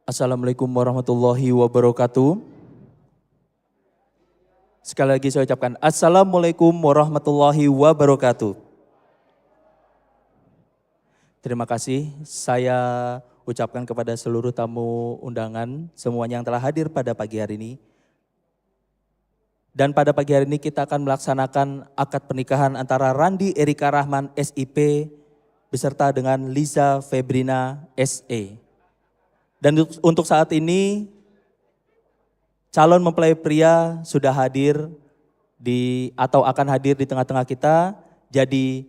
Assalamualaikum warahmatullahi wabarakatuh. Sekali lagi saya ucapkan Assalamualaikum warahmatullahi wabarakatuh. Terima kasih saya ucapkan kepada seluruh tamu undangan semuanya yang telah hadir pada pagi hari ini. Dan pada pagi hari ini kita akan melaksanakan akad pernikahan antara Randi Erika Rahman SIP beserta dengan Liza Febrina SE. Dan untuk saat ini calon mempelai pria sudah hadir atau akan hadir di tengah-tengah kita. Jadi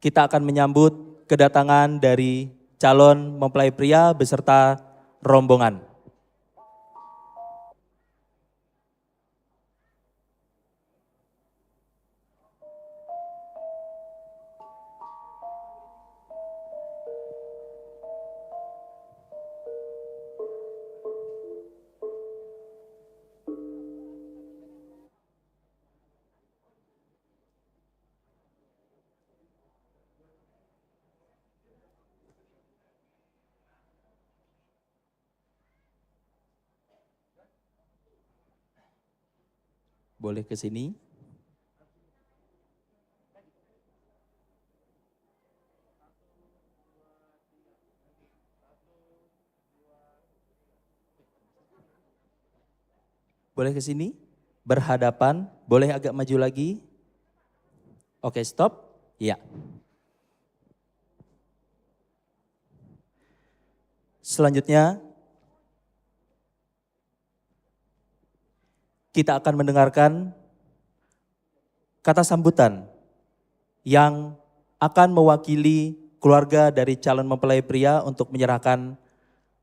kita akan menyambut kedatangan dari calon mempelai pria beserta rombongan. Boleh ke sini. Boleh ke sini. Berhadapan, boleh agak maju lagi. Oke, stop. Ya. Selanjutnya kita akan mendengarkan kata sambutan yang akan mewakili keluarga dari calon mempelai pria untuk menyerahkan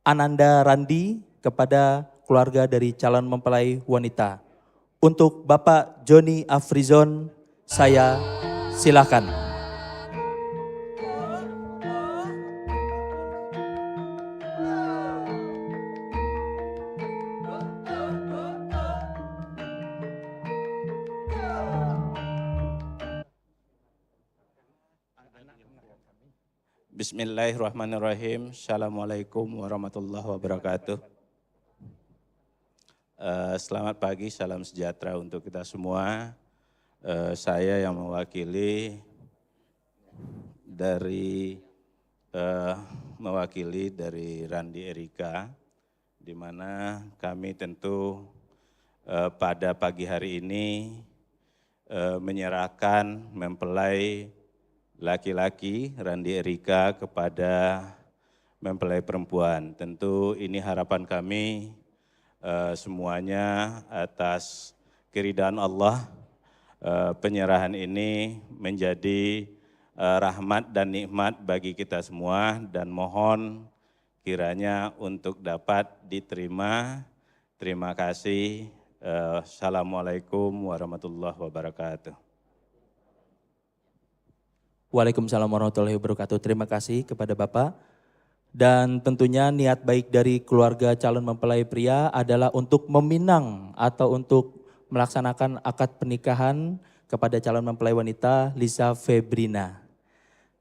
Ananda Randi kepada keluarga dari calon mempelai wanita. Untuk Bapak Joni Afrizon, saya silakan. Bismillahirrahmanirrahim. Assalamualaikum warahmatullahi wabarakatuh. Selamat pagi, salam sejahtera untuk kita semua. Saya yang mewakili dari Randi Erika, di mana kami tentu pada pagi hari ini menyerahkan mempelai laki-laki Randi Erika kepada mempelai perempuan. Tentu ini harapan kami semuanya atas keridhaan Allah, penyerahan ini menjadi rahmat dan nikmat bagi kita semua, dan mohon kiranya untuk dapat diterima. Terima kasih. Assalamualaikum warahmatullahi wabarakatuh. Waalaikumsalam warahmatullahi wabarakatuh. Terima kasih kepada Bapak. Dan tentunya niat baik dari keluarga calon mempelai pria adalah untuk meminang atau untuk melaksanakan akad pernikahan kepada calon mempelai wanita Liza Febrina.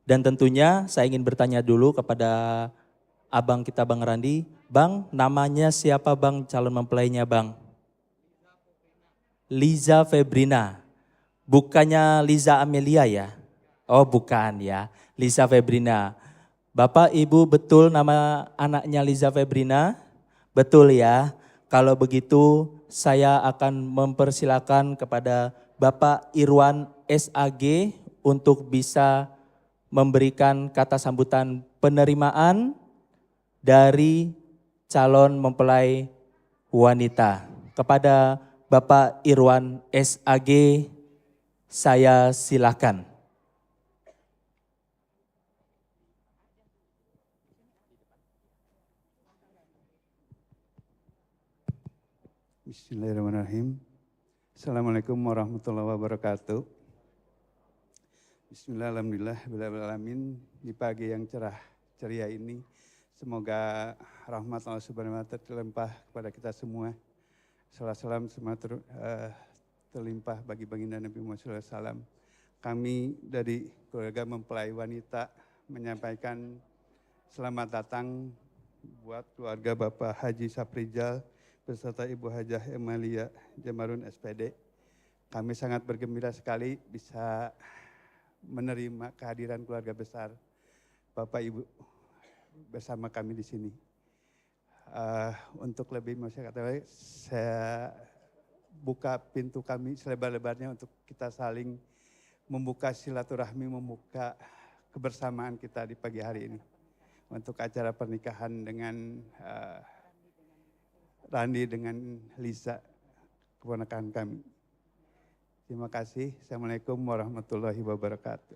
Dan tentunya saya ingin bertanya dulu kepada abang kita Bang Randi. Bang, namanya siapa Bang calon mempelainya Bang? Liza Febrina. Bukannya Liza Amelia ya? Oh bukan ya, Liza Febrina. Bapak Ibu betul nama anaknya Liza Febrina? Betul ya. Kalau begitu saya akan mempersilakan kepada Bapak Irwan SAG untuk bisa memberikan kata sambutan penerimaan dari calon mempelai wanita. Kepada Bapak Irwan SAG saya silakan. Bismillahirrahmanirrahim. Assalamualaikum warahmatullahi wabarakatuh. Bismillahirrahmanirrahim. Di pagi yang cerah ceria ini, semoga rahmat Allah Subhanahu wa Ta'ala terlimpah kepada kita semua. Salam semua terlimpah bagi baginda Nabi Muhammad SAW. Kami dari keluarga mempelai wanita menyampaikan selamat datang buat keluarga Bapak Haji Saprijal beserta Ibu Hajah Emalia Jamarun SPD. Kami sangat bergembira sekali bisa menerima kehadiran keluarga besar Bapak Ibu bersama kami di sini. Untuk lebih masyarakat, saya buka pintu kami selebar-lebarnya untuk kita saling membuka silaturahmi, membuka kebersamaan kita di pagi hari ini. Untuk acara pernikahan dengan Randi dengan Lisa, keponakan kami. Terima kasih. Assalamualaikum warahmatullahi wabarakatuh.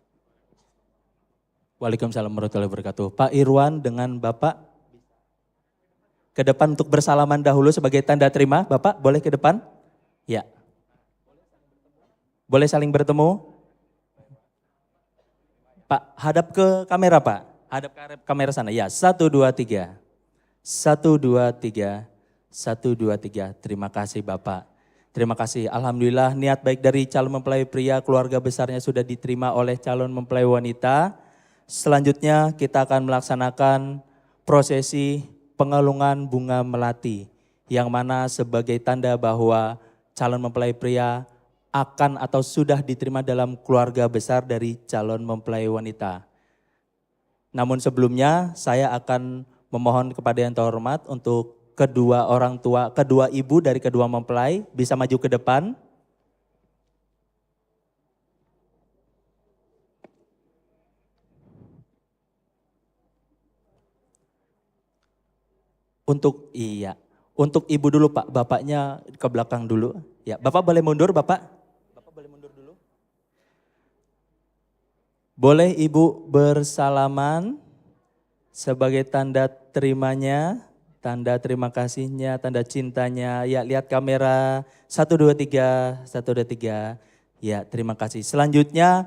Waalaikumsalam warahmatullahi wabarakatuh. Pak Irwan dengan Bapak ke depan untuk bersalaman dahulu sebagai tanda terima. Bapak boleh ke depan? Ya. Boleh saling bertemu? Pak, hadap ke kamera Pak. Hadap ke kamera sana. Ya, 1, 2, 3. 1, 2, 3. 1, 2, 3. Terima kasih Bapak. Terima kasih. Alhamdulillah niat baik dari calon mempelai pria, keluarga besarnya sudah diterima oleh calon mempelai wanita. Selanjutnya kita akan melaksanakan prosesi pengalungan bunga melati. Yang mana sebagai tanda bahwa calon mempelai pria akan atau sudah diterima dalam keluarga besar dari calon mempelai wanita. Namun sebelumnya saya akan memohon kepada yang terhormat untuk kedua orang tua, kedua ibu dari kedua mempelai bisa maju ke depan. Untuk ibu dulu Pak, bapaknya ke belakang dulu. Ya, Bapak boleh mundur Bapak? Bapak boleh mundur dulu. Boleh Ibu bersalaman sebagai tanda terimanya. Tanda terima kasihnya, tanda cintanya. Ya, lihat kamera. 1, 2, 3. 1, 2, 3. Ya, terima kasih. Selanjutnya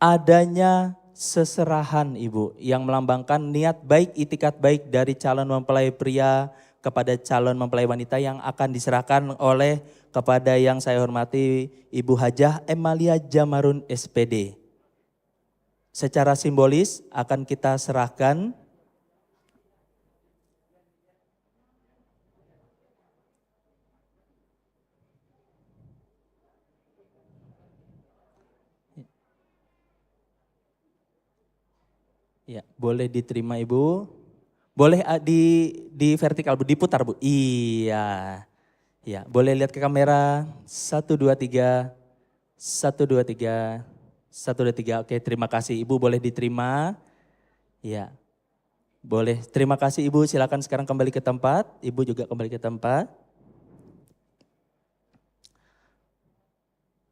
adanya seserahan Ibu yang melambangkan niat baik, itikat baik dari calon mempelai pria kepada calon mempelai wanita yang akan diserahkan oleh kepada yang saya hormati Ibu Hajah Emalia Jamarun SPD. Secara simbolis akan kita serahkan ya, boleh diterima Ibu. Boleh di vertikal Bu, diputar Bu. Iya. Ya, boleh lihat ke kamera. 1, 2, 3. 1, 2, 3. 1, 2, 3. Oke, terima kasih Ibu, boleh diterima. Ya. Boleh. Terima kasih Ibu, silakan sekarang kembali ke tempat. Ibu juga kembali ke tempat.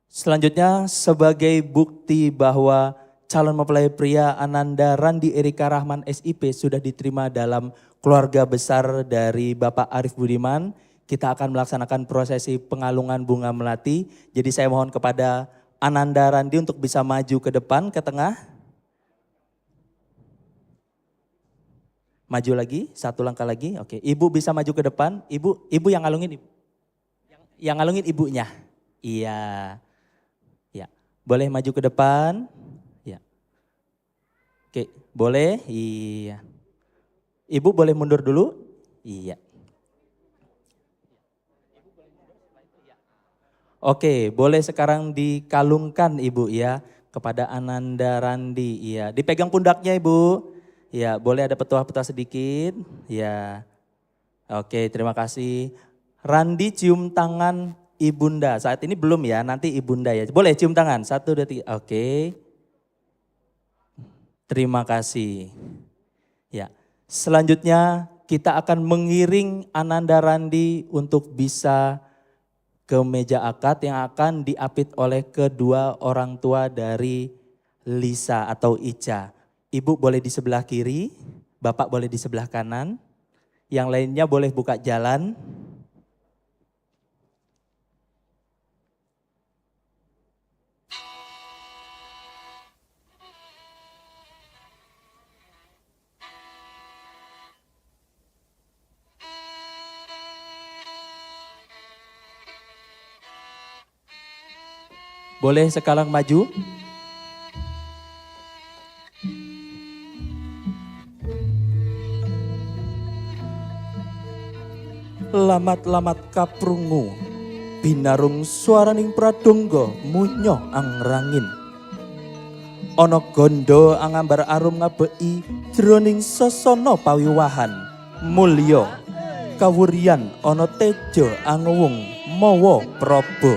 Selanjutnya sebagai bukti bahwa calon mempelai pria Ananda Randi Erika Rahman SIP sudah diterima dalam keluarga besar dari Bapak Arif Budiman. Kita akan melaksanakan prosesi pengalungan bunga melati. Jadi saya mohon kepada Ananda Randi untuk bisa maju ke depan, ke tengah. Maju lagi, 1 langkah lagi. Oke, Ibu bisa maju ke depan. Ibu yang ngalungin Ibu. Yang ngalungin ibunya. Iya. Ya, boleh maju ke depan. Oke, boleh? Iya. Ibu boleh mundur dulu? Iya. Oke, boleh sekarang dikalungkan Ibu ya kepada Ananda Randi. Iya, dipegang pundaknya Ibu. Ya, boleh ada petuah-petuah sedikit. Ya. Oke, terima kasih. Randi cium tangan Ibunda. Saat ini belum ya, nanti Ibunda ya. Boleh cium tangan. 1, 2, 3. Oke. Terima kasih. Ya, selanjutnya kita akan mengiring Ananda Randi untuk bisa ke meja akad yang akan diapit oleh kedua orang tua dari Lisa atau Ica. Ibu boleh di sebelah kiri, Bapak boleh di sebelah kanan. Yang lainnya boleh buka jalan. Boleh sekarang maju. lamat-lamat kaprungu, binarung swaraning pradonga munyoh angrangin. Ana gondo angambar arum ngabeki jroning sasana pawiwahan, mulya kawuryan ana teja anguwung mawa praba.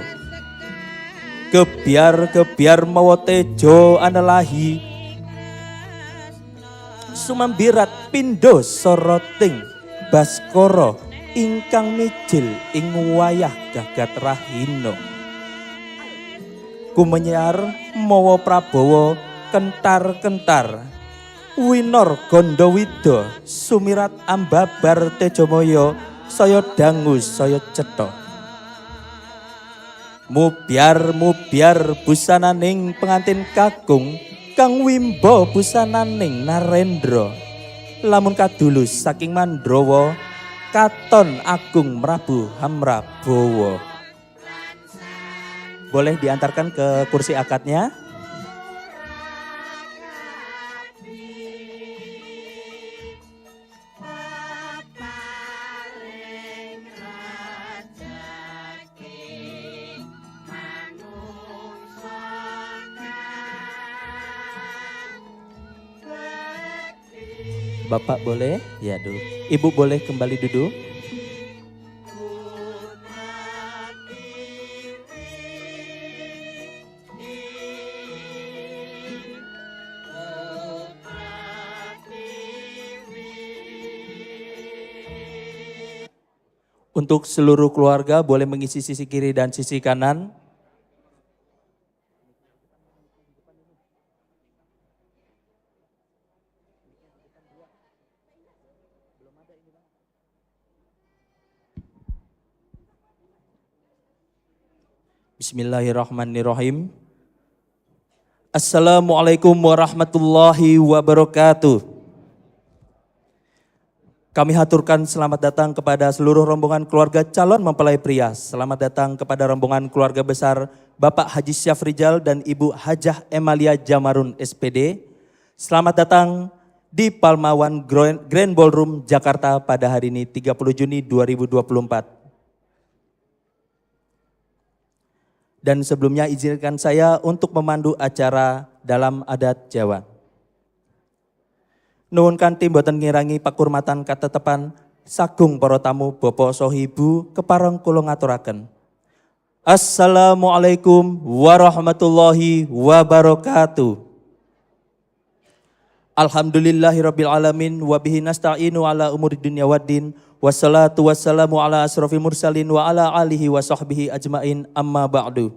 Kebiar mawa teja anelahi, sumambirat pindha soroting Baskara ingkang mijil ing wayah gagat rahina. Kumenyar mawa Prabawa kentar-kentar, winor Gandawida sumirat ambabar Tejamaya saya dangu saya cetha. Mubyar busananing pengantin kakung kang wimba busananing Narendra. Lamun kadulus saking Mandrawa katon agung Prabu Hamrabawa. Boleh diantarkan ke kursi akadnya. Bapak boleh? Ya dulu. Ibu boleh kembali duduk. Untuk seluruh keluarga boleh mengisi sisi kiri dan sisi kanan. Bismillahirrahmanirrahim. Assalamualaikum warahmatullahi wabarakatuh. Kami haturkan selamat datang kepada seluruh rombongan keluarga calon mempelai pria. Selamat datang kepada rombongan keluarga besar Bapak Haji Syafrijal dan Ibu Hajah Emalia Jamarun SPD. Selamat datang di Palmawan Grand Ballroom Jakarta pada hari ini 30 Juni 2024. Dan sebelumnya izinkan saya untuk memandu acara dalam adat Jawa. Nuwun kanthi boten ngirangi pakurmatan katetepan sagung para tamu Bapak Sohibu kepareng kula ngaturaken. Assalamualaikum warahmatullahi wabarakatuh. Alhamdulillahirabbil alamin wa bihi nasta'inu ala umuri dunya waddin. Wassalatu wassalamu ala asrofil mursalin wa ala alihi wa sahbihi ajmain amma ba'du.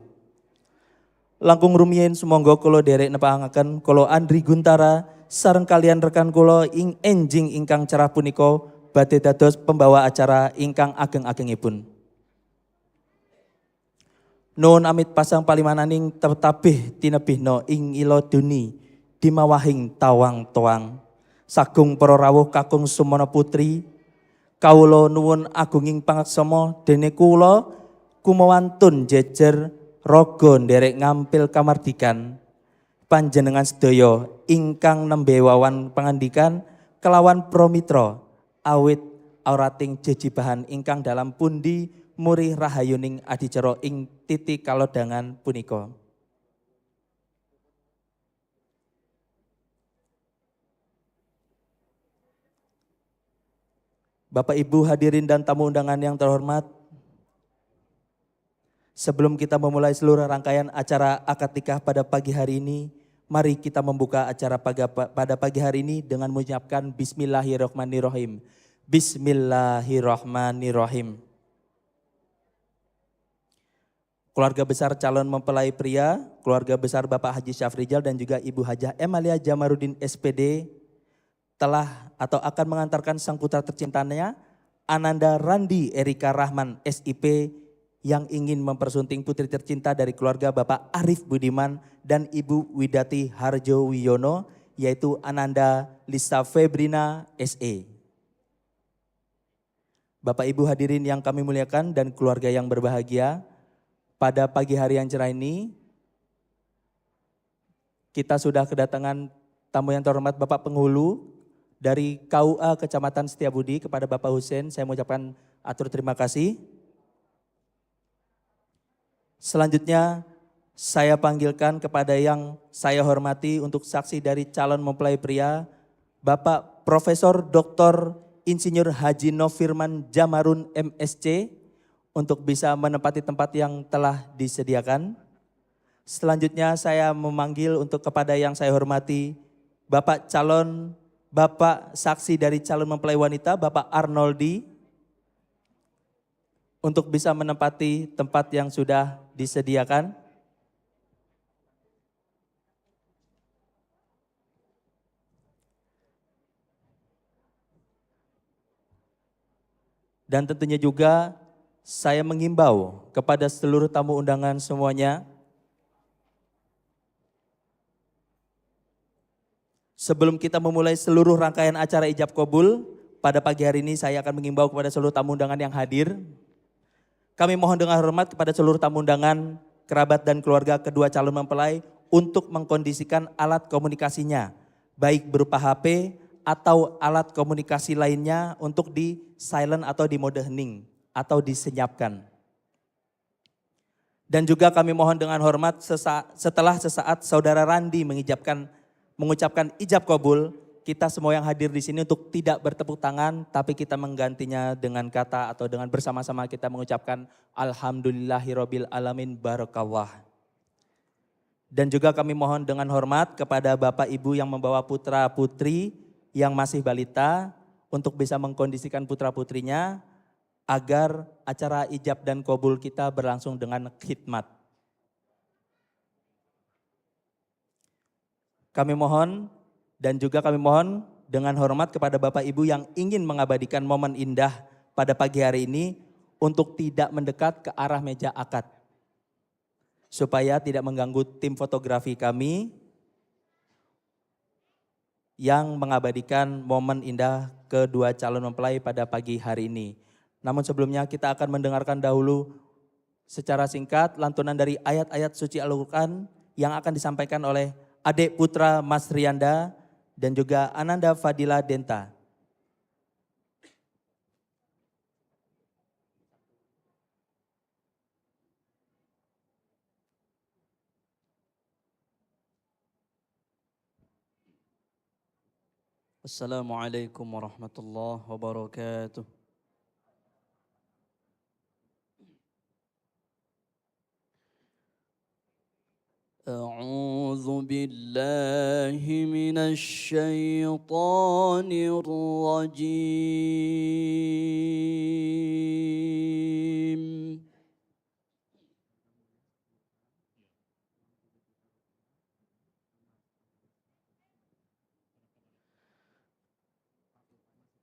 Langkung rumiyin sumangga kula derek nepangaken kula Andri Guntara sareng kalian rekan kula ing enjing ingkang cerah punika badhe dados pembawa acara ingkang ageng-agengipun. Nuwun amit pasang palimananing tetabih tinebihna ing ila duni dimawahing tawang toang sagung para rawuh kakung sumana putri. Kawula nuwun agunging pangaksama dene kula kumawantun jejer raga nderek ngampil kamardikan panjenengan sedaya ingkang nembe wawan pangandikan kelawan pramitra awit aurating jejibahan ingkang dalam pundi murih rahayuning adicara ing titik kalodangan punika. Bapak Ibu hadirin dan tamu undangan yang terhormat, sebelum kita memulai seluruh rangkaian acara akad nikah pada pagi hari ini, mari kita membuka acara pada pagi hari ini dengan mengucapkan Bismillahirrahmanirrahim. Bismillahirrahmanirrahim. Keluarga besar calon mempelai pria, keluarga besar Bapak Haji Syafrijal dan juga Ibu Hajah Emalia Jamarudin SPD telah atau akan mengantarkan sang putra tercintanya Ananda Randi Erika Rahman SIP yang ingin mempersunting putri tercinta dari keluarga Bapak Arif Budiman dan Ibu Widati Harjo Wiyono yaitu Ananda Lisa Febrina SE. Bapak Ibu hadirin yang kami muliakan dan keluarga yang berbahagia, pada pagi hari yang cerah ini kita sudah kedatangan tamu yang terhormat Bapak Penghulu dari KUA Kecamatan Setiabudi kepada Bapak Hussein, saya mengucapkan atur terima kasih. Selanjutnya saya panggilkan kepada yang saya hormati untuk saksi dari calon mempelai pria, Bapak Profesor Dr. Insinyur Haji Nofirman Jamarun MSc untuk bisa menempati tempat yang telah disediakan. Selanjutnya saya memanggil untuk kepada yang saya hormati Bapak saksi dari calon mempelai wanita, Bapak Arnoldi, untuk bisa menempati tempat yang sudah disediakan. Dan tentunya juga saya mengimbau kepada seluruh tamu undangan semuanya, sebelum kita memulai seluruh rangkaian acara ijab kabul, pada pagi hari ini saya akan mengimbau kepada seluruh tamu undangan yang hadir. Kami mohon dengan hormat kepada seluruh tamu undangan, kerabat dan keluarga kedua calon mempelai untuk mengkondisikan alat komunikasinya, baik berupa HP atau alat komunikasi lainnya untuk di silent atau di mode hening atau disenyapkan. Dan juga kami mohon dengan hormat setelah sesaat saudara Randi mengucapkan ijab kabul, kita semua yang hadir di sini untuk tidak bertepuk tangan, tapi kita menggantinya dengan kata atau dengan bersama-sama kita mengucapkan Alhamdulillahirabbil alamin barakallah. Dan juga kami mohon dengan hormat kepada Bapak Ibu yang membawa putra putri yang masih balita untuk bisa mengkondisikan putra putrinya agar acara ijab dan kabul kita berlangsung dengan khidmat. Kami mohon dan juga kami mohon dengan hormat kepada Bapak Ibu yang ingin mengabadikan momen indah pada pagi hari ini untuk tidak mendekat ke arah meja akad, supaya tidak mengganggu tim fotografi kami yang mengabadikan momen indah kedua calon mempelai pada pagi hari ini. Namun sebelumnya kita akan mendengarkan dahulu secara singkat lantunan dari ayat-ayat suci Al-Quran yang akan disampaikan oleh adik putra Mas Rianda dan juga Ananda Fadila Denta. Assalamualaikum warahmatullahi wabarakatuh. أعوذ بالله من الشيطان الرجيم.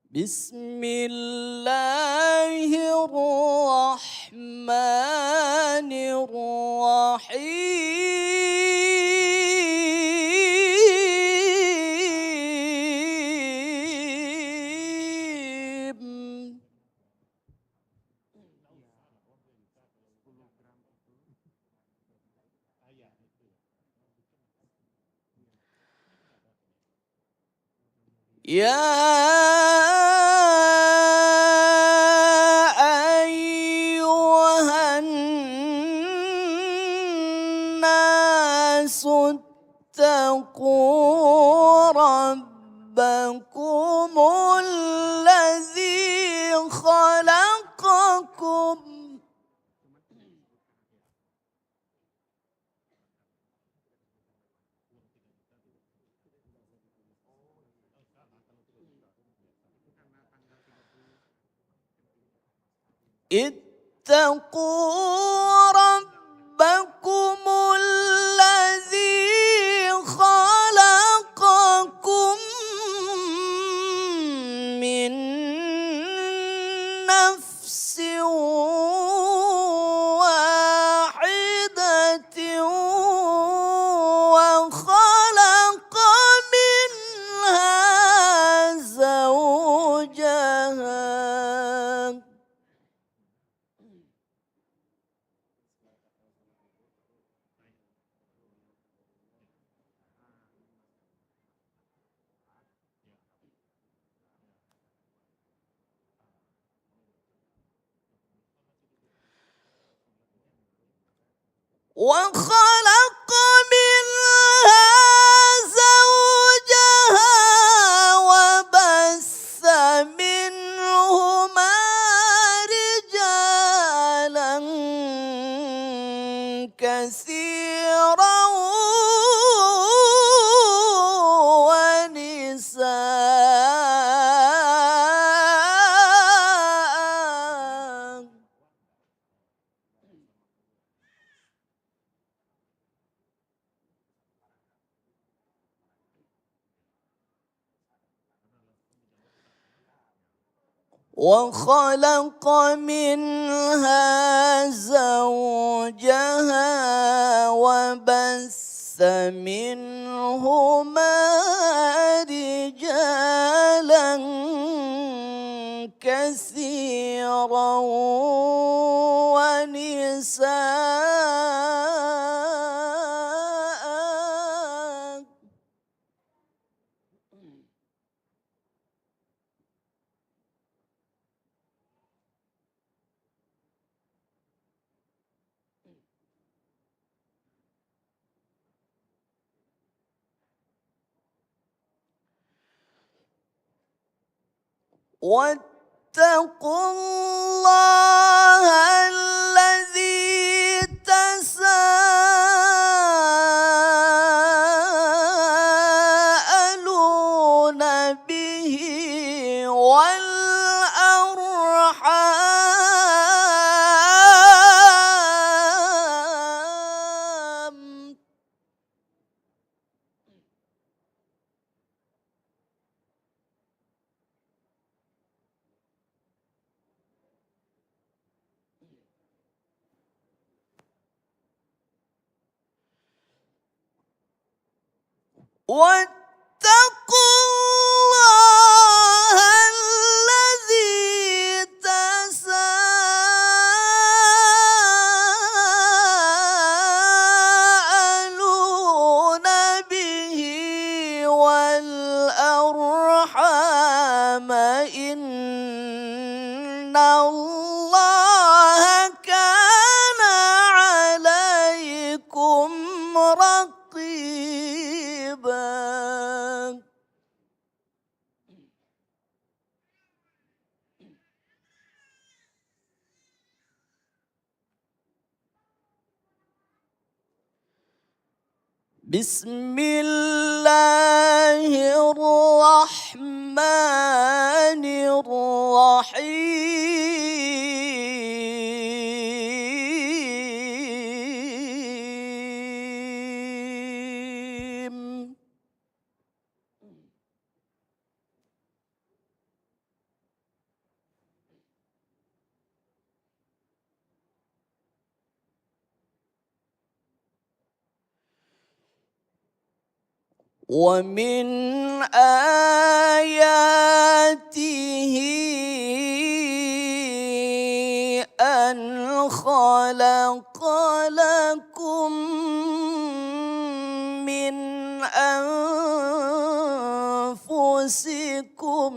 بسم الله الرحمن الرحيم. يا أيها الناس اتقوا ربكم الذي خلقكم اتقوا ربكم الذي خلقكم من نفس واحدة وخلق منها زوجها وخلق منها زوجها وبث منهما رجالا كثيرا ونساء. وخلق منها زوجها وبث منهما رجالا كثيرا ونساء. واتقوا الله الذي تساءلون به والأرحام. واتقوا الله الذي تساءلون به والأرحام إن الله كان عليكم رقيبا. بسم الله الرحمن الرحيم. ومن آياته أن خلق لكم من أنفسكم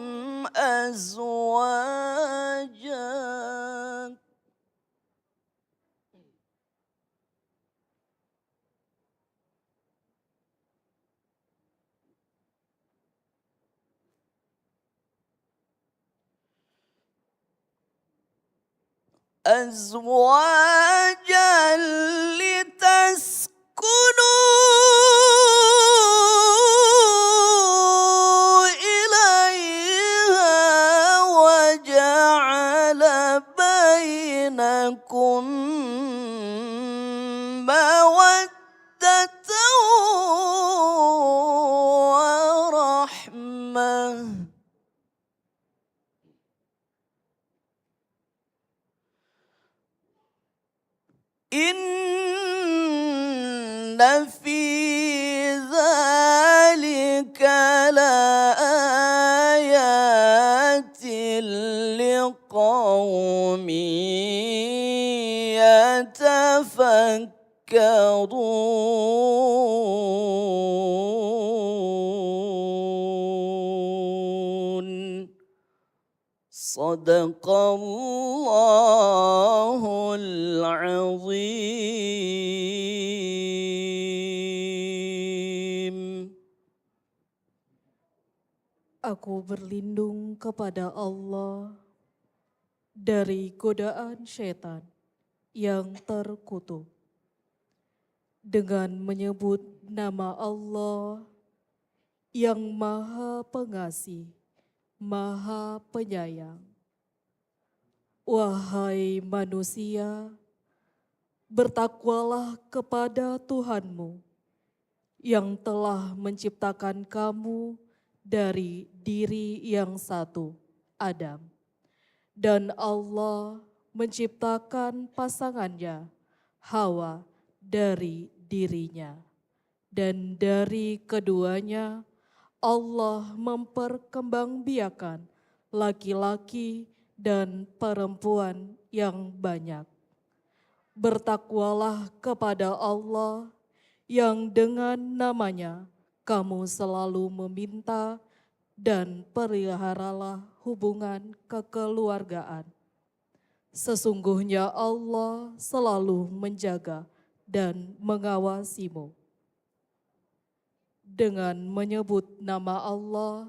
أزواجا لتسكنوا إليها وجعل بينكم مودة ورحمة. إن في ذلك لآيات لقوم يتفكرون. Sadaqallahul azim. Aku berlindung kepada Allah dari godaan syaitan yang terkutuk dengan menyebut nama Allah yang Maha Pengasih, Maha Penyayang. Wahai manusia, bertakwalah kepada Tuhanmu yang telah menciptakan kamu dari diri yang satu, Adam. Dan Allah menciptakan pasangannya, Hawa, dari dirinya. Dan dari keduanya, Allah memperkembangbiakan laki-laki dan perempuan yang banyak. Bertakwalah kepada Allah yang dengan namanya kamu selalu meminta dan peliharalah hubungan kekeluargaan. Sesungguhnya Allah selalu menjaga dan mengawasimu. Dengan menyebut nama Allah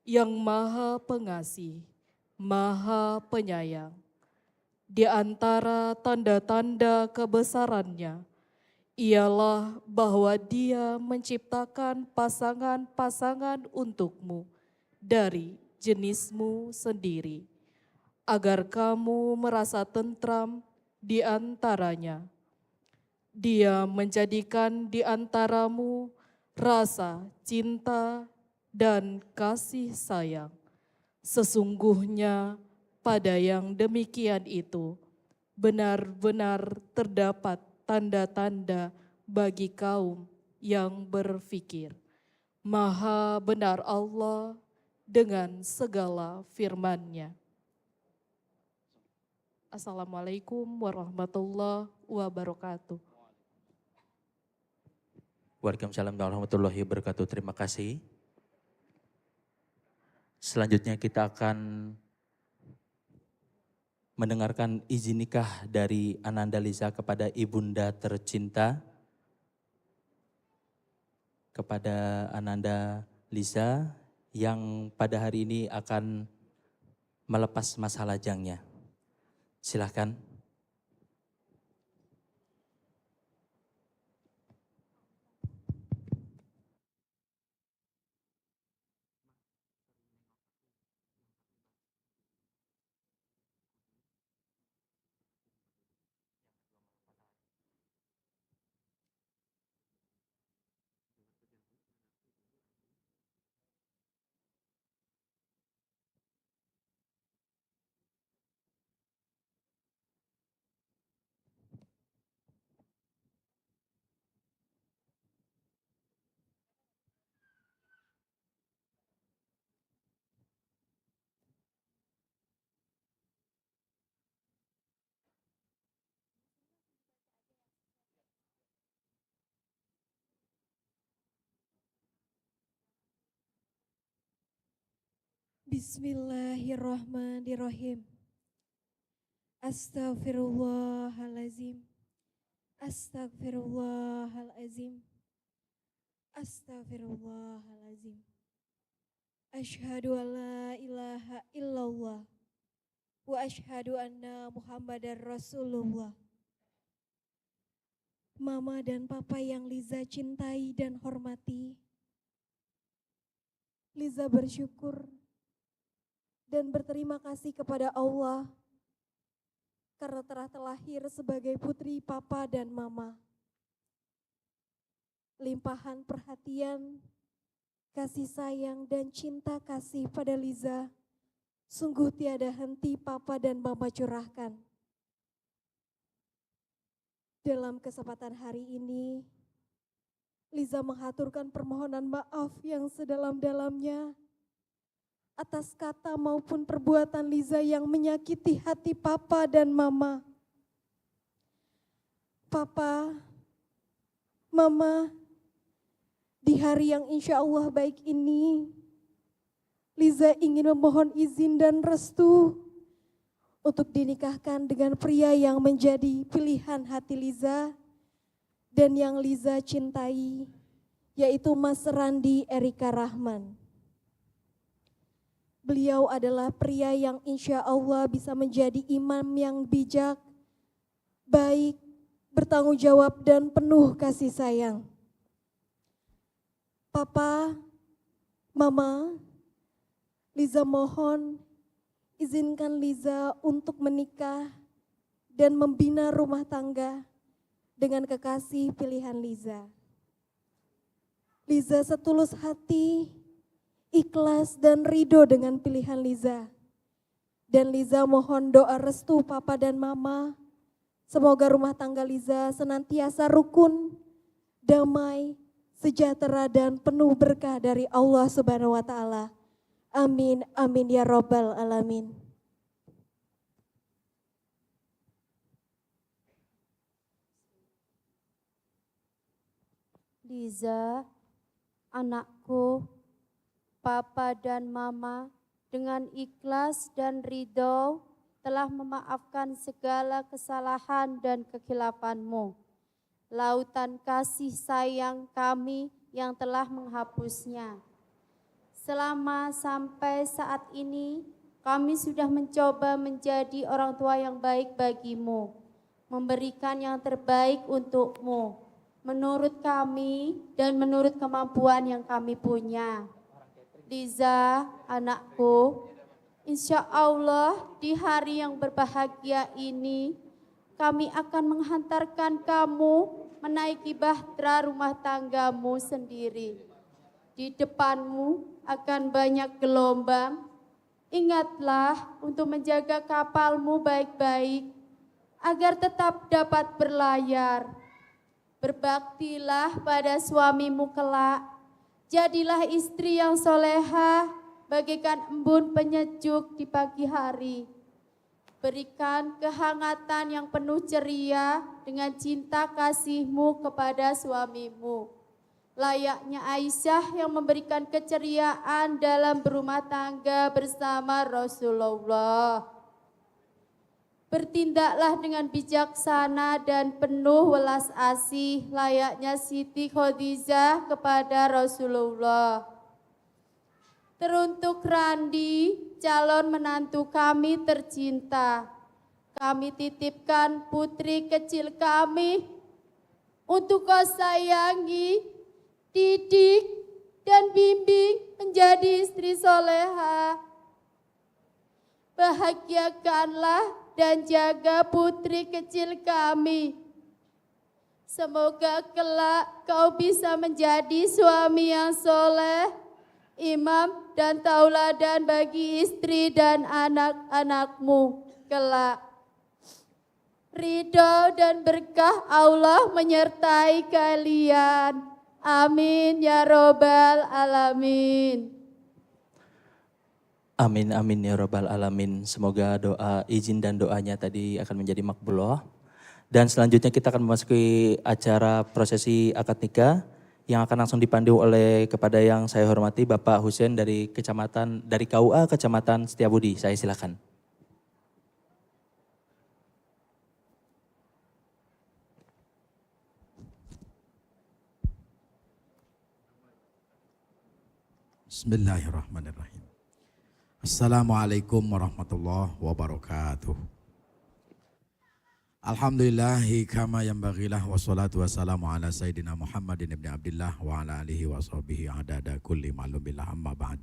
yang Maha Pengasih, Maha Penyayang, di antara tanda-tanda kebesarannya ialah bahwa Dia menciptakan pasangan-pasangan untukmu dari jenismu sendiri, agar kamu merasa tentram di antaranya. Dia menjadikan di antaramu rasa cinta dan kasih sayang. Sesungguhnya pada yang demikian itu benar-benar terdapat tanda-tanda bagi kaum yang berfikir. Maha benar Allah dengan segala firman-Nya. Assalamualaikum warahmatullahi wabarakatuh. Waalaikumsalam warahmatullahi wabarakatuh. Terima kasih. Selanjutnya kita akan mendengarkan izin nikah dari Ananda Liza kepada ibunda tercinta. Kepada Ananda Liza yang pada hari ini akan melepas masa lajangnya. Silakan. Bismillahirrahmanirrahim. Astaghfirullahalazim. Astaghfirullahalazim. Astaghfirullahalazim. Asyhadu an la ilaha illallah wa asyhadu anna Muhammadar Rasulullah. Mama dan papa yang Liza cintai dan hormati, Liza bersyukur dan berterima kasih kepada Allah karena telah terlahir sebagai putri papa dan mama. Limpahan perhatian, kasih sayang dan cinta kasih pada Liza sungguh tiada henti papa dan mama curahkan. Dalam kesempatan hari ini, Liza menghaturkan permohonan maaf yang sedalam-dalamnya atas kata maupun perbuatan Liza yang menyakiti hati papa dan mama. Papa, mama, di hari yang insya Allah baik ini, Liza ingin memohon izin dan restu untuk dinikahkan dengan pria yang menjadi pilihan hati Liza dan yang Liza cintai, yaitu Mas Randi Erika Rahman. Beliau adalah pria yang insya Allah bisa menjadi imam yang bijak, baik, bertanggung jawab dan penuh kasih sayang. Papa, Mama, Liza mohon izinkan Liza untuk menikah dan membina rumah tangga dengan kekasih pilihan Liza. Liza setulus hati, ikhlas dan ridho dengan pilihan Liza. Dan Liza mohon doa restu Papa dan Mama, semoga rumah tangga Liza senantiasa rukun, damai, sejahtera dan penuh berkah dari Allah Subhanahu wa taala. Amin, amin ya Rabbal alamin. Liza, anakku, Papa dan Mama dengan ikhlas dan ridho telah memaafkan segala kesalahan dan kekhilafan-Mu. Lautan kasih sayang kami yang telah menghapusnya. Selama sampai saat ini, kami sudah mencoba menjadi orang tua yang baik bagimu, memberikan yang terbaik untukmu, menurut kami dan menurut kemampuan yang kami punya. Liza, anakku, insya Allah di hari yang berbahagia ini, kami akan menghantarkan kamu menaiki bahtera rumah tanggamu sendiri. Di depanmu akan banyak gelombang. Ingatlah untuk menjaga kapalmu baik-baik agar tetap dapat berlayar. Berbaktilah pada suamimu kelak. Jadilah istri yang soleha bagaikan embun penyejuk di pagi hari. Berikan kehangatan yang penuh ceria dengan cinta kasihmu kepada suamimu. Layaknya Aisyah yang memberikan keceriaan dalam berumah tangga bersama Rasulullah. Bertindaklah dengan bijaksana dan penuh welas asih layaknya Siti Khadijah kepada Rasulullah. Teruntuk Randi, calon menantu kami tercinta, kami titipkan putri kecil kami untuk kau sayangi, didik, dan bimbing menjadi istri soleha. Bahagiakanlah dan jaga putri kecil kami. Semoga kelak kau bisa menjadi suami yang soleh, imam dan tauladan bagi istri dan anak-anakmu kelak. Ridho dan berkah Allah menyertai kalian. Amin ya Rabbal alamin. Amin, amin ya Rabbal alamin. Semoga doa, izin dan doanya tadi akan menjadi makbullah. Dan selanjutnya kita akan memasuki acara prosesi akad nikah yang akan langsung dipandu oleh kepada yang saya hormati Bapak Husein dari KUA Kecamatan Setiabudi. Saya silakan. Bismillahirrahmanirrahim. Assalamualaikum warahmatullahi wabarakatuh. Alhamdulillahi kama yambaghilah wassalatu wassalamu ala sayyidina Muhammadin ibn Abdillah wa ala alihi wa sahbihi adada kulli ma'lubillah amma ba'd.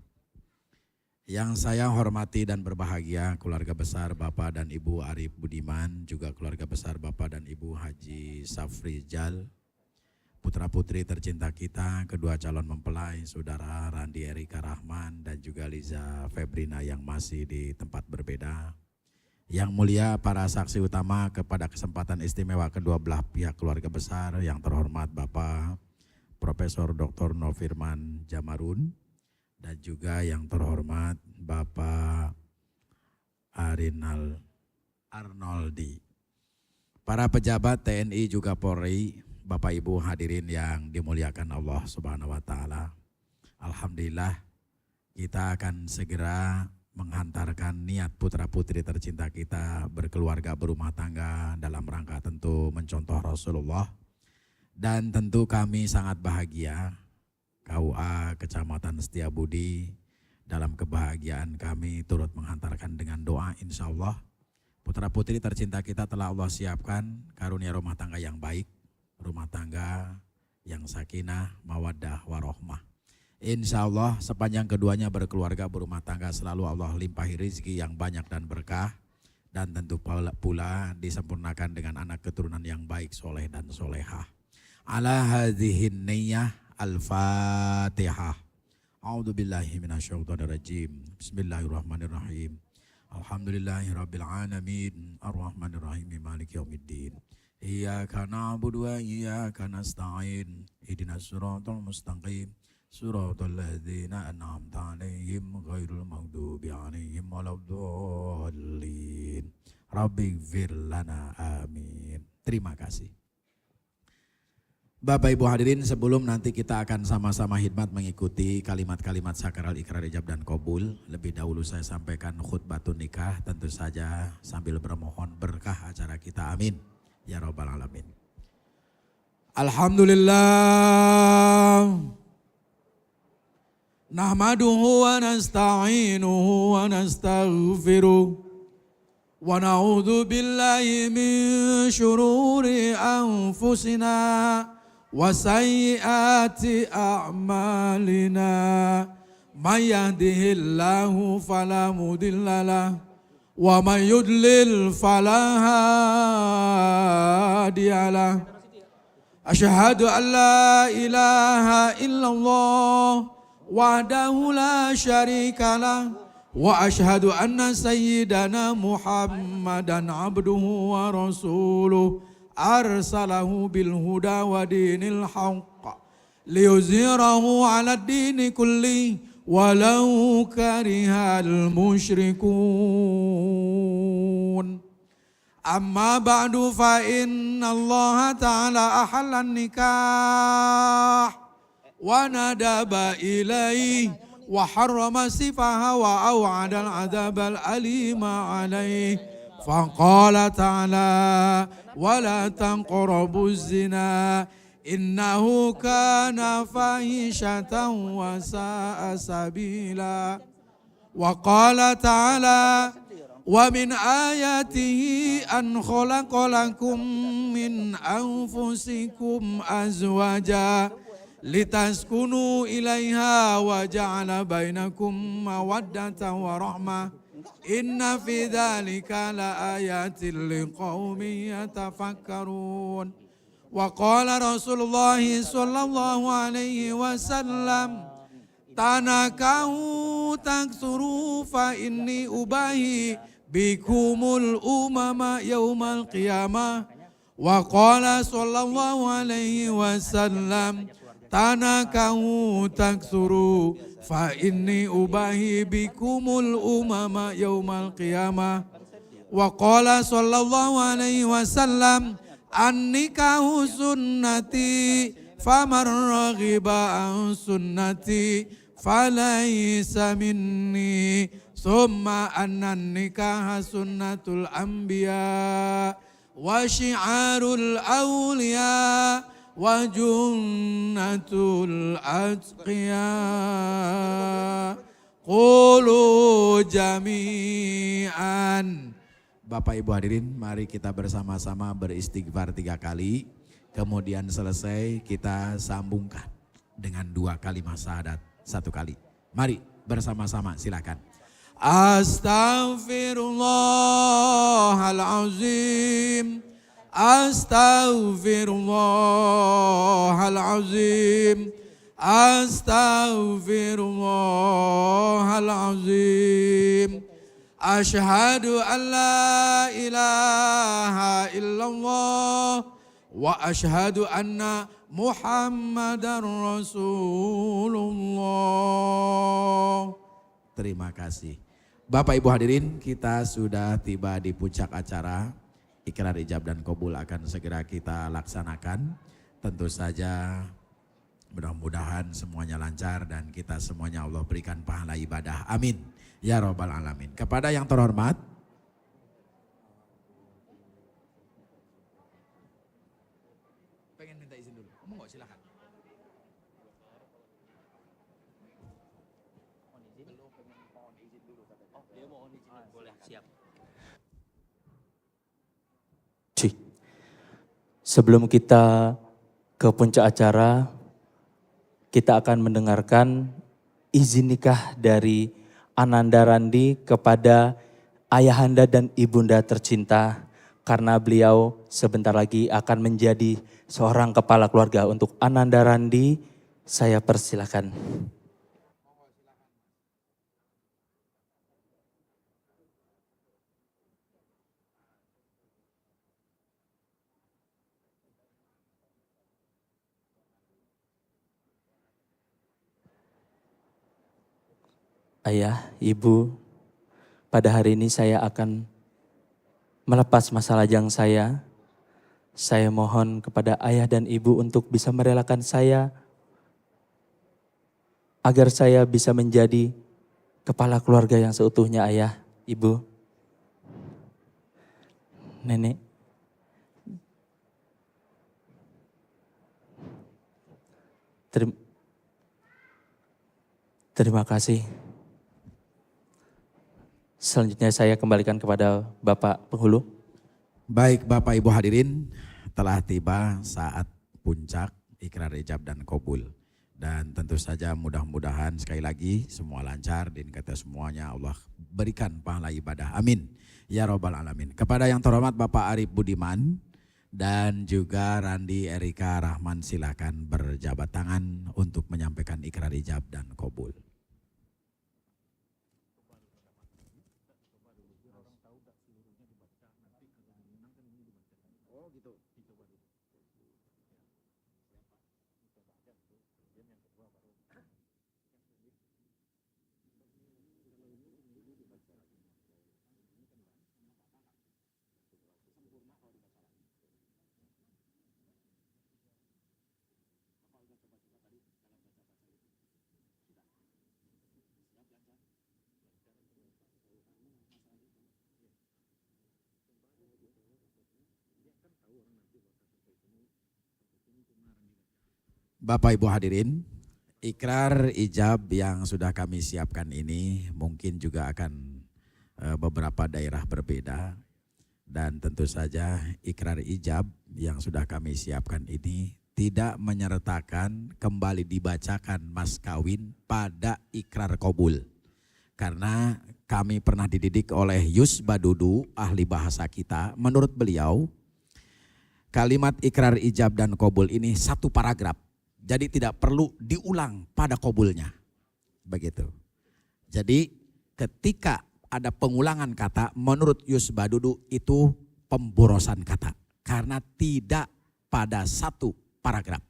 Yang saya hormati dan berbahagia keluarga besar Bapak dan Ibu Arif Budiman, juga keluarga besar Bapak dan Ibu Haji Safri Jal, putra-putri tercinta kita, kedua calon mempelai, Saudara Randi Erika Rahman dan juga Liza Febrina yang masih di tempat berbeda. Yang mulia para saksi utama kepada kesempatan istimewa kedua belah pihak keluarga besar, yang terhormat Bapak Profesor Dr. Nofirman Jamarun, dan juga yang terhormat Bapak Arinal Arnoldi. Para pejabat TNI juga Polri, Bapak Ibu hadirin yang dimuliakan Allah Subhanahu wa taala. Alhamdulillah kita akan segera menghantarkan niat putra-putri tercinta kita berkeluarga berumah tangga dalam rangka tentu mencontoh Rasulullah. Dan tentu kami sangat bahagia, KUA Kecamatan Setiabudi, dalam kebahagiaan kami turut menghantarkan dengan doa insya Allah. Putra-putri tercinta kita telah Allah siapkan karunia rumah tangga yang baik, rumah tangga yang sakinah, mawaddah, warohmah. Insya Allah sepanjang keduanya berkeluarga berumah tangga selalu Allah limpahi rezeki yang banyak dan berkah. Dan tentu pula disempurnakan dengan anak keturunan yang baik, soleh dan solehah. Ala hadhihin niyyah al-fatihah. A'udzu billahi minasyaitonir rajim. Bismillahirrahmanirrahim. Alhamdulillahirabbil alamin. Arrahmanir rahim. Maliki yaumiddin. Iyyaka na'budu wa iyyaka nasta'in. Ihdinas siratal mustaqim. Suratul ladzina an'amta 'alaihim ghairil maghdubi 'alaihim waladdallin. Rabbighfir lana amin. Terima kasih. Bapak Ibu hadirin, sebelum nanti kita akan sama-sama khidmat mengikuti kalimat-kalimat sakral ikrar ijab dan qabul, lebih dahulu saya sampaikan khutbatun nikah, tentu saja sambil bermohon berkah acara kita, amin ya rabbal alamin. Alhamdulillah. Nahmaduhu wa nasta'inuhu wa nastaghfiruh wa na'udzu billahi min syururi anfusina wa sayyiati a'malina. May yahdihillahu fala mudhillalah wa may yudlil fala hadiyalah. Asyhadu an la ilaha illallah wahdahu la syarikalah wa asyhadu anna sayyidana Muhammadan abduhu wa rasuluh arsalahu bil huda wa dinil haqq liyuzhirahu ala dini kulli walau karihal musyrikun. Amma ba'du fa inna Allah ta'ala ahallan nikah wa nadaba ilaih wa harrama sifaha wa aw'adal adabal alima alaih. Faqala ta'ala wa la taqrabu zina innahu kana fahishatan wa sa'a sabila. Wa qala ta'ala wa min ayatihi an khalaqalakum min anfusikum azwaja litaskunu ilaiha wa ja'ala bainakum mawaddatan wa rahmah. Inna fi dzalika la ayatin liqaumin yatafakkarun. Wa qala Rasulullah sallallahu alaihi wasallam tanakahu taksuru fa inni ubahi bikumul umama yaumal qiyamah. Wa qala sallallahu alaihi wasallam tanakahu taksuru fa inni ubahi bikumul umama yaumal qiyamah. Wa qala sallallahu alaihi wasallam an-nikahu sunnati faman raghiba an sunnati falaysa minni. Summa annan nikaha sunnatul anbiya wa syi'arul awliya wa junnatul atqiya. Qulu jami'an. Bapak Ibu hadirin, mari kita bersama-sama beristighfar 3 kali. Kemudian selesai kita sambungkan dengan 2 kalimat syahadat 1 kali. Mari bersama-sama, silakan. Astaghfirullahalazim. Astaghfirullahalazim. Astaghfirullahalazim. Asyhadu an la ilaha illallah wa asyhadu anna Muhammadar Rasulullah. Terima kasih. Bapak Ibu hadirin, kita sudah tiba di puncak acara. Ikrar ijab dan qabul akan segera kita laksanakan. Tentu saja Mudah-mudahan semuanya lancar dan kita semuanya Allah berikan pahala ibadah. Amin. Ya Rabbal Alamin. Kepada yang terhormat, pengen minta izin dulu. Ngomong nggak, silakan. Sebelum kita ke puncak acara, kita akan mendengarkan izin nikah dari Ananda Randi kepada ayahanda dan ibunda tercinta, karena beliau sebentar lagi akan menjadi seorang kepala keluarga. Untuk Ananda Randi, saya persilakan. Ayah, ibu, pada hari ini saya akan melepas masa lajang saya. Saya mohon kepada ayah dan ibu untuk bisa merelakan saya agar saya bisa menjadi kepala keluarga yang seutuhnya. Ayah, ibu, nenek. Terima kasih. Selanjutnya saya kembalikan kepada Bapak Penghulu. Baik Bapak Ibu hadirin, telah tiba saat puncak ikrar ijab dan qabul. Dan tentu saja mudah-mudahan sekali lagi semua lancar dan kata semuanya Allah berikan pahala ibadah. Amin. Ya Rabbal Alamin. Kepada yang terhormat Bapak Arif Budiman dan juga Randi Erika Rahman, silakan berjabat tangan untuk menyampaikan ikrar ijab dan qabul. Bapak Ibu hadirin, ikrar ijab yang sudah kami siapkan ini mungkin juga akan beberapa daerah berbeda, dan tentu saja ikrar ijab yang sudah kami siapkan ini tidak menyertakan kembali dibacakan mas kawin pada ikrar qabul. Karena kami pernah dididik oleh Yus Badudu, ahli bahasa kita, menurut beliau kalimat ikrar ijab dan qabul ini satu paragraf. Jadi tidak perlu diulang pada qabulnya. Begitu. Jadi ketika ada pengulangan kata, menurut Yus Badudu itu pemborosan kata. Karena tidak pada satu paragraf.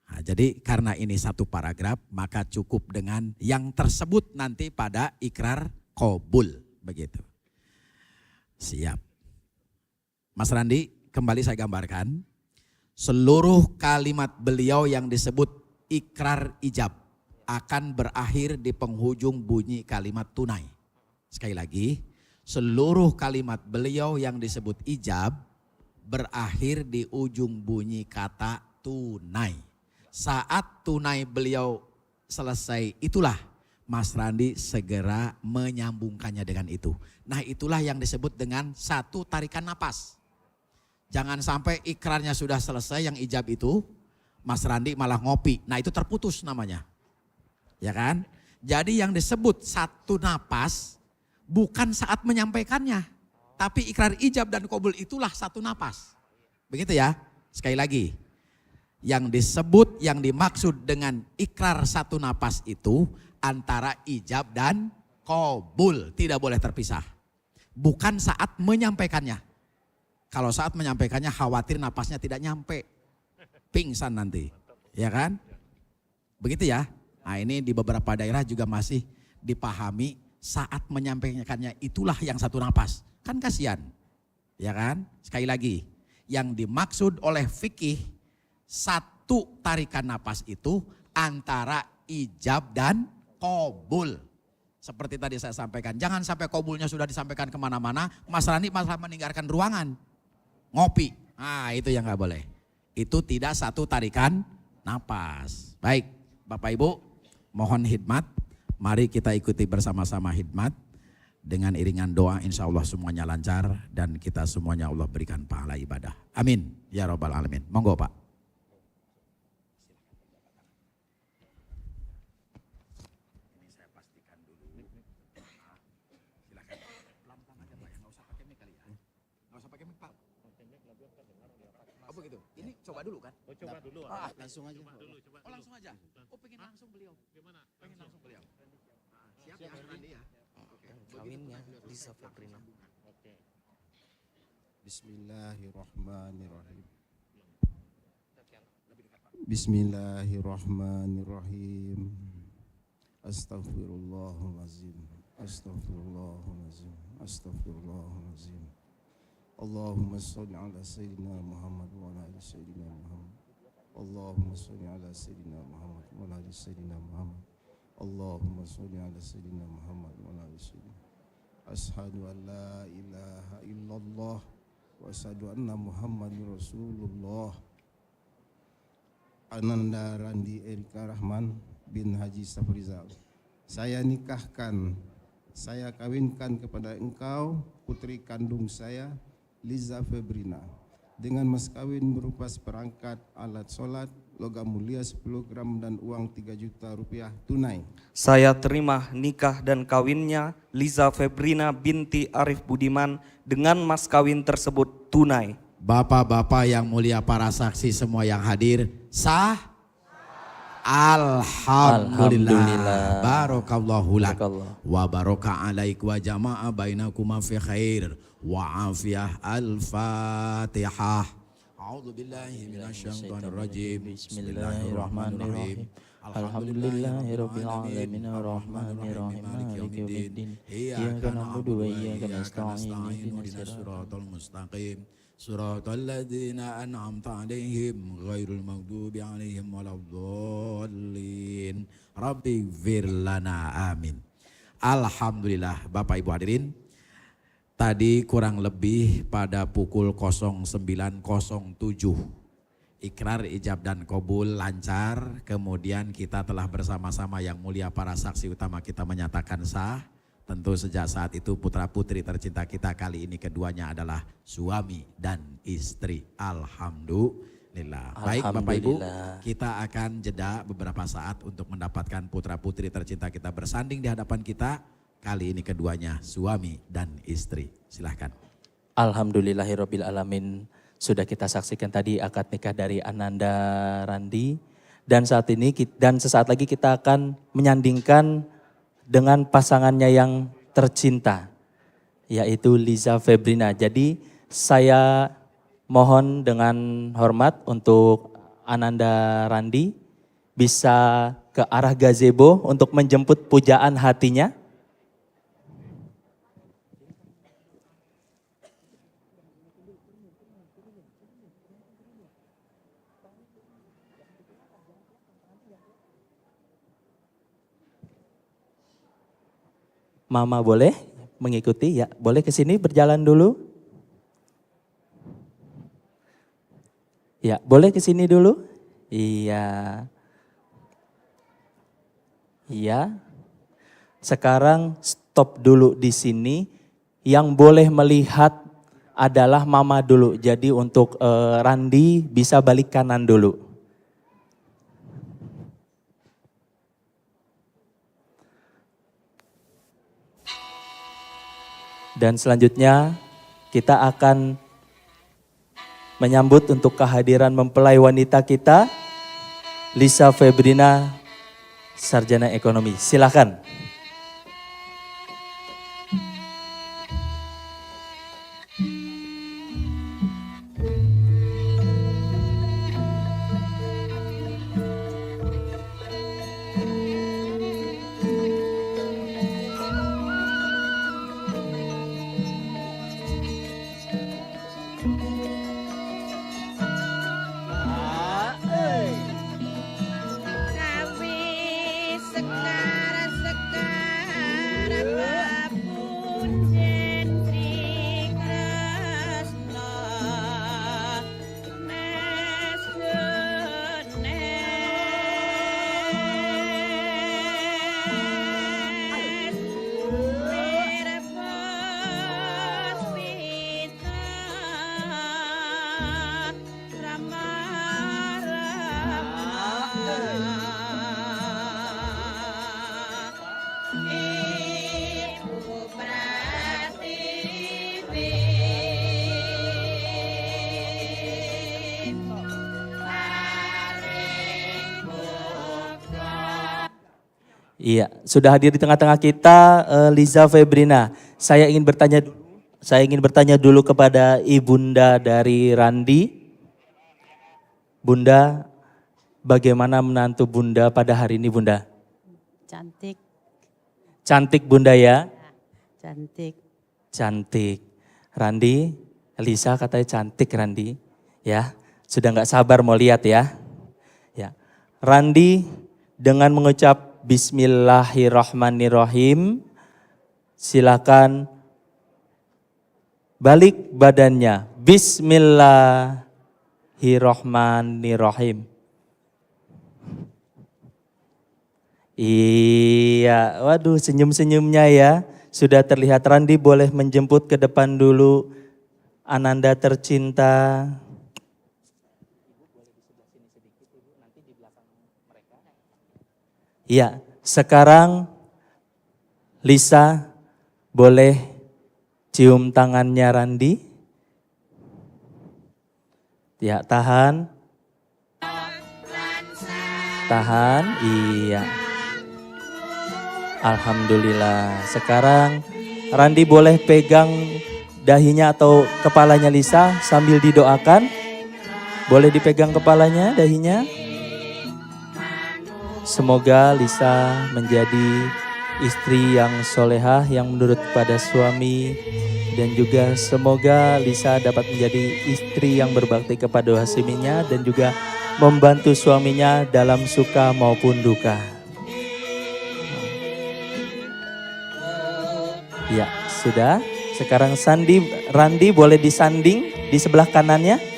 Nah, jadi karena ini satu paragraf, maka cukup dengan yang tersebut nanti pada ikrar qabul. Begitu. Siap. Mas Randi, kembali saya gambarkan. Seluruh kalimat beliau yang disebut ikrar ijab akan berakhir di penghujung bunyi kalimat tunai. Sekali lagi, seluruh kalimat beliau yang disebut ijab berakhir di ujung bunyi kata tunai. Saat tunai beliau selesai, itulah Mas Randi segera menyambungkannya dengan itu. Nah, itulah yang disebut dengan satu tarikan napas. Jangan sampai ikrarnya sudah selesai yang ijab itu, Mas Randi malah ngopi. Nah, itu terputus namanya. Ya kan? Jadi yang disebut satu napas bukan saat menyampaikannya. Tapi ikrar ijab dan qabul itulah satu napas. Begitu ya? Sekali lagi. Yang disebut, yang dimaksud dengan ikrar satu napas itu antara ijab dan qabul. Tidak boleh terpisah. Bukan saat menyampaikannya. Kalau saat menyampaikannya khawatir napasnya tidak nyampe. Pingsan nanti. Ya kan? Begitu ya. Nah, ini di beberapa daerah juga masih dipahami saat menyampaikannya itulah yang satu napas. Kan kasihan. Ya kan? Sekali lagi. Yang dimaksud oleh fikih satu tarikan napas itu antara ijab dan qabul. Seperti tadi saya sampaikan, jangan sampai qabulnya sudah disampaikan kemana-mana, Mas Randi malah meninggalkan ruangan, ngopi. Nah itu yang gak boleh. Itu tidak satu tarikan napas. Baik Bapak Ibu, mohon khidmat. Mari kita ikuti bersama-sama khidmat. Dengan iringan doa insya Allah semuanya lancar dan kita semuanya Allah berikan pahala ibadah. Amin. Ya Rabbal Alamin. Monggo Pak. Ini saya pastikan dulu. Silakan. Pelan-pelan aja Pak, nggak usah pakai mic kali ya. Nggak usah pakai mic Pak. Oh begitu. Ini coba dulu kan? Oh coba dulu. Langsung aja. Oh langsung aja. Oh pengen langsung beliau. Gimana? Pengen langsung beliau. Siap ya Randi ya. Kawinnya Liza Febrina. Bismillahirrahmanirrahim. Bismillahirrahmanirrahim. Astaghfirullahalazim. Astaghfirullahalazim. Astaghfirullahalazim. Allahumma sholli ala sayyidina Muhammad wa ala ali sayyidina Muhammad. Allahumma sholli ala sayyidina Muhammad wa ala ali sayyidina Muhammad. Allahumma sholli ala sayyidina Muhammad wa ala ali sayyidina. Ashhadu an la ilaha illallah wa asyhadu anna Muhammadar Rasulullah. Ananda Randi Erika Rahman bin Haji Safrizal. Saya nikahkan, saya kawinkan kepada engkau putri kandung saya Liza Febrina dengan mas kawin berupa seperangkat alat sholat, logam mulia 10 gram dan uang 3 juta rupiah tunai. Saya terima nikah dan kawinnya Liza Febrina binti Arif Budiman dengan mas kawin tersebut tunai. Bapak-bapak yang mulia, para saksi semua yang hadir, sah? Alhamdulillah. Barakallahu lak wa baraka alaik wa jama'a bainakuma fi khair wa afiyah. Al-Fatihah. A'udzu billahi minasyaitonir rajim. Bismillahirrahmanirrahim. Alhamdulillahirabbil alamin arrahmanir rahim maliki yaumiddin. Iyyaka na'budu wa iyyaka nasta'in ihdinas siratal mustaqim. Siratal ladzina an'amta 'alaihim ghairil maghdubi 'alaihim waladdallin. Rabbighfir lana amin. Alhamdulillah Bapak Ibu hadirin. Tadi kurang lebih pada pukul 09.07 ikrar ijab dan qabul lancar. Kemudian kita telah bersama-sama yang mulia para saksi utama kita menyatakan sah. Tentu sejak saat itu putra putri tercinta kita kali ini keduanya adalah suami dan istri. Alhamdulillah. Baik Bapak Ibu, kita akan jeda beberapa saat untuk mendapatkan putra putri tercinta kita bersanding di hadapan kita. Kali ini keduanya suami dan istri. Silahkan. Alhamdulillahirabbil alamin. Sudah kita saksikan tadi akad nikah dari Ananda Randi, dan sesaat lagi kita akan menyandingkan dengan pasangannya yang tercinta, yaitu Liza Febrina. Jadi saya mohon dengan hormat untuk Ananda Randi bisa ke arah gazebo untuk menjemput pujaan hatinya. Mama boleh mengikuti ya, boleh ke sini berjalan dulu. Ya, boleh ke sini dulu. Iya. Iya. Sekarang stop dulu di sini. Yang boleh melihat adalah mama dulu. Jadi untuk Randi bisa balik kanan dulu. Dan selanjutnya kita akan menyambut untuk kehadiran mempelai wanita kita, Liza Febrina, sarjana ekonomi. Silakan. Iya, sudah hadir di tengah-tengah kita Liza Febrina. Saya ingin bertanya dulu kepada Ibunda dari Randi. Bunda, bagaimana menantu Bunda pada hari ini, Bunda? Cantik, Cantik Bunda ya? cantik. Cantik. Randi, Lisa katanya cantik Randi. Ya, sudah nggak sabar mau lihat ya. Ya, Randi dengan mengucap Bismillahirrahmanirrahim, silakan balik badannya. Bismillahirrahmanirrahim. Iya, waduh senyum-senyumnya ya. Sudah terlihat. Randi boleh menjemput ke depan dulu Ananda tercinta. Ya, sekarang Lisa boleh cium tangannya Randi. Ya, tahan. Tahan, iya. Alhamdulillah. Sekarang Randi boleh pegang dahinya atau kepalanya Lisa sambil didoakan. Boleh dipegang kepalanya, dahinya. Semoga Lisa menjadi istri yang solehah yang menurut pada suami. Dan juga semoga Lisa dapat menjadi istri yang berbakti kepada suaminya dan juga membantu suaminya dalam suka maupun duka. Ya, sudah. Sekarang Randi boleh disanding di sebelah kanannya.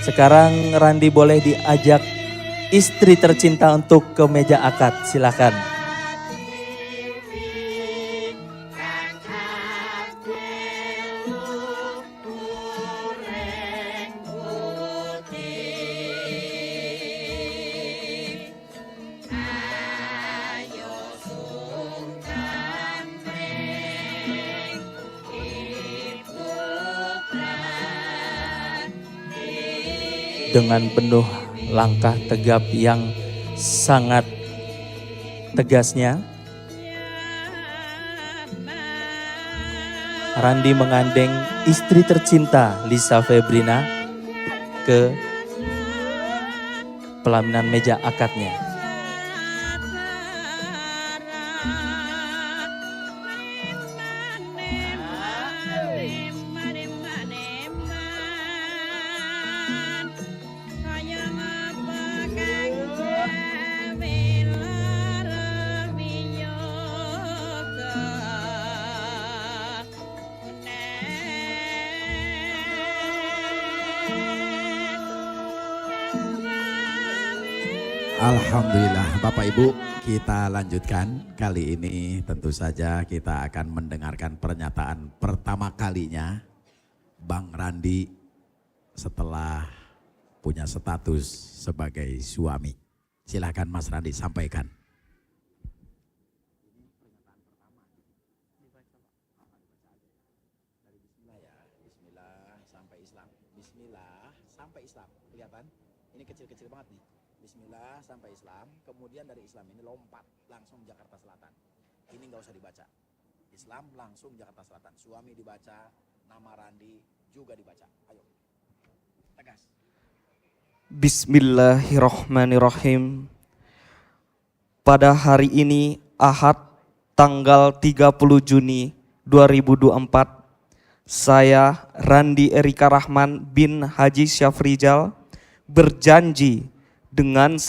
Sekarang Randi boleh diajak istri tercinta untuk ke meja akad, silakan. Dengan penuh langkah tegap yang sangat tegasnya, Randi mengandeng istri tercinta Lisa Febrina ke pelaminan meja akadnya. Alhamdulillah Bapak Ibu, kita lanjutkan. Kali ini tentu saja kita akan mendengarkan pernyataan pertama kalinya Bang Randi setelah punya status sebagai suami. Silakan Mas Randi sampaikan. Bismillah sampai Islam. Bismillah sampai Islam. Kelihatan? Ini kecil-kecil banget nih. Bismillah sampai Islam, kemudian dari Islam ini lompat langsung Jakarta Selatan. Ini nggak usah dibaca. Islam langsung Jakarta Selatan. Suami dibaca, nama Randi juga dibaca. Ayo, tegas. Bismillahirrahmanirrahim. Pada hari ini Ahad tanggal 30 Juni 2024, saya Randi Erika Rahman bin Haji Syafrizal berjanji dengan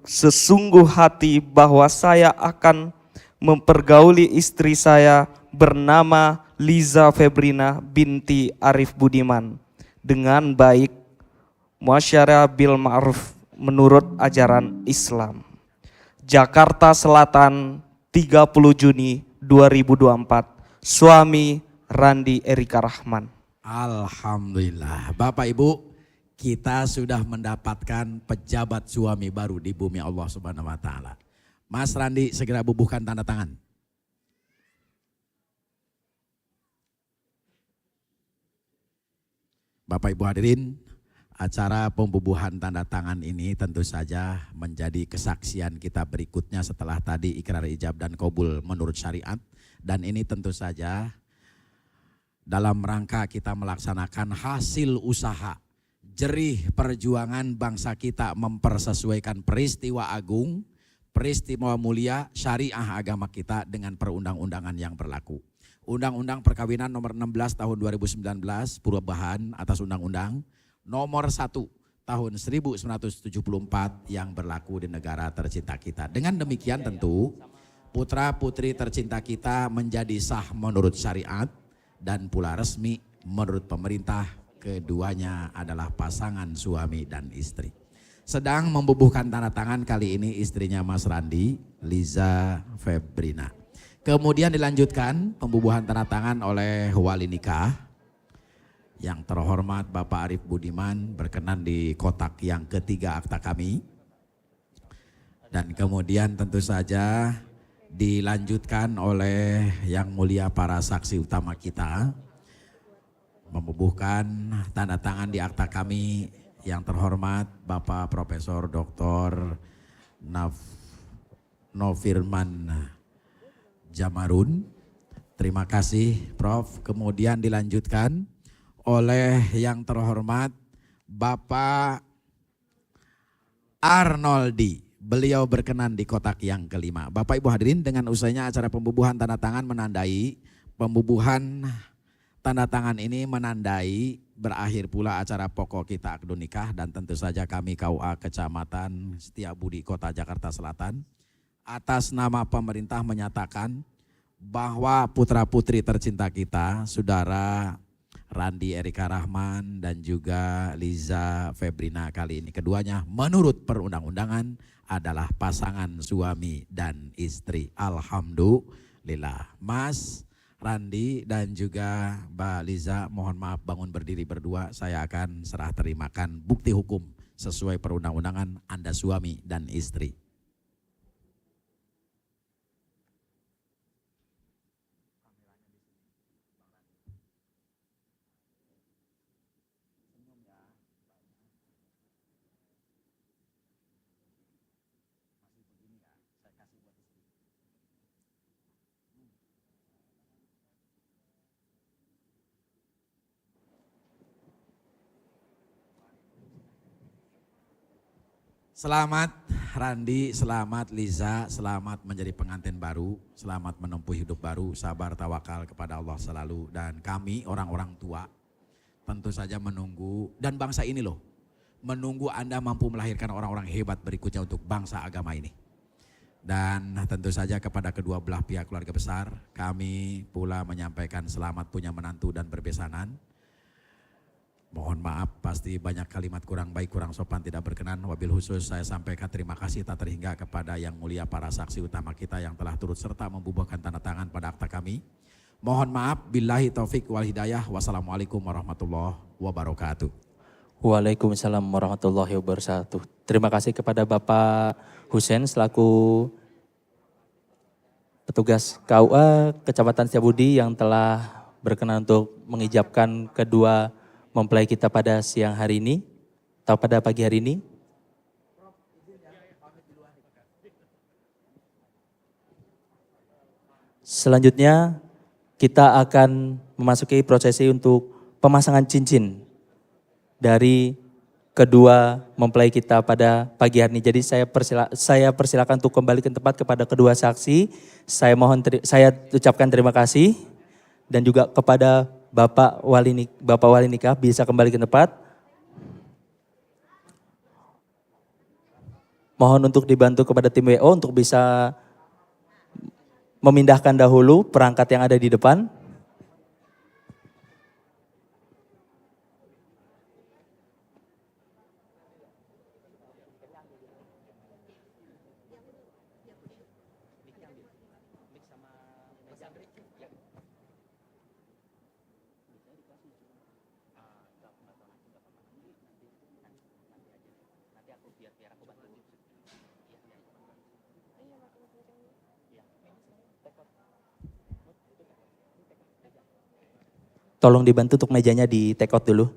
sesungguh hati bahwa saya akan mempergauli istri saya bernama Liza Febrina binti Arif Budiman dengan baik, muasyarah bil ma'ruf menurut ajaran Islam. Jakarta Selatan, 30 Juni 2024. Suami Randi Erika Rahman. Alhamdulillah. Bapak Ibu, kita sudah mendapatkan pejabat suami baru di bumi Allah Subhanahu wa taala. Mas Randi segera bubuhkan tanda tangan. Bapak Ibu hadirin, acara pembubuhan tanda tangan ini tentu saja menjadi kesaksian kita berikutnya setelah tadi ikrar ijab dan qabul menurut syariat. Dan ini tentu saja dalam rangka kita melaksanakan hasil usaha jerih perjuangan bangsa kita mempersesuaikan peristiwa agung, peristiwa mulia syariah agama kita dengan perundang-undangan yang berlaku. Undang-Undang Perkawinan nomor 16 tahun 2019 perubahan atas Undang-Undang nomor 1 tahun 1974 yang berlaku di negara tercinta kita. Dengan demikian tentu putra putri tercinta kita menjadi sah menurut syariat dan pula resmi menurut pemerintah. Keduanya adalah pasangan suami dan istri. Sedang membubuhkan tanda tangan kali ini istrinya Mas Randi, Liza Febrina. Kemudian dilanjutkan pembubuhan tanda tangan oleh wali nikah. Yang terhormat Bapak Arif Budiman berkenan di kotak yang ketiga akta kami. Dan kemudian tentu saja dilanjutkan oleh yang mulia para saksi utama kita. Membubuhkan tanda tangan di akta kami yang terhormat Bapak Profesor Dr. Nofirman Jamarun. Terima kasih Prof. Kemudian dilanjutkan oleh yang terhormat Bapak Arnoldi. Beliau berkenan di kotak yang kelima. Bapak Ibu hadirin, dengan usainya acara pembubuhan tanda tangan menandai pembubuhan tanda tangan ini menandai berakhir pula acara pokok kita akad nikah. Dan tentu saja kami KUA Kecamatan Setiabudi Kota Jakarta Selatan atas nama pemerintah menyatakan bahwa putra putri tercinta kita, saudara Randi Erika Rahman dan juga Liza Febrina kali ini keduanya menurut perundang-undangan adalah pasangan suami dan istri. Alhamdulillah. Mas Randi dan juga Mbak Liza, mohon maaf bangun berdiri berdua, saya akan serah terimakan bukti hukum sesuai perundang-undangan Anda suami dan istri. Selamat Randi, selamat Liza, selamat menjadi pengantin baru, selamat menempuh hidup baru, sabar tawakal kepada Allah selalu. Dan kami orang-orang tua tentu saja menunggu, dan bangsa ini loh, menunggu Anda mampu melahirkan orang-orang hebat berikutnya untuk bangsa agama ini. Dan tentu saja kepada kedua belah pihak keluarga besar, kami pula menyampaikan selamat punya menantu dan berbesanan. Mohon maaf, pasti banyak kalimat kurang baik, kurang sopan, tidak berkenan. Wabil khusus saya sampaikan terima kasih tak terhingga kepada yang mulia para saksi utama kita yang telah turut serta membubuhkan tanda tangan pada akta kami. Mohon maaf, billahi taufik wal hidayah. Wassalamualaikum warahmatullahi wabarakatuh. Waalaikumsalam warahmatullahi wabarakatuh. Terima kasih kepada Bapak Husen selaku petugas KUA Kecamatan Setiabudi yang telah berkenan untuk mengijabkan kedua mempelai kita pada siang hari ini atau pada pagi hari ini. Selanjutnya kita akan memasuki prosesi untuk pemasangan cincin dari kedua mempelai kita pada pagi hari ini. Jadi saya persilakan untuk kembali ke tempat kepada kedua saksi. Saya ucapkan terima kasih dan juga kepada Bapak Wali Nikah bisa kembali ke tempat. Mohon untuk dibantu kepada tim WO untuk bisa memindahkan dahulu perangkat yang ada di depan. Tolong dibantu untuk mejanya di take out dulu.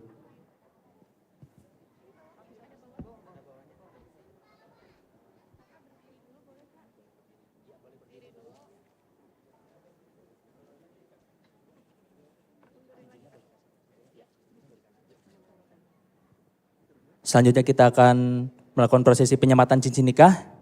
Selanjutnya kita akan melakukan prosesi penyematan cincin nikah.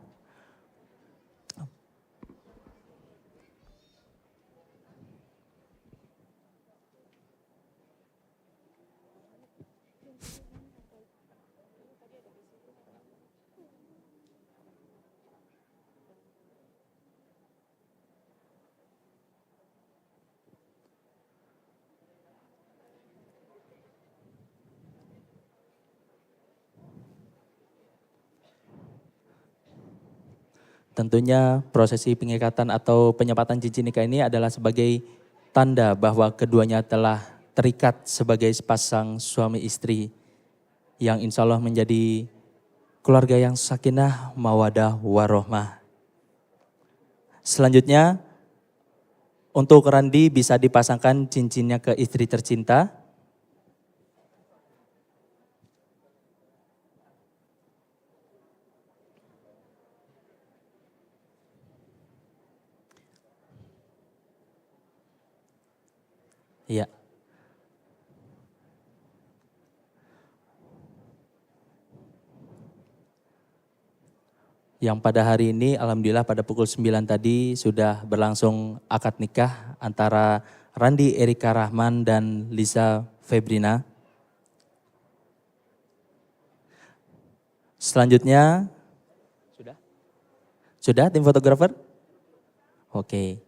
Tentunya prosesi pengikatan atau penyempatan cincin nikah ini adalah sebagai tanda bahwa keduanya telah terikat sebagai sepasang suami istri yang insya Allah menjadi keluarga yang sakinah, mawadah, warohmah. Selanjutnya untuk Randi bisa dipasangkan cincinnya ke istri tercinta. Iya. Yang pada hari ini alhamdulillah pada pukul 9 tadi sudah berlangsung akad nikah antara Randi Erika Rahman dan Liza Febrina. Selanjutnya sudah tim fotografer? Oke.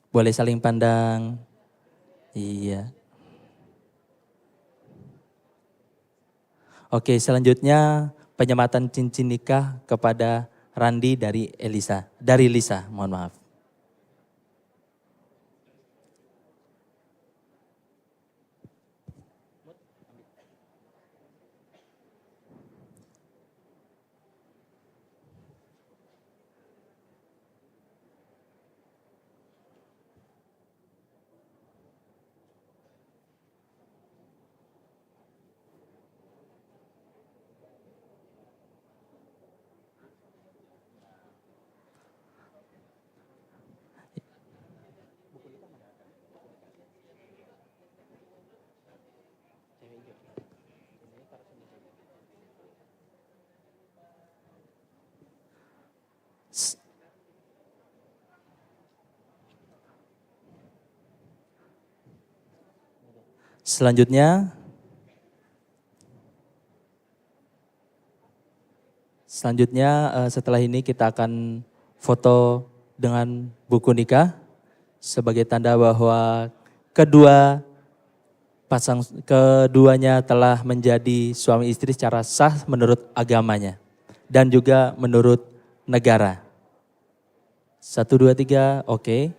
Boleh saling pandang. Iya. Oke, selanjutnya penyematan cincin nikah kepada Randi dari Lisa, mohon maaf. Selanjutnya setelah ini kita akan foto dengan buku nikah sebagai tanda bahwa keduanya telah menjadi suami istri secara sah menurut agamanya dan juga menurut negara. 1, 2, 3, oke.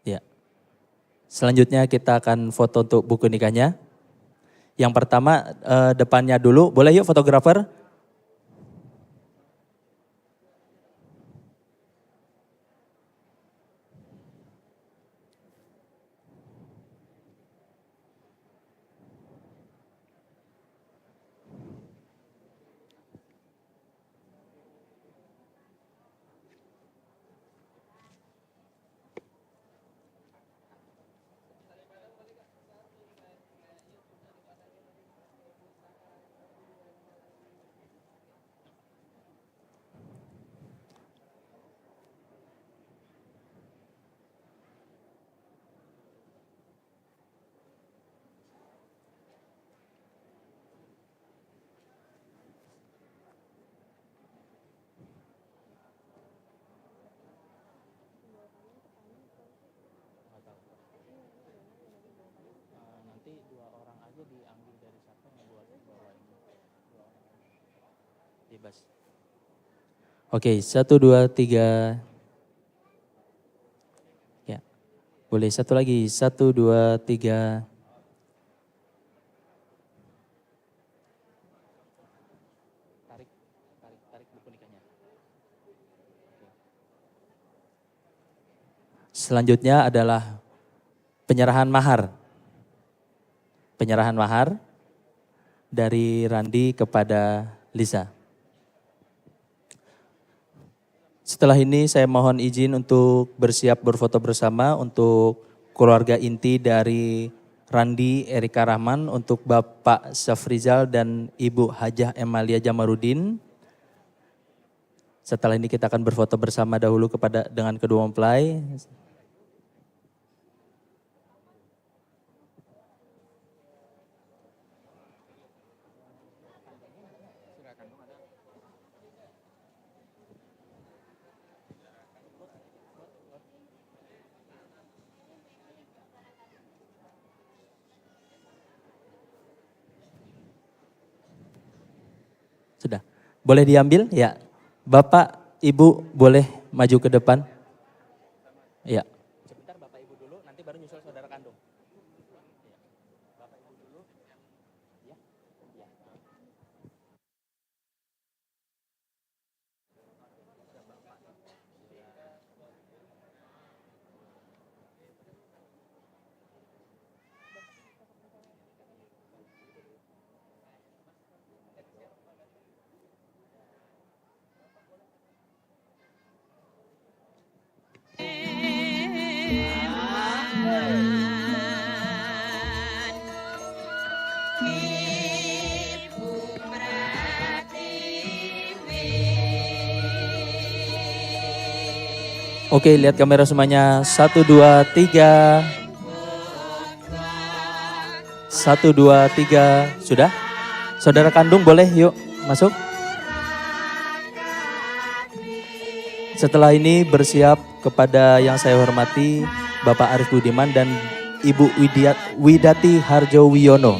Ya. Selanjutnya kita akan foto untuk buku nikahnya. Yang pertama depannya dulu, boleh yuk fotografer? Oke, 1, 2, 3. Ya, boleh satu lagi. 1, 2, 3. Selanjutnya adalah penyerahan mahar. Penyerahan mahar dari Randi kepada Lisa. Setelah ini saya mohon izin untuk bersiap berfoto bersama untuk keluarga inti dari Randi Erika Rahman, untuk Bapak Syafrizal dan Ibu Hajah Emalia Jamarudin. Setelah ini kita akan berfoto bersama dahulu dengan kedua mempelai. Sudah, boleh diambil? Ya, Bapak, Ibu boleh maju ke depan? Ya. Sebentar Bapak Ibu dulu, nanti baru nyusul saudara kandung. Bapak Ibu dulu. Ya. Ya. Oke, lihat kamera semuanya. 1, 2, 3. 1, 2, 3. Sudah? Saudara kandung boleh yuk masuk. Setelah ini bersiap kepada yang saya hormati Bapak Arif Budiman dan Ibu Widati Harjo Wiono.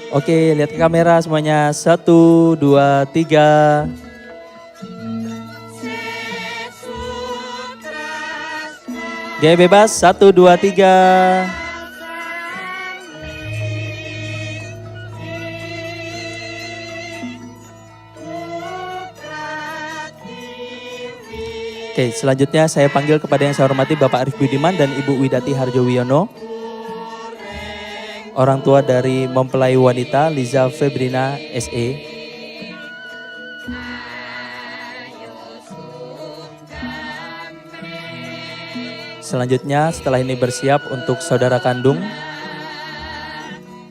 Oke, lihat ke kamera semuanya. 1, 2, 3. Gaya bebas. 1, 2, 3. Oke, selanjutnya saya panggil kepada yang saya hormati Bapak Arif Budiman dan Ibu Widati Harjo Wiono, orang tua dari mempelai wanita Liza Febrina SE. Selanjutnya setelah ini bersiap untuk saudara kandung.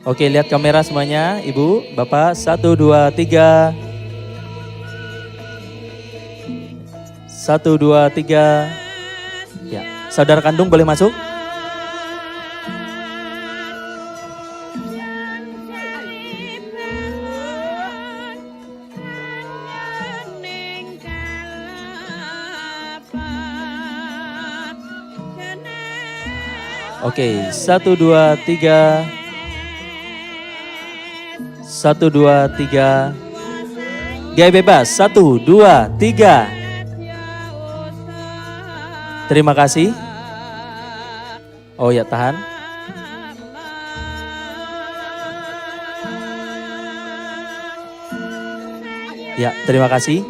Oke, lihat kamera semuanya, Ibu, Bapak. 1, 2, 3. 1, 2, 3. Ya, saudara kandung boleh masuk. Oke, 1, 2, 3. 1, 2, 3. Gaya bebas. 1, 2, 3. Terima kasih. Oh ya, tahan. Ya, terima kasih.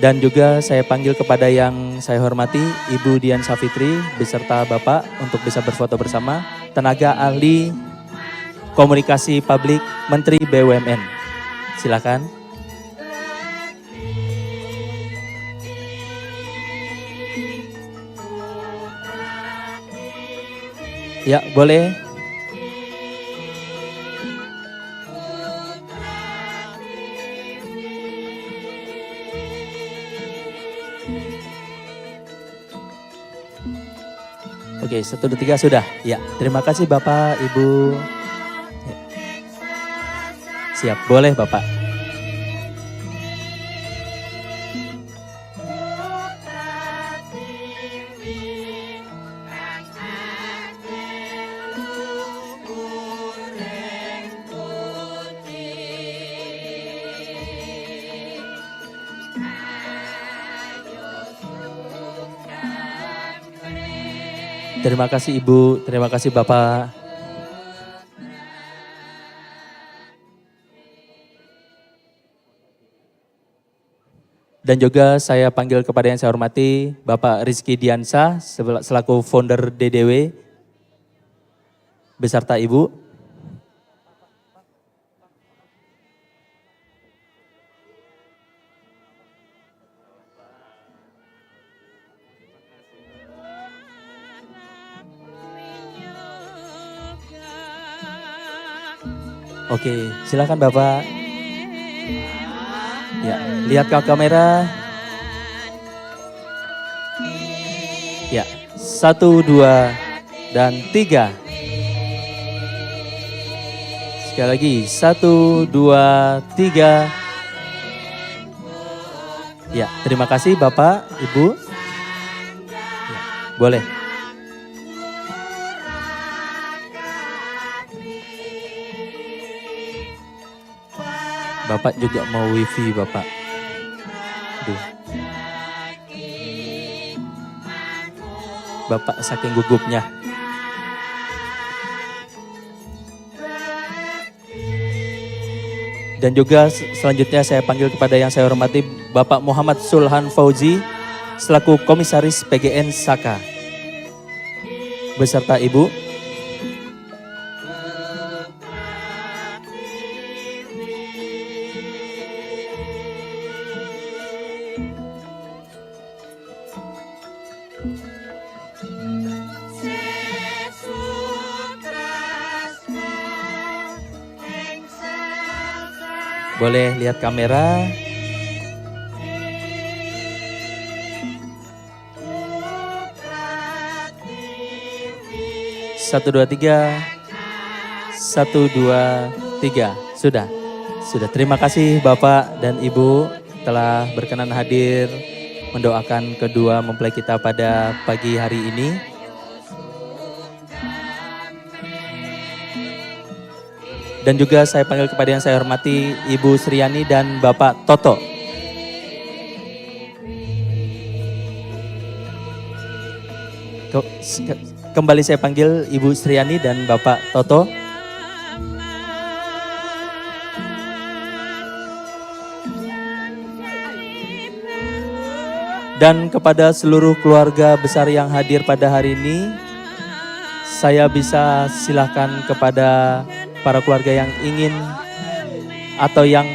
Dan juga saya panggil kepada yang saya hormati Ibu Dian Safitri beserta Bapak untuk bisa berfoto bersama, tenaga ahli komunikasi publik Menteri BUMN. Silakan. Ya, boleh. Oke, 1, 2, 3 sudah. Ya, terima kasih Bapak, Ibu. Ya. Siap, boleh Bapak. Terima kasih Ibu, terima kasih Bapak. Dan juga saya panggil kepada yang saya hormati Bapak Rizky Diansah selaku founder DDW beserta Ibu. Oke, silakan Bapak. Ya, lihat ke kamera. Ya, 1, 2, dan 3. Sekali lagi, 1, 2, 3. Ya, terima kasih Bapak, Ibu. Ya, boleh. Bapak juga mau wifi Bapak. Aduh. Bapak saking gugupnya. Dan juga selanjutnya saya panggil kepada yang saya hormati Bapak Muhammad Sulhan Fauzi selaku Komisaris PGN Saka beserta Ibu. Boleh lihat kamera. Satu, dua, tiga. 1, 2, 3. Sudah. Terima kasih Bapak dan Ibu telah berkenan hadir mendoakan kedua mempelai kita pada pagi hari ini. Dan juga saya panggil kepada yang saya hormati Ibu Sriani dan Bapak Toto. Kembali saya panggil Ibu Sriani dan Bapak Toto. Dan kepada seluruh keluarga besar yang hadir pada hari ini, saya bisa silakan kepada para keluarga yang ingin atau yang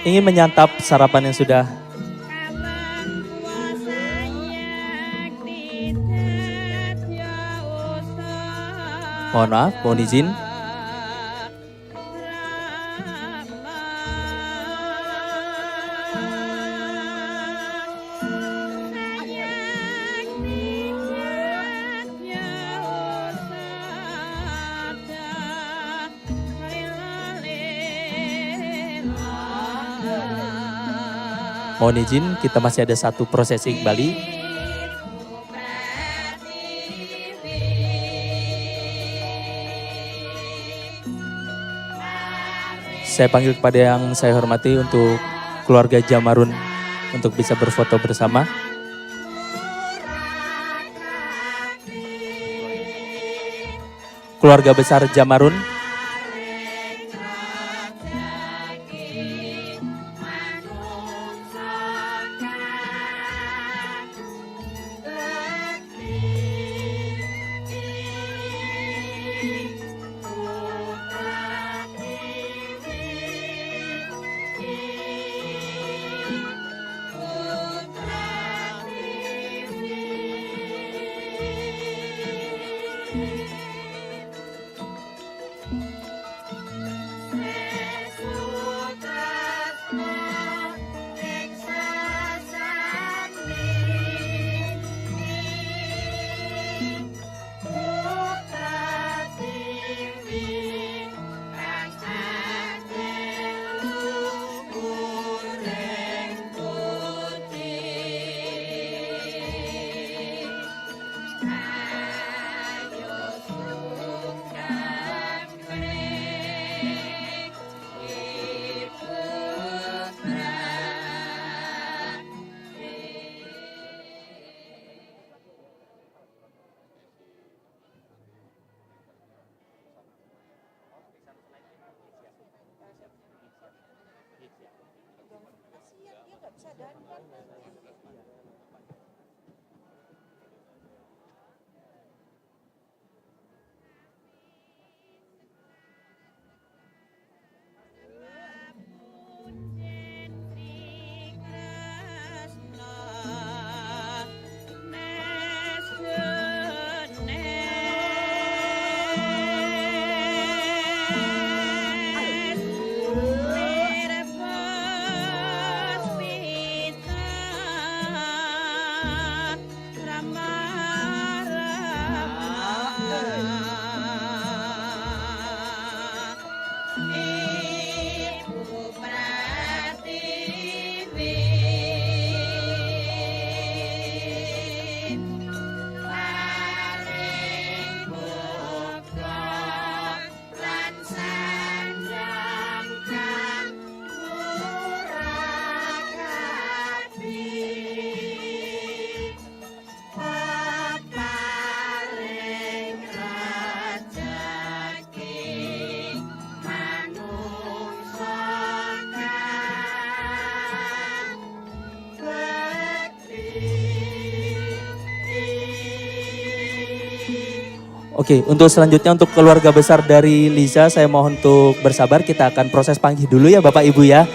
ingin menyantap sarapan yang sudah. Mohon maaf, mohon izin. Mohon izin, kita masih ada satu prosesi kembali. Saya panggil kepada yang saya hormati untuk keluarga Jamarun untuk bisa berfoto bersama. Keluarga besar Jamarun. Oke, untuk selanjutnya untuk keluarga besar dari Liza, saya mohon untuk bersabar. Kita akan proses panggih dulu ya Bapak Ibu ya.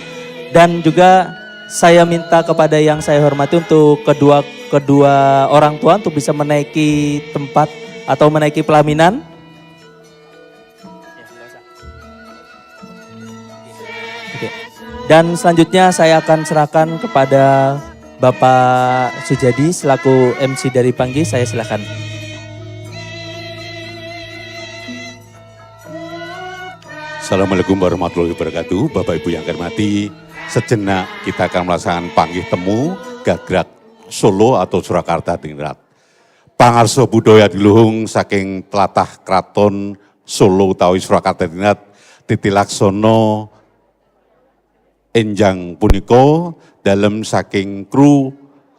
Dan juga saya minta kepada yang saya hormati untuk kedua orang tua untuk bisa menaiki tempat atau menaiki pelaminan. Oke. Dan selanjutnya saya akan serahkan kepada Bapak Sujadi selaku MC dari panggih. Saya silakan. Assalamualaikum warahmatullahi wabarakatuh. Bapak Ibu yang kami hormati, sejenak kita akan melaksanakan panggih temu Gagrak Solo atau Surakarta Tingrat. Pangarso budaya diluhung saking tlatah Kraton Solo utawi Surakarta Tingrat titilaksono enjang punika dalem saking kru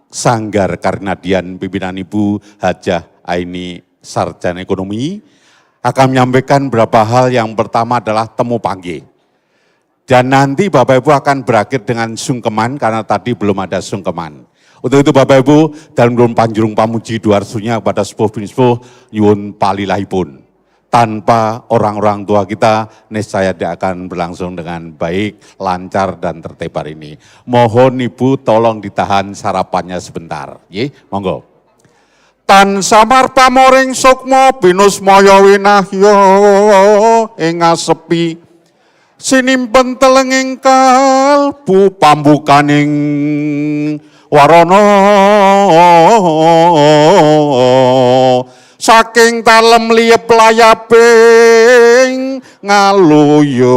Sanggar Karinadian pimpinan Ibu Hajah Aini Sarjana Ekonomi akan menyampaikan beberapa hal. Yang pertama adalah temu panggih. Dan nanti Bapak Ibu akan berakhir dengan sungkeman karena tadi belum ada sungkeman. Untuk itu Bapak Ibu dalam belum panjurung pamuji duarsunya kepada sepuh binispuh nyuwun palilahipun. Tanpa orang-orang tua kita niscaya tidak akan berlangsung dengan baik, lancar dan tertib hari ini. Mohon Ibu tolong ditahan sarapannya sebentar. Ye, monggo. Tan samar pamoring sukma binus maya winahya ing asepi sinimpen telenging kalbu pambukaning warana saking talem liyep layaping ngaluyup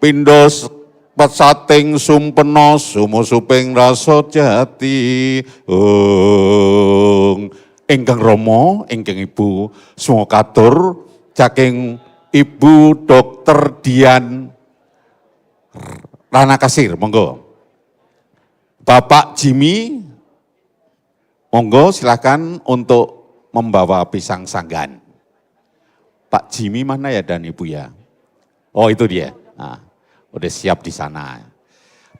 pindos pesating sumpena sumusuping rasa jati ingkang Rama ingkang Ibu semua katur saking Ibu Dr. Dian Rana Kasir, monggo. Bapak Jimmy, monggo silakan untuk membawa pisang sanggan. Pak Jimmy mana ya dan Ibu ya? Oh itu dia. Nah. Udah siap di sana.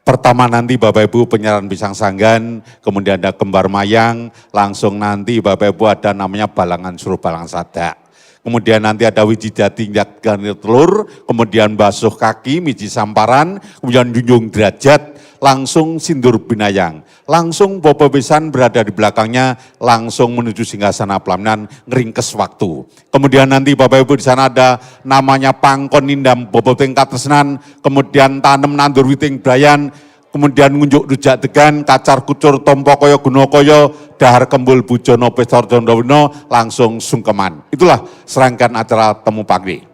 Pertama nanti Bapak Ibu penyerahan pisang sanggan, kemudian ada kembar mayang, langsung nanti Bapak Ibu ada namanya balangan suruh balang sadak. Kemudian nanti ada wiji jati ganir telur, kemudian basuh kaki, miji samparan, kemudian junjung derajat, langsung sindur binayang. Langsung Bapak Besan berada di belakangnya, langsung menuju singgasana pelaminan, ngeringkes waktu. Kemudian nanti Bapak Ibu di sana ada namanya pangkon nindam Bapak tingkat tesenan, kemudian tanem nandur witing brayan, kemudian ngunjuk rujak degan, kacar kucur, tompo koyo, guno koyo, dahar kembul, bujono, pestor, jondowino, langsung sungkeman. Itulah serangkaian acara temu panggih.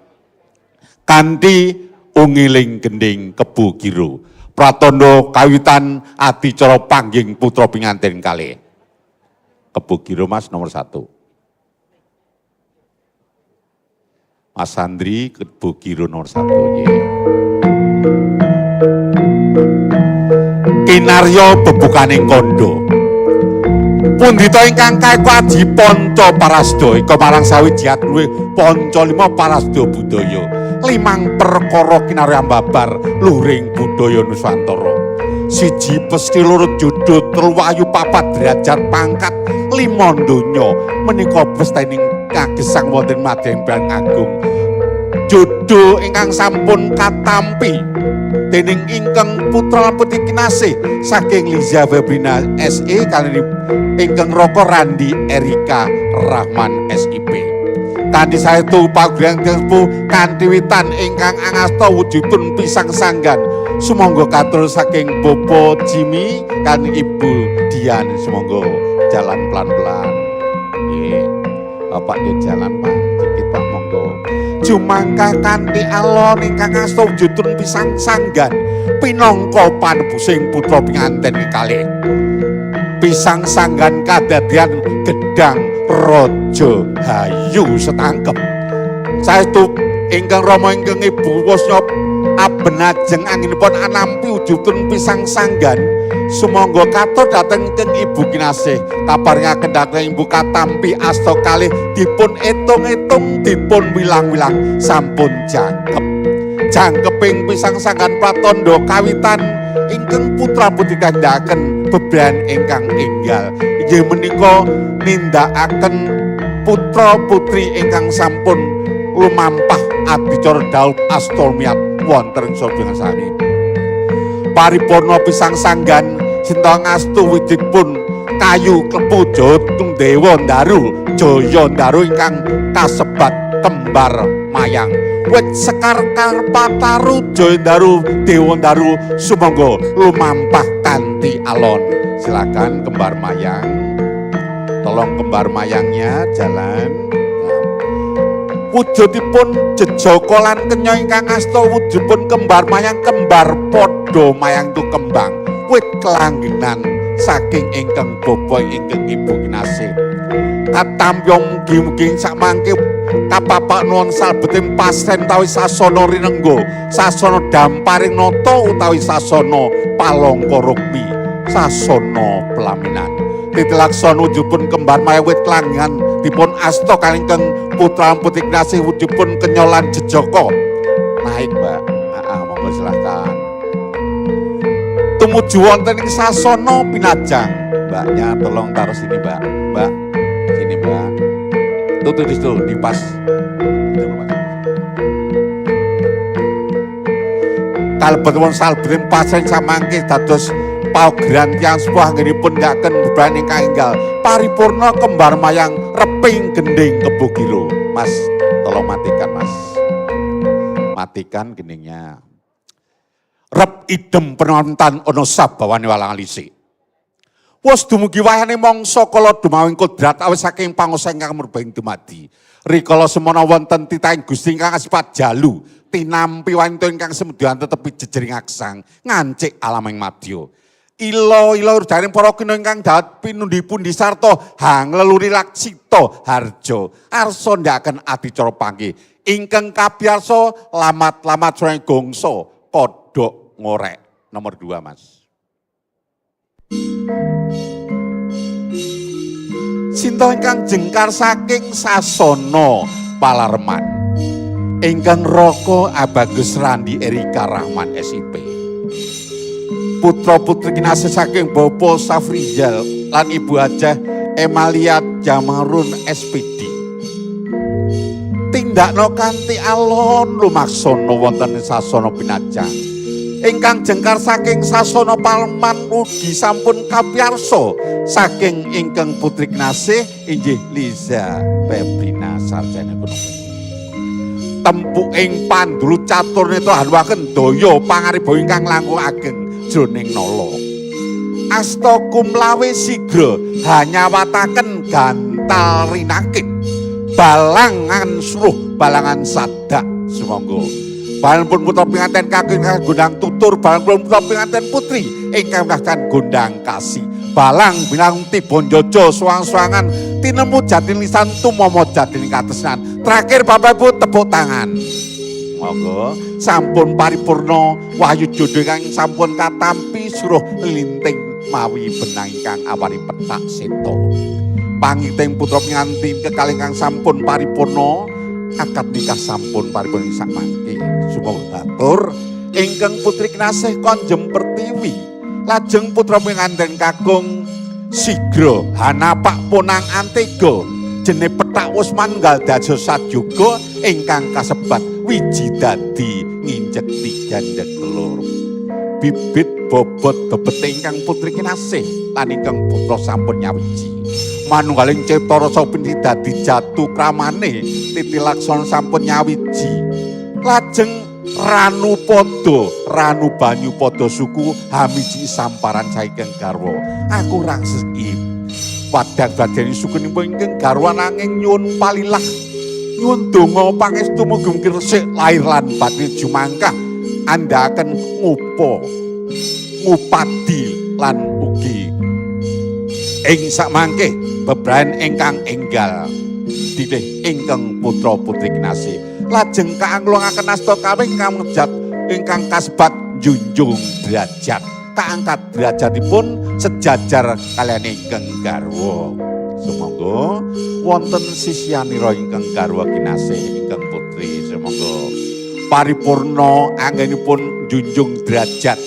Kanthi ungiling gending kebu giru. Pratondo kawitan adicara pangging putra pingantin kalih. Kebu giru Mas nomor 1. Mas Andri kebu giru nomor 1. Kinaryo bebukaning kondo. Pundhita ingkang kaewaji panca parasda ika marang sawijiat luwih panca 5 parasda budaya. 5 perkara kinarya ambabar luring budaya Nusantara. 1 pesti, 2 judul, 3 ayu, 4 derajat pangkat, 5 donya menika pestening kagesang wonten madya Hyang Agung. Judul ingkang sampun katampi dening ingkang putra putri kinasih saking Liza Febrina SE kaliyan ingkang Roko Randi Erika Rahman SIP. Kanthi saestu paguyang terspu kanthi witan ingkang angasta wujudipun pisang sanggan. Sumangga katur saking Bapak Jimmy kan Ibu Dian, sumangga jalan pelan-pelan. Nggih. Bapak yo jalan Pak, dikit Pak monggo. Jumangkah kanthi alon ingkang angasta wujudipun pisang sanggan pinangka panebusing putra pinganten kalih. Pisang sanggan kadadian gedang Raja Hayu setangkep. Saestu ingkang Rama ingkang Ibu Wasnya abenajeng anginipun anampi wujudipun pisang sanggan. Sumangga katur dhateng ingkang Ibu kinasih kaparingaken dhateng Ibu katampi asta kalih dipun etung-etung dipun wilang-wilang sampun jangkep. Jangkeping pisang sanggan pratandha kawitan ingkang putra putri kandhaken bebrayan ingkang enggal inggih menika nindakaken putra putri ingkang sampun lumampah adicara daud astormiat wonten ing sadaya sami paripurna pisang sanggan sinta ngastu wijipun kayu klepu jotung dewa ndaru jaya ndaru ingkang kasebat kembar mayang wit sekar karpataru jaya ndaru dewa ndaru sumangga lumampah kanthi alon. Silakan kembar mayang, tolong kembar mayangnya jalan. Wujudipun jejaka lan kenya ingkang asta wujudipun kembar mayang kembar padha mayang tu kembang wit kelanggenan saking ingkang bapa ingkang ibu kinasih katambyong mugi-mugi sakmangke kapapak nuwun salbeting pasen utawi sasana rinengga sasana damparing nata utawi sasana palangka rukmi sasana pelaminan titilaksana wujudipun kembar mayang wit kelanggengan dipun asta kalingkang putra putri kinasih wujudipun kenyolan jejaka naik Mbak monggo silakan tumuju wonten ing sasana pinajang Mbaknya tolong taruh sini Mbak sini Mbak tutup di situ di pas kalebet wonten salbrin pasen samangke dados paugeran tiyang sepuh anggenipun ndhaken bebrayan ingkang enggal paripurna kembar mayang reping gending kebo giro. Mas tolong matikan Mas, matikan gendingnya. Rep idem penonton ono sabawane walang alisi. Wes dumugi wayane mangsa kala dumawing kodrat awis saking pangusa ingkang murbahing dumadi. Rikala semana wonten titahing Gusti ingkang asipat jalu, tinampi wanita ingkang semedyan tetepi jejering aksang ngancik alaming madya. Ila urjaning para kina ingkang dhat pinundi-pundi sarta hang leluri laksita harja arsa ndakaken adicara panggih ingkang kabiasa lamat-lamat sreng gongso kodhok ngorek. Nomor 2 Mas. Sinta ingkang jengkar saking sasana Palarman ingkang raka Abagus Randi Erika Rahman SIP putra putri kinasih saking Bapak Safrizal lan Ibu Hajah Emalia Jamarun SPD tindakno kanthi alon lumaksana wonten sasana pinajang ingkang jengkar saking sasana Palarman ugi sampun kapiyarsa saking ingkang putri kinasih inggih Liza Febrina sarjana ekonomi tempuk ing pandulu catur neta hanuwaken daya pangariba ingkang langkung ageng jroning nala asta kumlawe sigra hanyawataken gantal rinakit balangan suruh balangan sadak sumangga balanipun putra pinganten kakung gondang tutur balanipun putra pinganten putri ingkang kahkan gondang kasih balang bilang tibon jojo suang-suangan tinemu jatin lisan tumomo jatin katresnan terakhir Bapak Ibu tepuk tangan monggo sampun paripurna wahyu jodoh kang sampun katampi suruh linting mawi benang ingkang awari petak seta pangiting putra pingantin kekalih kang sampun paripurna akad nikah sampun paripurna sakmangke sumangga atur ingkang putri kinasih Konjem Pertiwi lajeng putra pinganten kakung Sigra Hanapak Ponang Antega jene petak wis manggal dados sajoga ingkang kasebat wiji dadi nginjek digandhek telur bibit bobot bebet ingkang putri kinasih lan ingkang putra sampun nyawiji manunggaling cipta rasa penti dadi jatuh kramane titilaksana sampun nyawiji lajeng Ranu Podo, Ranu Banyu Podo suku hamiji samparan saking garwa. Aku raksesi wadah badani sukunipun ingkang garwa nanging nyuwun palilah nyuwun donga pangestu mugi-mugi resik lair lan batin jumangkah andhaken ngupadi lan ugi ing sakmangke bebrayan ingkang enggal dilih ingkang putra putri kinasih lajeng kaanglungaken asta kawing kamejat ingkang kasebat junjung derajat kaangkat derajatipun sejajar kaliyan ingkang garwa sumangga wonten sisianira ingkang garwa kinasih ingkang putri sumangga paripurna anggenipun junjung derajat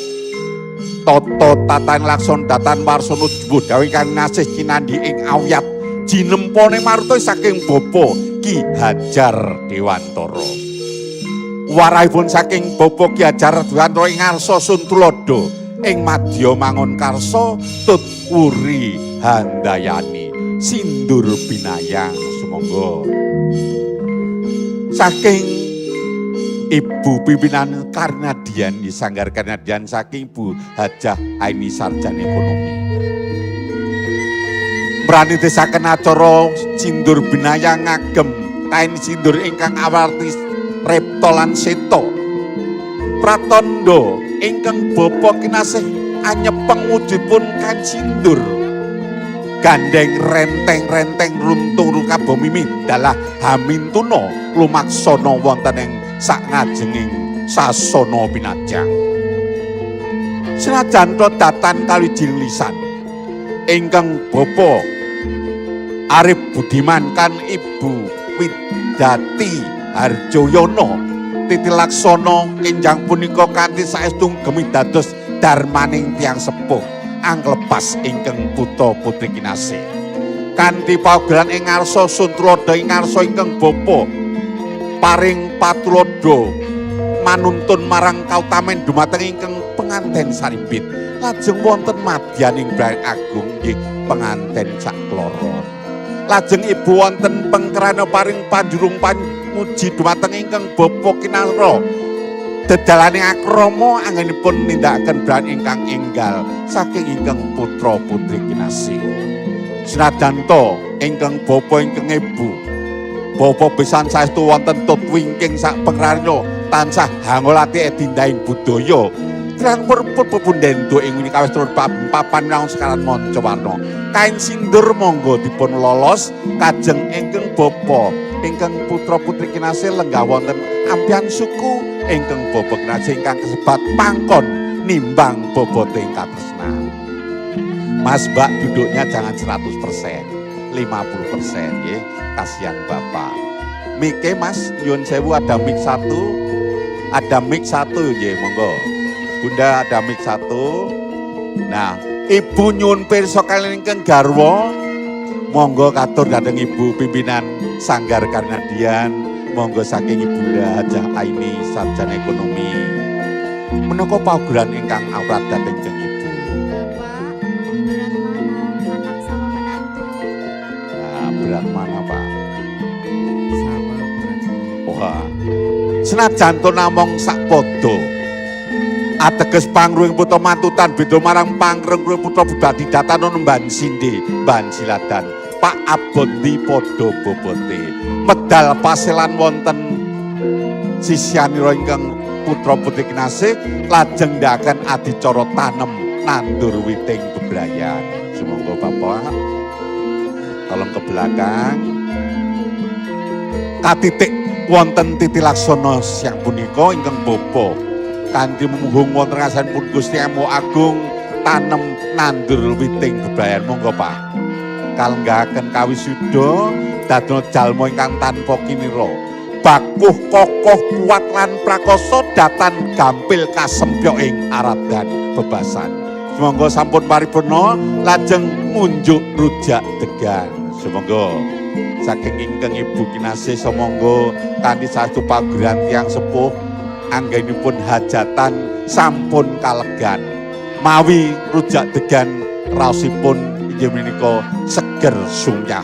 Toto tatan lakson datan warsono budawi kang nasih kinandi ing awiyat jinempone maruta saking bapa Ki Hajar Dewantara. Warahipun saking bapa Ki Hajar Dewantara ing ngarsa Suntulodo ing madya mangun karsa tut wuri handayani sindur binayang sumangga. Saking Ibu pimpinan Karnadian di Sanggar Karnadian saking Ibu Hajah Aini Sarjana Ekonomi. Mranitesaken acara sindur binayang ngagem kain sindur ingkang awarti repto lan seto. Pratandha ingkang bapa kinasih anyepeng wujudipun kain sindur. Gandeng renteng-renteng runtung rukabo mimi dalah hamintuna lumaksana wonten ing sak ngajenging sasana pinajang. Senajan datan kawijing lisan ingkang bapa Arif Budiman kan Ibu Widati Harjoyono titilaksana enjang punika kanthi saestu gemi dados darmaning tiyang sepuh anglepas ingkang putra putri kinasih. Kanthi paugeran ing ngarsa Suntulodo ing ngarsa ingkang bapa paring patulodo manuntun marang kautamen dumateng ingkang penganten sarimbit lajeng wonten madyaning Brayang Agung nggih penganten sakloron. Lajeng ibu wonten pengkerana paring panjurung pamuji dumateng ingkang bapa kinara dedalane akrama anggenipun nindakaken Brayang ingkang enggal saking ingkang putra putri kinasih. Senajan to ingkang bapa ingkang ibu bapa pisan saestu wonten tut wingking sak pengrarya tansah hangolati edindahing budaya kirang pepundhen ing wini kawis turun papan naung sekaran manca warna kain sindur monggo dipun lolos kajeng ingkang bapa ingkang putra putri kinasih lenggah wonten ampian suku ingkang bapa kinasih ingkang kasebat pangkon nimbang boboting katresnan. Mas Mbak duduknya jangan 100%, 50% ya, kasihan Bapak. Mike Mas, nyuwun sewu ada mic 1, ya monggo. Bunda ada mic 1. Nah, Ibu nyuwun pirsa kaliyan ingkang garwa, monggo katur dhateng Ibu pimpinan Sanggar Karnadian, monggo saking Ibunda Hajah Aini Sarjana Ekonomi. Menapa paugeran ingkang awrat dhateng Ibu? Berat mana Pak? Sama berat. Wah, senajan to namung sak padha ateges pangruing putra mantutan beda marang pangruing putra bubadi datan nemban sinde ban siladan Pak abondi padha bobote medal paselan wonten sisyanira ingkang putra putri kinasih lajeng ndakaken adicara tanem nandur witing bebrayan. Sumangga Bapak tolong ke belakang. Katitik wonten titilaksana siang punika ingkang bapa kanthi mumuhung wonten ngasanipun Gusti Emo Agung tanem nandur witing bebrayan. Monggo Pak kalenggahaken kawisuda dados jalma ingkang tanpa kinira bakuh kokoh kuat lan prakoso datan gampil kasempyok ing aradan bebasan. Semoga sampun paripurna lajeng ngunjuk rujak degan. Semoga saking ingkang Ibu kinasih semonggo kanthi saestu pageran tiyang sepuh anggenipun hajatan sampun kalegan. Mawi rujak degan raosipun inggih menika seger sumyah.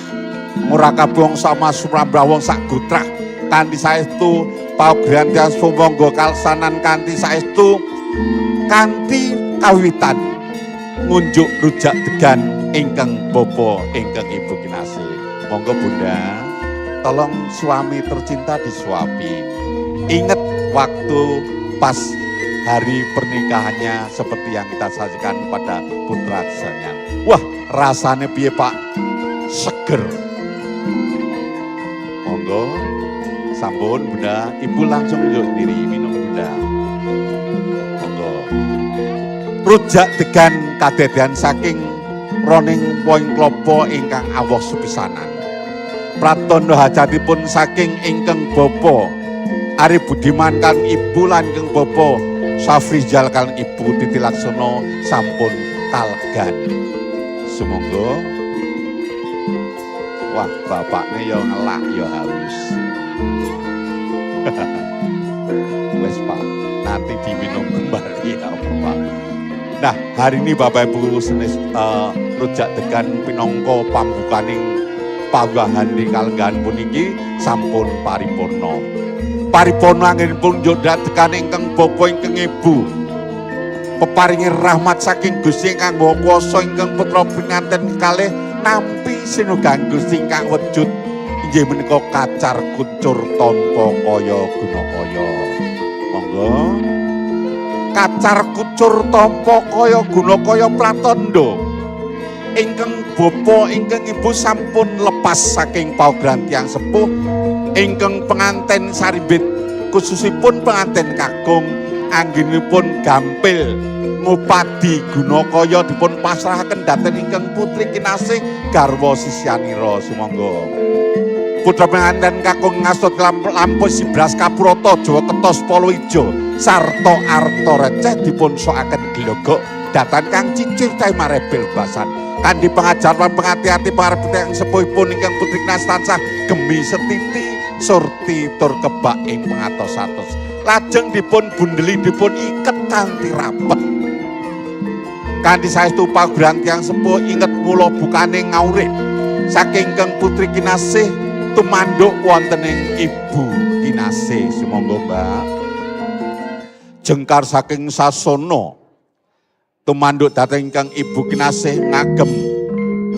Ora kabeh sama sumrambah wong sak gutrah kanthi saestu pageran tiyang semonggo kalsanan kanthi saestu kanthi kawitan ngunjuk rujak degan ingkang bapa ingkang Ibu kinasih. Monggo Bunda, tolong suami tercinta disuapi. Ingat waktu pas hari pernikahannya seperti yang kita sajikan pada putra kesayangan. Wah, rasanya piye Pak? Seger. Monggo, sampun Bunda, Ibu langsung duduk sendiri minum Bunda. Monggo. Rujak degan kadedean saking roning poing klopo ingkang awoh sepisanan. Pratandha hajatipun saking ingkang bapa Arif Budiman kan Ibu lan ingkang bapa Safrizal kalian Ibu Titi Laksono sampun kalgan. Sumangga wah bapaknya ya ngelak ya haus. Wes Pak, nanti diminum kembali ya Pak. Nah hari ini Bapak Ibu senes rujak degan pinangka pambukaning pawahan di kalenggahan puniki sampun paripurna. Paripurna anggenipun njodak dekan ingkang Bapa ingkang Ibu. Peparingi rahmat saking Gusti ingkang Maha Kuwasa ingkang putra pinanten kalih nampi sinugang Gusti ingkang wujud inggih menika kacar kucur tanpa kaya guna kaya. Monggo kacar kucur tanpa kaya guna kaya pratandha ingkang Bapa ingkang Ibu sampun lepas saking paugeran tiyang sepuh ingkang penganten sarimbit khususipun penganten kakung anggenipun gampil ngupadi Gunakaya dipun pasrahaken dhateng ingkang putri kinasih garwa sisyanira. Sumangga putra penganten kakung ngasut lampus Sibras Kapurata Jawa Ketos Palaijo sarta arta receh dipun sokaken glogok dhateng kang cicir cahe marebel basan kanthi pengajaran pengati-ati pangarep yang sepuhipun ingkang putri kinasih tansah gemi setiti surti tur kebak ing pengatos-atos lajeng dipun bundeli dipun iket kanthi rapet kanthi saestu paugeran tiyang sepuh inget mula bukane ngaurit saking ingkang putri kinasih tumanduk wonten ing Ibu kinasih. Sumangga Mbak jengkar saking sasana tumanduk dhateng ingkang Ibu kinasih ngagem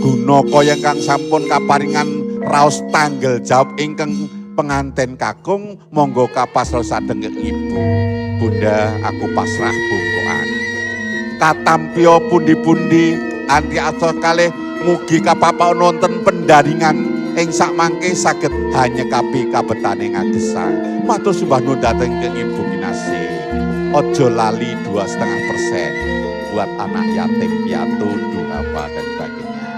Gunakaya ingkang sampun kaparingan raos tanggel jawab ingkang penganten kakung monggo kapasrah sadhenging Ibu. Bunda aku pasrah bungkuan katampya pundi-pundi anti asa kalih mugi kapapa wonten pendaringan ing sakmangke saged hanyekapi kabetane ngagesang. Matur sembah nuwun dhateng Ibu kinasih. Aja lali 2,5% buat anak yatim piatu durhaka dan sebagainya.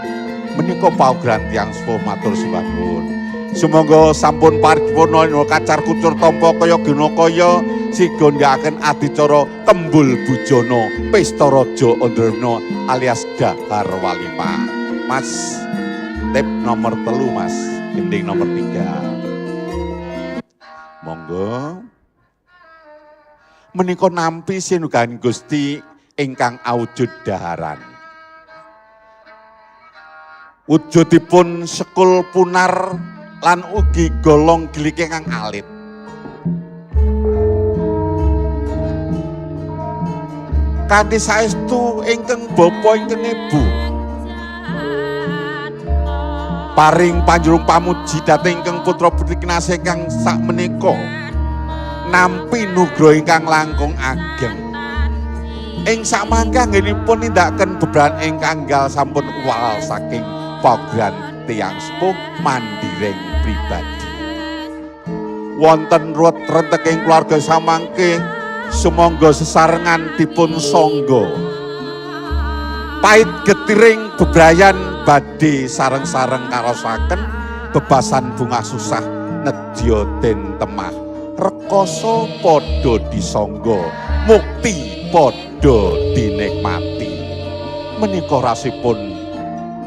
Menika paugeran tiyang sepuh matur sembah nuwun. Sumangga sampun paripurna kacar kucur tampa kaya Gunakaya siga ndhakaken adicara Tembul Bujana Pesta Raja Andrana alias Dahar Walimah. Mas tip nomor 3 Mas, gending nomor 3. Monggo. Menika nampi sinuganing Gusti ingkang awujud daharan. Wujudipun sekul punar lan ugi golong gilik ingkang alit. Kanthi saestu ingkang Bapa ingkang Ibu paring panjurung pamuji dhateng ingkang putra putri kinasih ingkang sakmenika nampi nugra ingkang langkung ageng. Ing sakmangke anggenipun nindakaken bebrayan ingkang enggal sampun uwal saking paugeran tiyang sepuh mandiring pribadi. Wonten ruwet renteking keluarga samangke sumangga sesarengan dipun sangga. Pait getiring bebrayan badhe sareng-sareng karosaken bebasan bungah susah nedya den temah rekoso padha disangga mukti padha dinikmati. Menika rasipun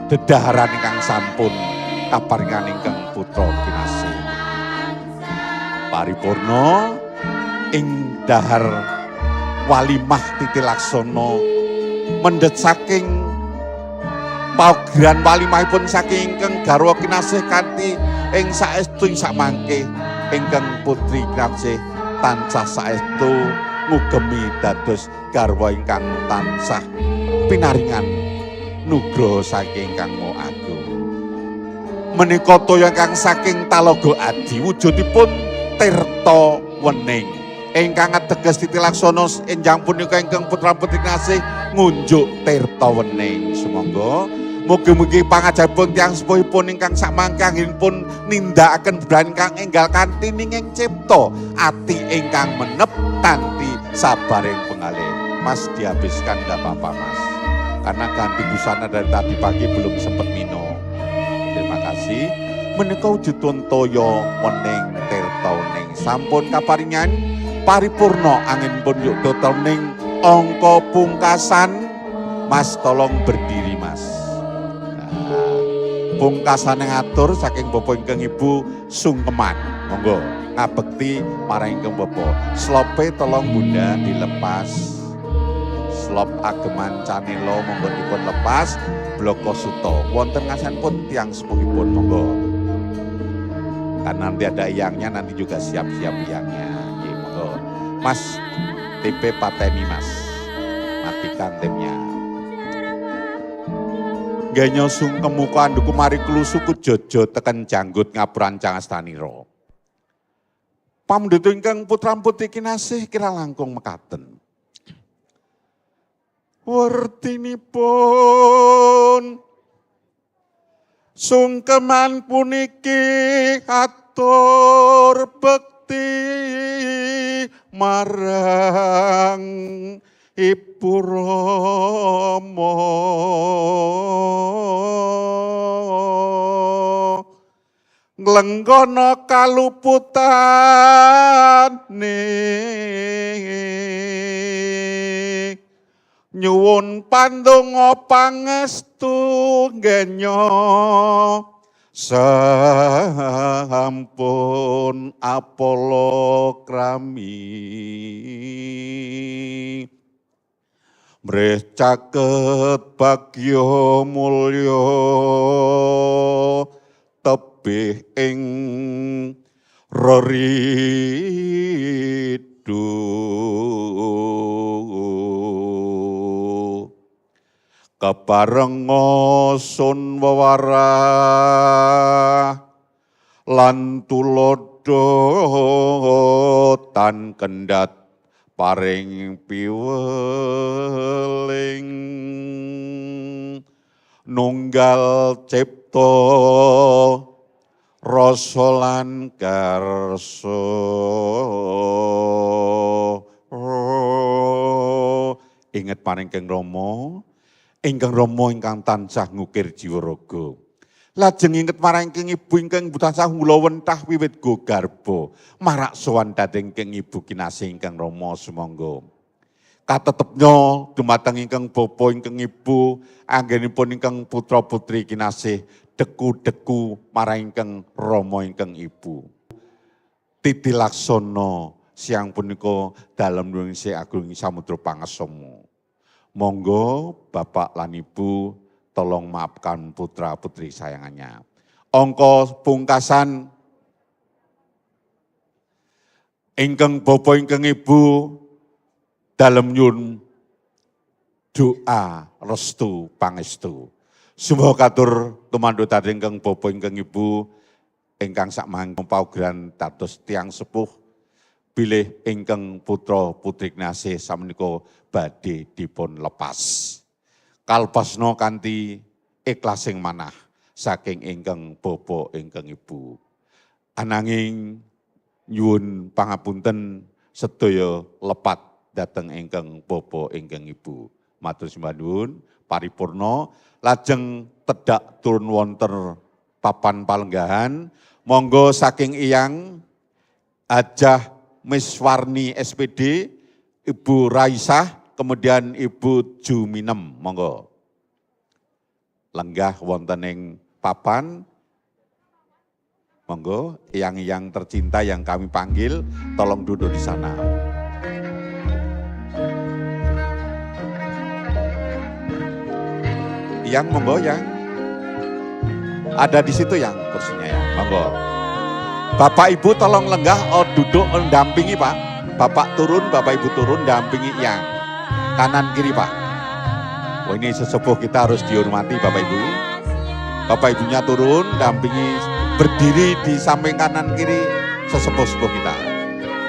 dedaharan ingkang sampun kaparingan ingkang putra kinasih. Paripurna ing dahar Walimah Titi Laksana mendhet saking paugeran walimahipun saking ingkang garwa kinasih kanthi ing saestu ing sakmangke ingkang putri kinasih tansah saestu ngugemi dados garwa ingkang tansah pinaringan nugra saking Kang Maha Agung. Menika toya ingkang saking Talaga Adi wujudipun tirta wening ingkang ateges Titi Laksana enjang punika ingkang putra putri kinasih ngunjuk tirta wening. Sumangga mugi-mugi pangajaripun tiyang sepuhipun ingkang sakmangke anggenipun nindakaken bebrayan ingkang enggal kanthi ninging cipta ati ingkang menep kanthi sabaring pengalih. Mas dihabiskan enggak apa-apa Mas, karena ganti busana dari tadi pagi belum sempat minum. Terima kasih. Menika wujudipun toya wening tirta wening sampun kaparingan paripurna angin pun yuk total ning angka pungkasan. Mas tolong berdiri Mas. Pungkasan yang ngatur saking Bapak ingkang Ibu sungkeman. Monggo ngabekti marang ingkang Bapak. Slope tolong Bunda dilepas. Slop ageman canelo monggo dipun lepas. Bloko suto wonten ngasanipun tiang sepuhipun monggo. Kan nanti ada iyangnya, nanti juga siap-siap iyangnya. Nggih monggo. Mas TP pateni Mas. Matikan timnya. Genyo sungkemu kanduku mari klusuku jojo teken janggut ngapurancang astaniro. Pamdhita ingkang putra putri kinasih kira langkung mekaten. Wertinipun sungkeman puniki atur bekti marang Ibu Rama. Nglenggana kaluputane nyuwun pandonga pangestu genya sampun apalakrami mrih caket bagya mulya tebih ing reridu keparenga sun wewarah lan tulodo tan kendhat paring piweling nunggal cipta rasa lan karsa inget paring Kang Rama ingkang Rama ingkang tansah ngukir jiwa raga. Lajeng inget marang Kang Ibu ingkang tansah mula wentah wiwit go garba. Marak sowan dhateng Kang Ibu kinasih ingkang Rama sumangga. Katetepnya dumateng ingkang Bapa ingkang Ibu anggenipun ingkang putra putri kinasih deku-deku marang ingkang Rama ingkang Ibu. Titi laksana siang punika dalem Indonesia agung samudra pangasama. Monggo Bapak lan Ibu tolong maafkan putra putri sayangannya. Angka pungkasan ingkang Bapak ingkang Ibu dalem nyuwun doa restu pangestu. Sumbawa katur tumandhut dhateng ingkang Bapak ingkang Ibu ingkang sakmangke paugeran dados tiyang sepuh bilih ingkang putra putri kinasih samenika badhe dipun lepas. Kalpasna kanthi ikhlasing manah saking ingkang Bapa ingkang Ibu. Ananging nyuwun pangapunten sedaya lepat dhateng ingkang Bapa ingkang Ibu. Matur sembah nuwun paripurna lajeng tedhak turun wonten papan palenggahan. Monggo saking iyang Hajah Miswarni SPD, Ibu Raisah, kemudian Ibu Juminem, monggo. Lenggah wonten ing papan, monggo, yang tercinta yang kami panggil, tolong duduk di sana. Yang monggo yang ada di situ yang kursinya ya, monggo. Bapak Ibu tolong lenggah, duduk mendampingi Pak. Bapak turun, Bapak Ibu turun, dampingi yang kanan kiri Pak. Wah ini sesepuh kita harus dihormati Bapak Ibu. Bapak Ibunya turun, dampingi berdiri di samping kanan kiri sesepuh-sepuh kita.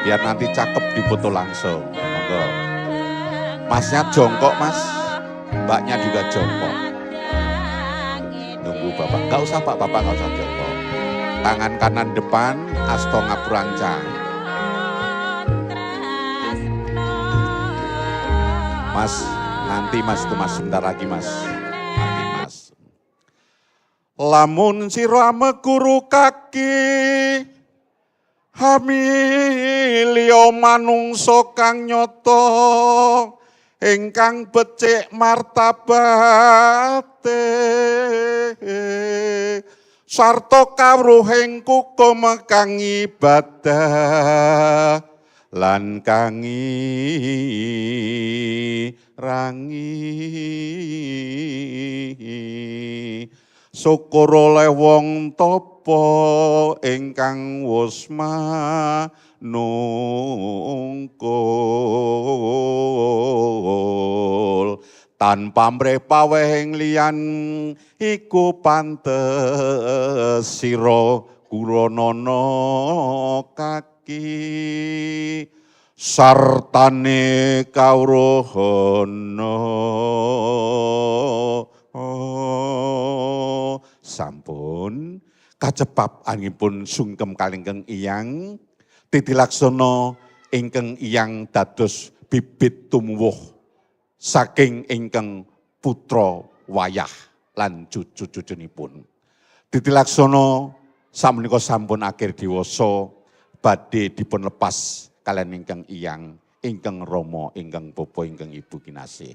Biar nanti cakep dipoto langsung. Monggo. Masnya jongkok Mas, Mbaknya juga jongkok. Nunggu Bapak, enggak usah Pak, Bapak enggak usah jongkok. Tangan kanan depan, asto ngapurancang. Mas, nanti Mas, itu Mas, sebentar lagi Mas. Nanti Mas. Lamun sira meguru kaki, Hamilya manungsa kang nyata ingkang becik martabate sarta kawruhing kukum kang ibadah lan kang rangi syukur oleh wong tapa ingkang wus manungkul tanpa mrepawehing liyan iku pantes sira kuranana kaki sartane kawruhana sampun kacepap angipun sungkem kalingkeng iyang titilaksana ingkang iyang dados bibit tumuwuh saking ingkang putra wayah lan cucu-cucunipun. Titilaksana samenika sampun akhir dewasa badhe dipun lepas kalian ingkang iyang ingkang rama ingkang bapa ingkang ibu kinasih.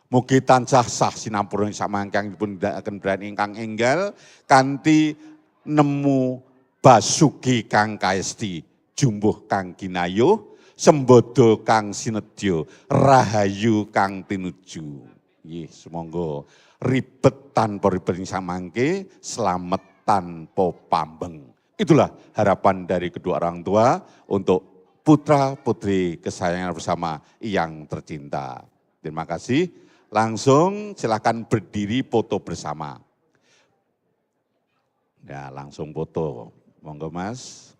Mugi tansah sah sinampura samangkang dipun ndakaken brani ingkang enggal kanthi nemu basugi kang kaesti jumbuh kang kinayuh sembodo kang sinedya rahayu kang tinuju. Nggih, sumangga ribet tanpa ribet samangke, selamat tanpa pambeng. Itulah harapan dari kedua orang tua untuk putra putri kesayangan bersama yang tercinta. Terima kasih. Langsung silakan berdiri foto bersama. Ya, langsung foto. Monggo Mas.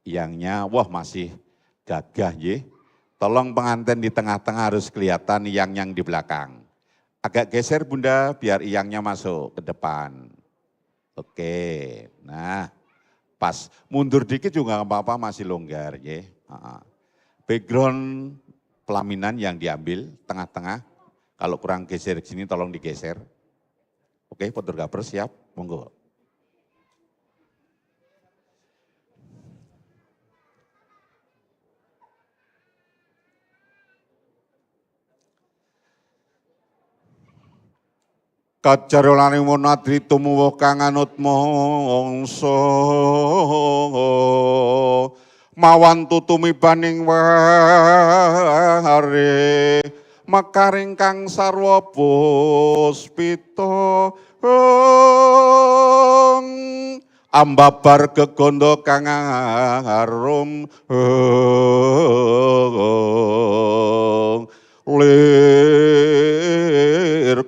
Yangnya, wah masih gagah ya. Tolong pengantin di tengah-tengah harus kelihatan yang di belakang. Agak geser Bunda biar iyangnya masuk ke depan. Oke, nah pas mundur dikit juga nggak apa-apa masih longgar ya. Background pelaminan yang diambil tengah-tengah. Kalau kurang geser ke sini tolong digeser. Oke, fotografer siap, monggo. Kajarolaning monadri tumuwuh kang anut mangsa mawan tutumibaning ware mekaring kang sarwa puspita ambabar gegondo kang harum lir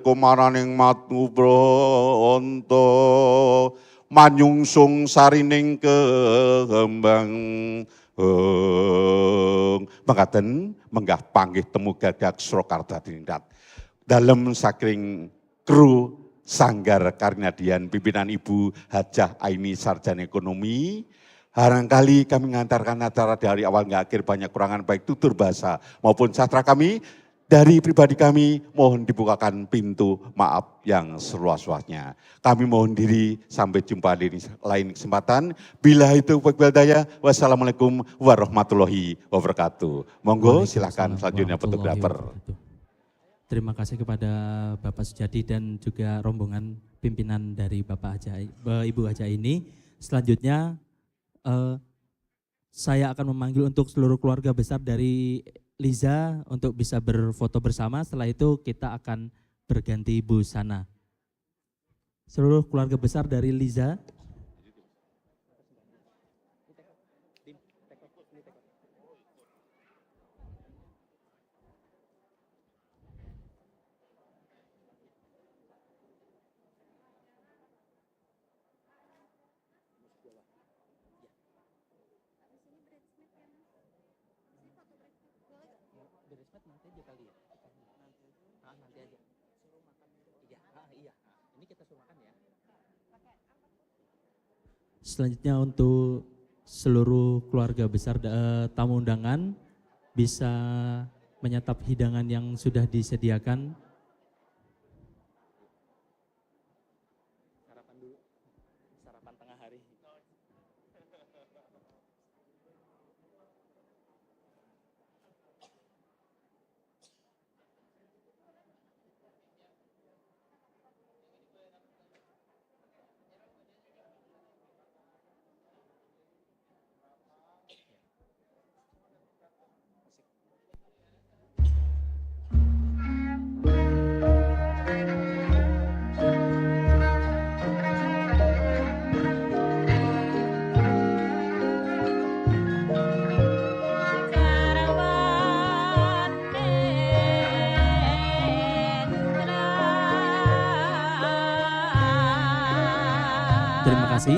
kumaraning matu bronto manyungsung sarining kembang mengkaten menggah panggih temu gagak Surakarta tindak dalem saking kru Sanggar Karyadian pimpinan Ibu Hajah Aini Sarjana Ekonomi. Barangkali kami mengantarkan acara dari awal hingga akhir banyak kurangan baik tutur bahasa maupun sastra kami. Dari pribadi kami mohon dibukakan pintu maaf yang seluas-luasnya. Kami mohon diri sampai jumpa di lain kesempatan. Bila itu wal daya, wassalamualaikum warahmatullahi wabarakatuh. Monggo silakan selanjutnya fotografer. Terima kasih kepada Bapak Sujadi dan juga rombongan pimpinan dari Ibu Hajah ini. Selanjutnya saya akan memanggil untuk seluruh keluarga besar dari Liza untuk bisa berfoto bersama. Setelah itu kita akan berganti busana. Seluruh keluarga besar dari Liza. Selanjutnya untuk seluruh keluarga besar tamu undangan bisa menyantap hidangan yang sudah disediakan. Sarapan dulu, sarapan tengah hari. Terima kasih.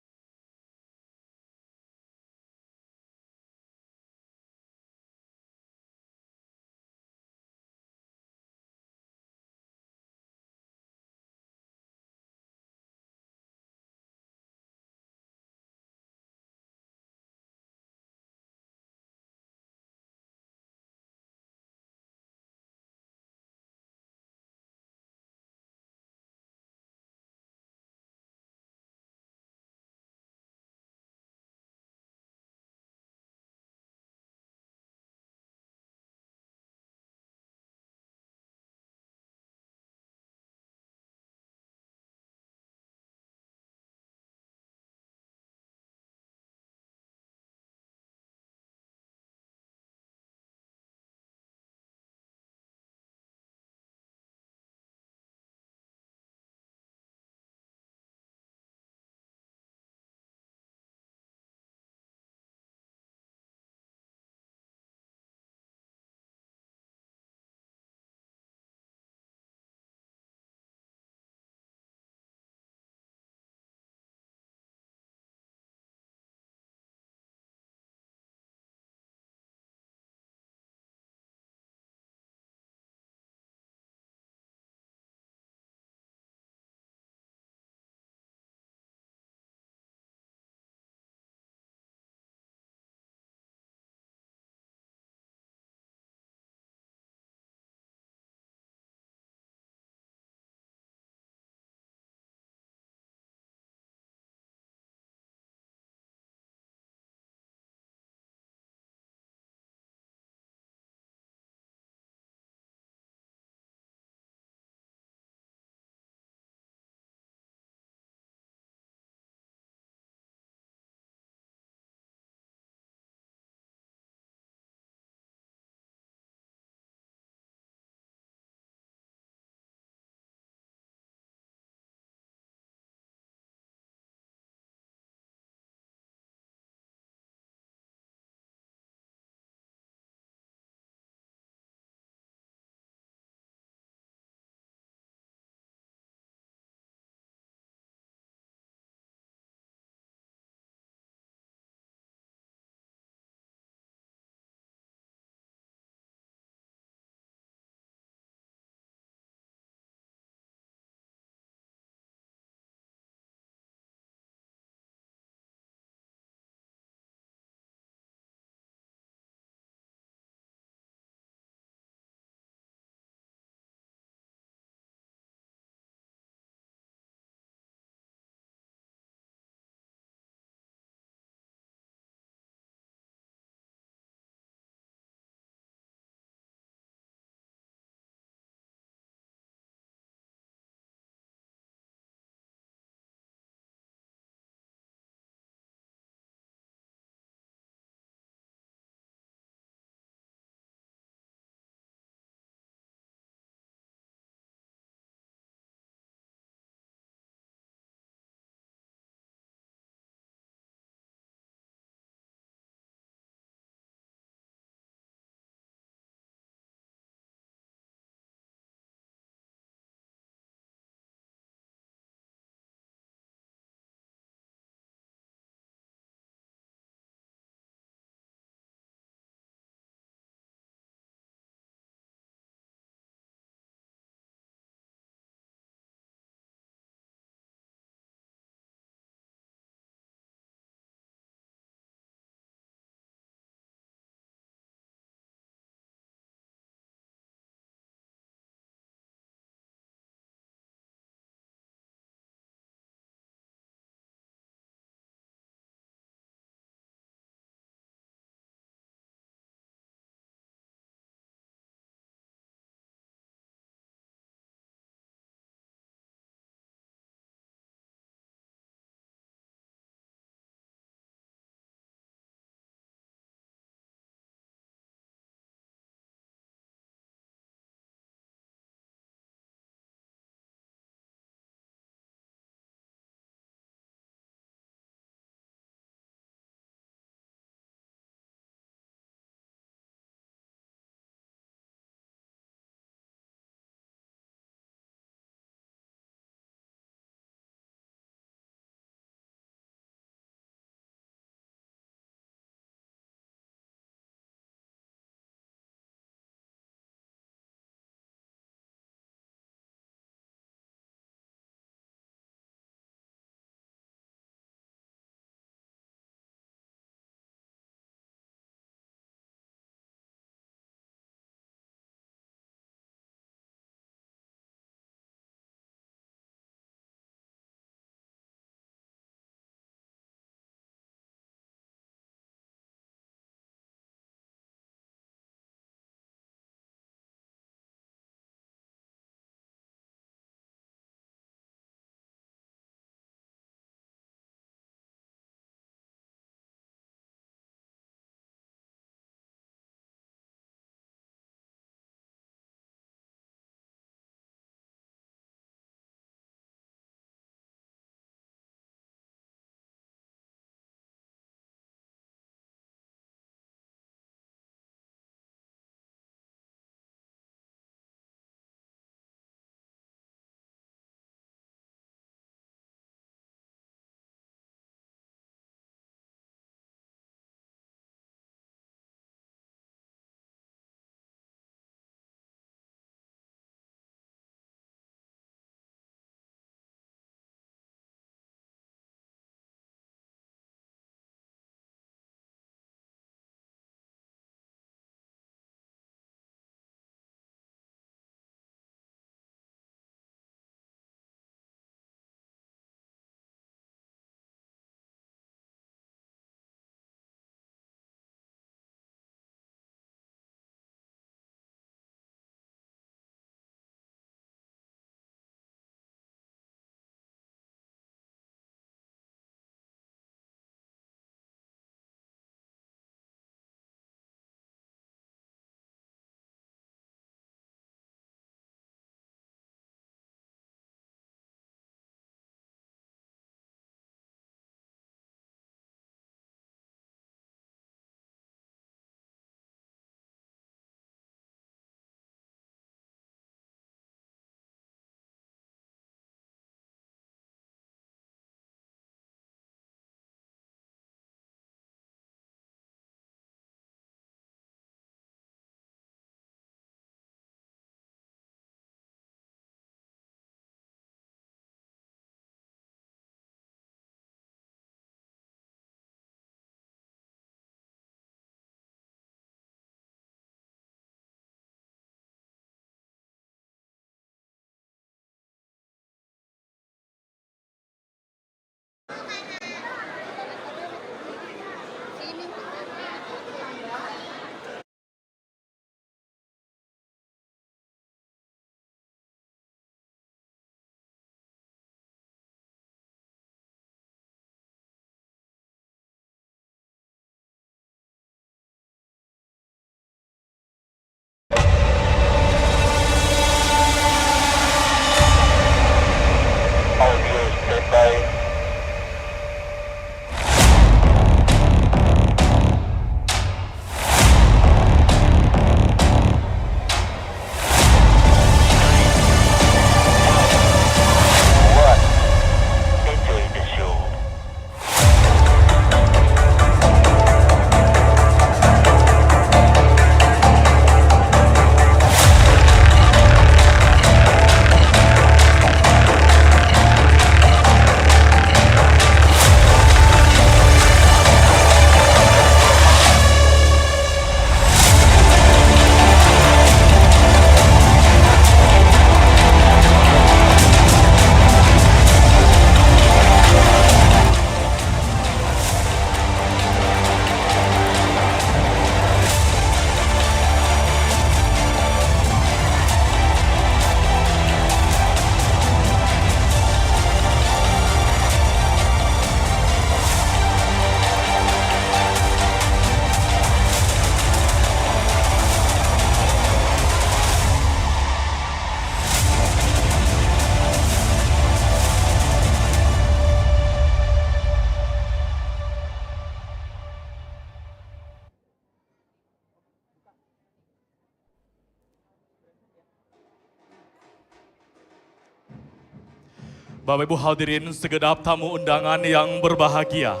Bapak Ibu hadirin segenap tamu undangan yang berbahagia.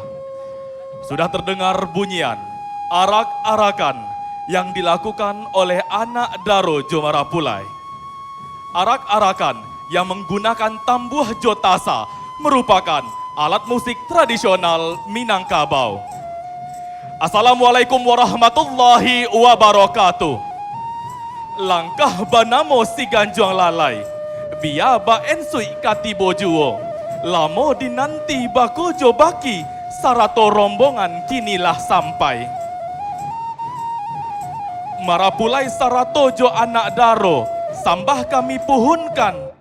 Sudah terdengar bunyian arak-arakan yang dilakukan oleh anak Daro Jomarapulai. Arak-arakan yang menggunakan tambuh jotasa merupakan alat musik tradisional Minangkabau. Assalamualaikum warahmatullahi wabarakatuh. Langkah banamo si ganjuang lalai, biya ba ensui katibo juo. Lamo dinanti bakojo baki, sarato rombongan kinilah sampai. Marapulai saratojo anak Daro, sambah kami puhunkan.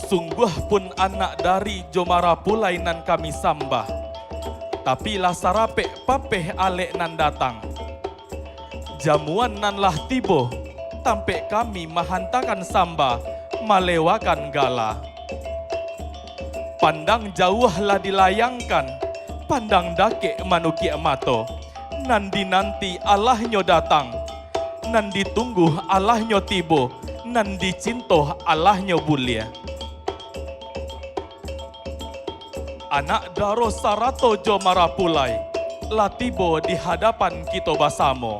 Sungguh pun anak dari Jomarapulai nan kami sambah, tapi lah sarape papeh alek nan datang. Jamuan nan lah tibo, tampe kami mahantakan samba, malewakan gala. Pandang jauh lah dilayangkan, pandang dake manuki mato. Nandi nanti Allahnyo datang, nandi tunggu Allahnyo tibo, nandi cintoh Allahnyo bulia. Anak Daro Sarato Jomarapulai, latibo di hadapan kita basamo.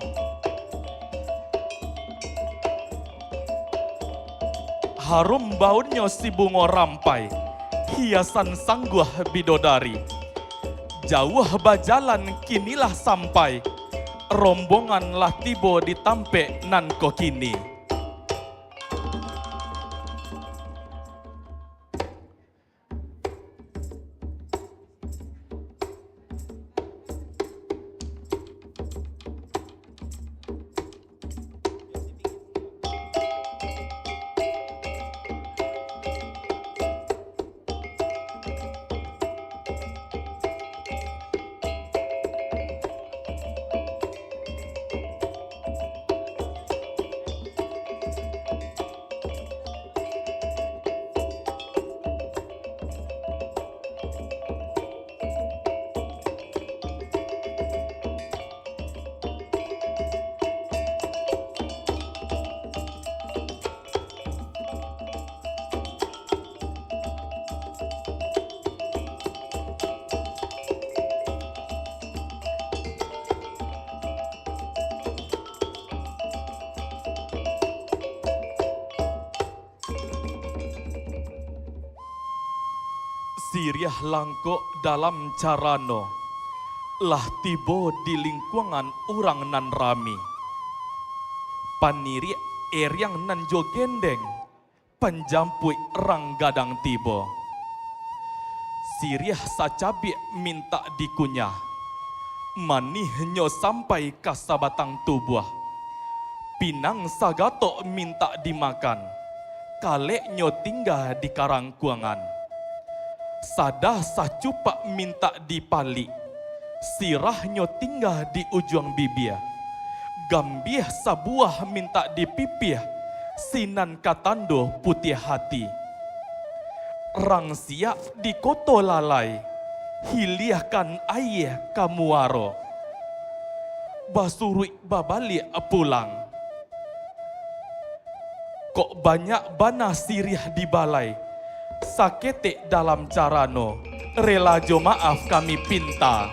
Harum baunya si bungo rampai, hiasan sangguh bidodari. Jauh bajalan kinilah sampai, rombongan latibo ditampe nan kokini. Siriah langko dalam carano, lah tibo di lingkungan urang nan rami. Paniri eriang nan jogendeng, panjampui rang gadang tibo. Siriah sacabi minta dikunyah, manihnya sampai kasabatang tubuh. Pinang sagato minta dimakan, kaleknya tinggal di karangkuangan. Sadah sacupa minta dipali, sirahnya tinggal di ujung bibir. Gambih sabuah minta dipipih, sinan katando putih hati. Rangsia di koto lalai, hiliahkan ayah kamuaro. Basurui babali pulang. Kok banyak bana sirih di balai, sakete dalam carano, rela jo maaf kami pinta.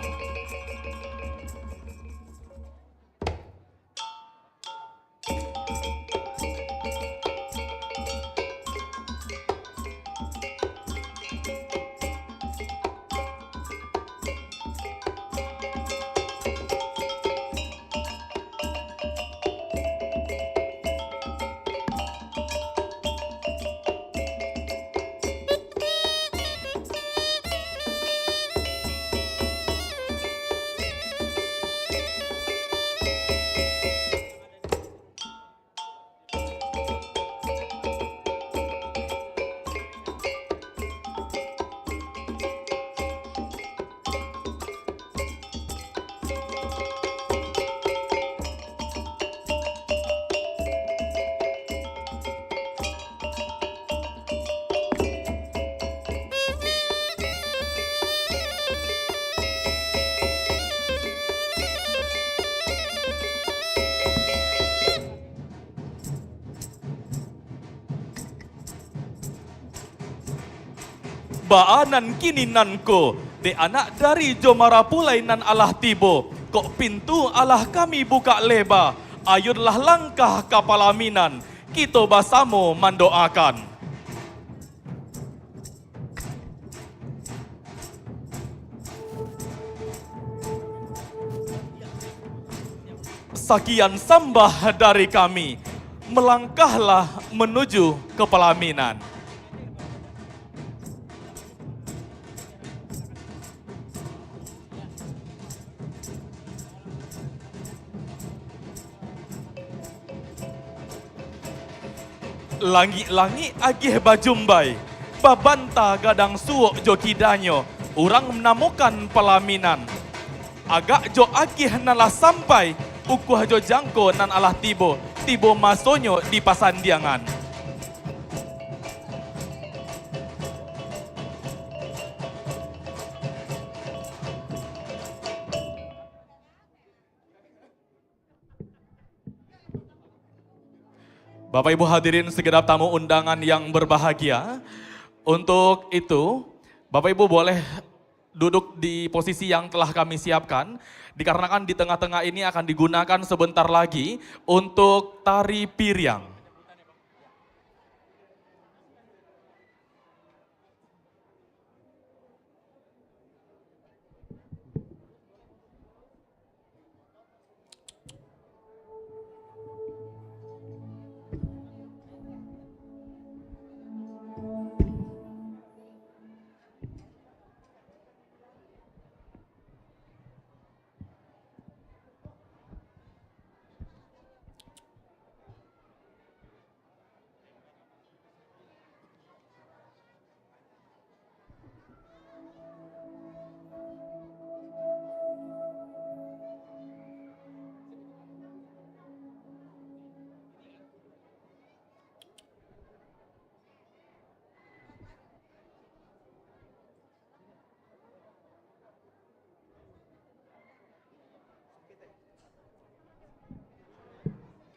baanan kininanko, de anak dari Jomara Pulainan Allah tibo, kok pintu Allah kami buka lebar, ayunlah langkah kapalaminan, kita bersama mendoakan. Sekian sembah dari kami, melangkahlah menuju ke pelaminan. Langi-langi agih bajumbai, babanta gadang suok jo kidanyo, urang menemukan pelaminan. Agak jo agih nalah sampai, ukuh jo jangko nan alah tibo masonyo di pasandiangan. Bapak Ibu hadirin segenap tamu undangan yang berbahagia, untuk itu Bapak Ibu boleh duduk di posisi yang telah kami siapkan, dikarenakan di tengah-tengah ini akan digunakan sebentar lagi untuk tari piryang.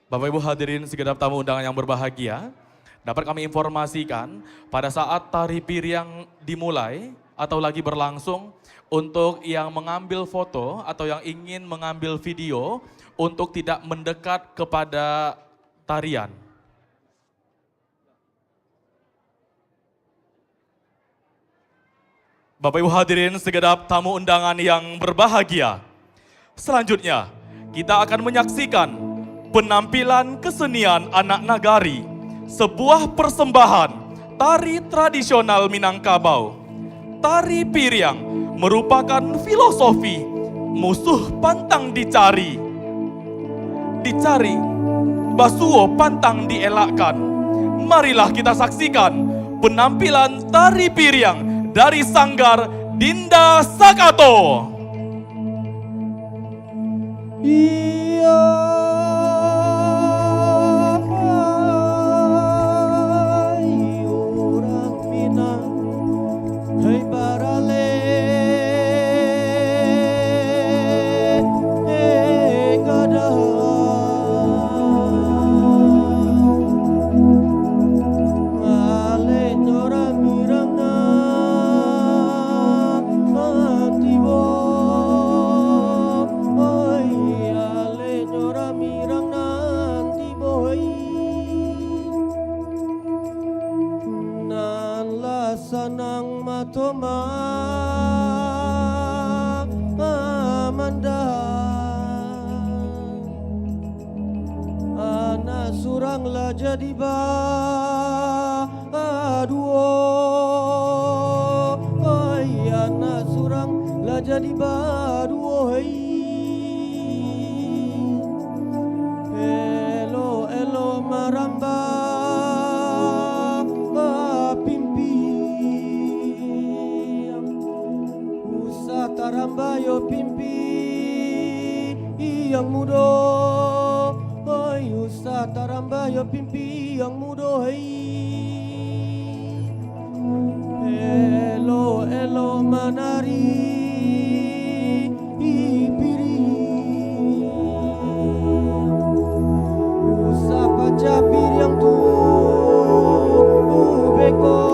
Bapak Ibu hadirin segenap tamu undangan yang berbahagia, dapat kami informasikan pada saat tari piryang dimulai atau lagi berlangsung, untuk yang mengambil foto atau yang ingin mengambil video untuk tidak mendekat kepada tarian. Bapak Ibu hadirin segenap tamu undangan yang berbahagia, selanjutnya kita akan menyaksikan penampilan kesenian anak nagari, sebuah persembahan tari tradisional Minangkabau. Tari piryang merupakan filosofi musuh pantang dicari. Dicari, basuo pantang dielakkan. Marilah kita saksikan penampilan tari piryang dari Sanggar Dinda Sakato. Jadi baduo, anak surang lah jadi baduo, elo elo maramba pimpi, usah taramba yo pimpi yang mudo. Taramba yo pimpi yang mudo elo elo manari ipiri usah pacapir yang tu beko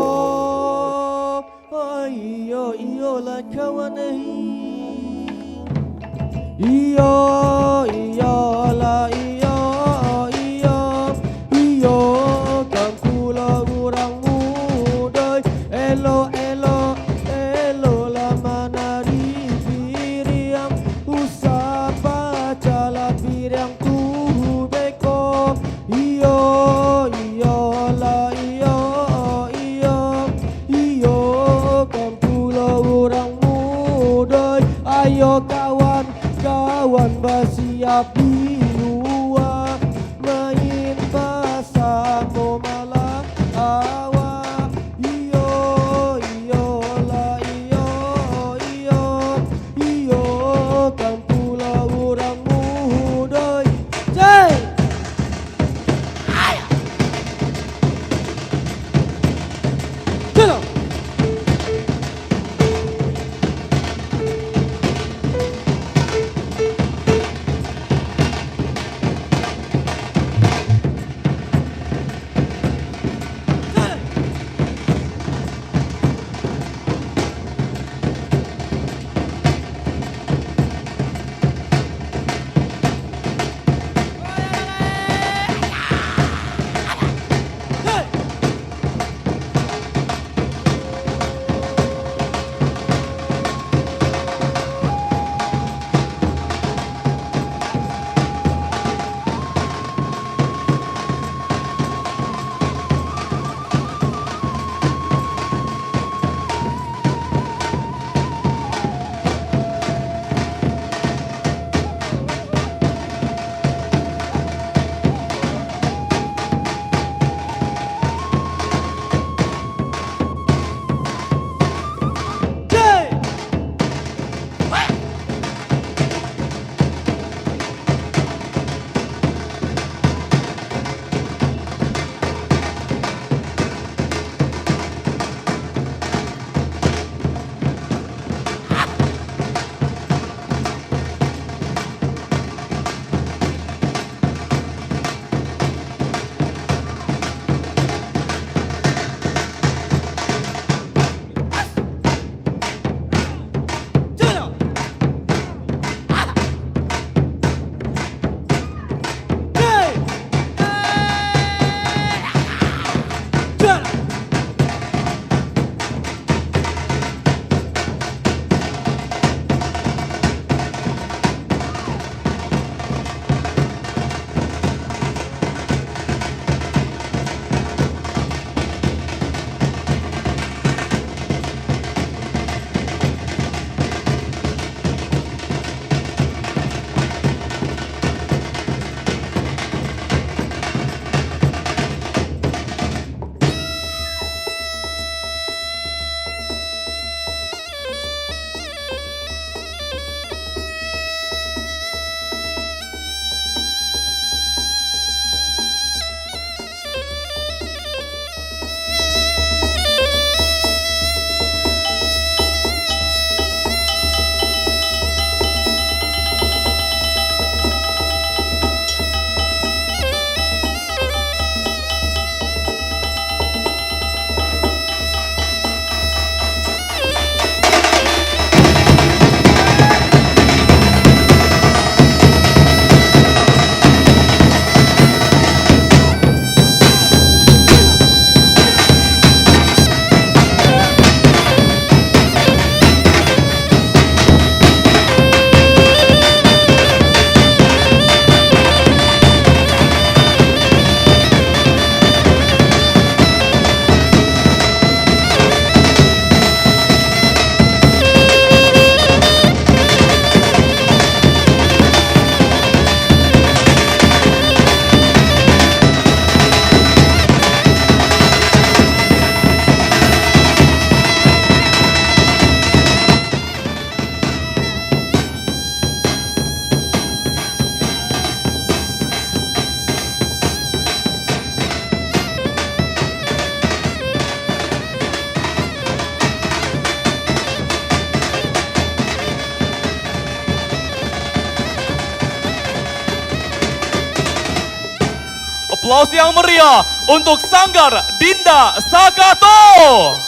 aplaus yang meriah untuk Sanggar Dinda Sakato.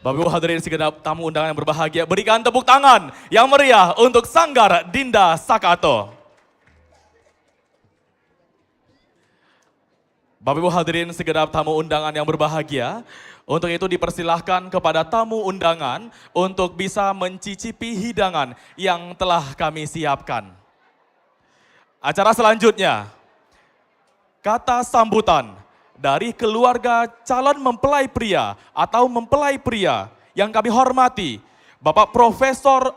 Bapak Ibu hadirin segenap tamu undangan yang berbahagia, berikan tepuk tangan yang meriah untuk Sanggar Dinda Sakato. Bapak Ibu hadirin segenap tamu undangan yang berbahagia, untuk itu dipersilahkan kepada tamu undangan untuk bisa mencicipi hidangan yang telah kami siapkan. Acara selanjutnya, kata sambutan dari keluarga calon mempelai pria atau mempelai pria yang kami hormati, Bapak Profesor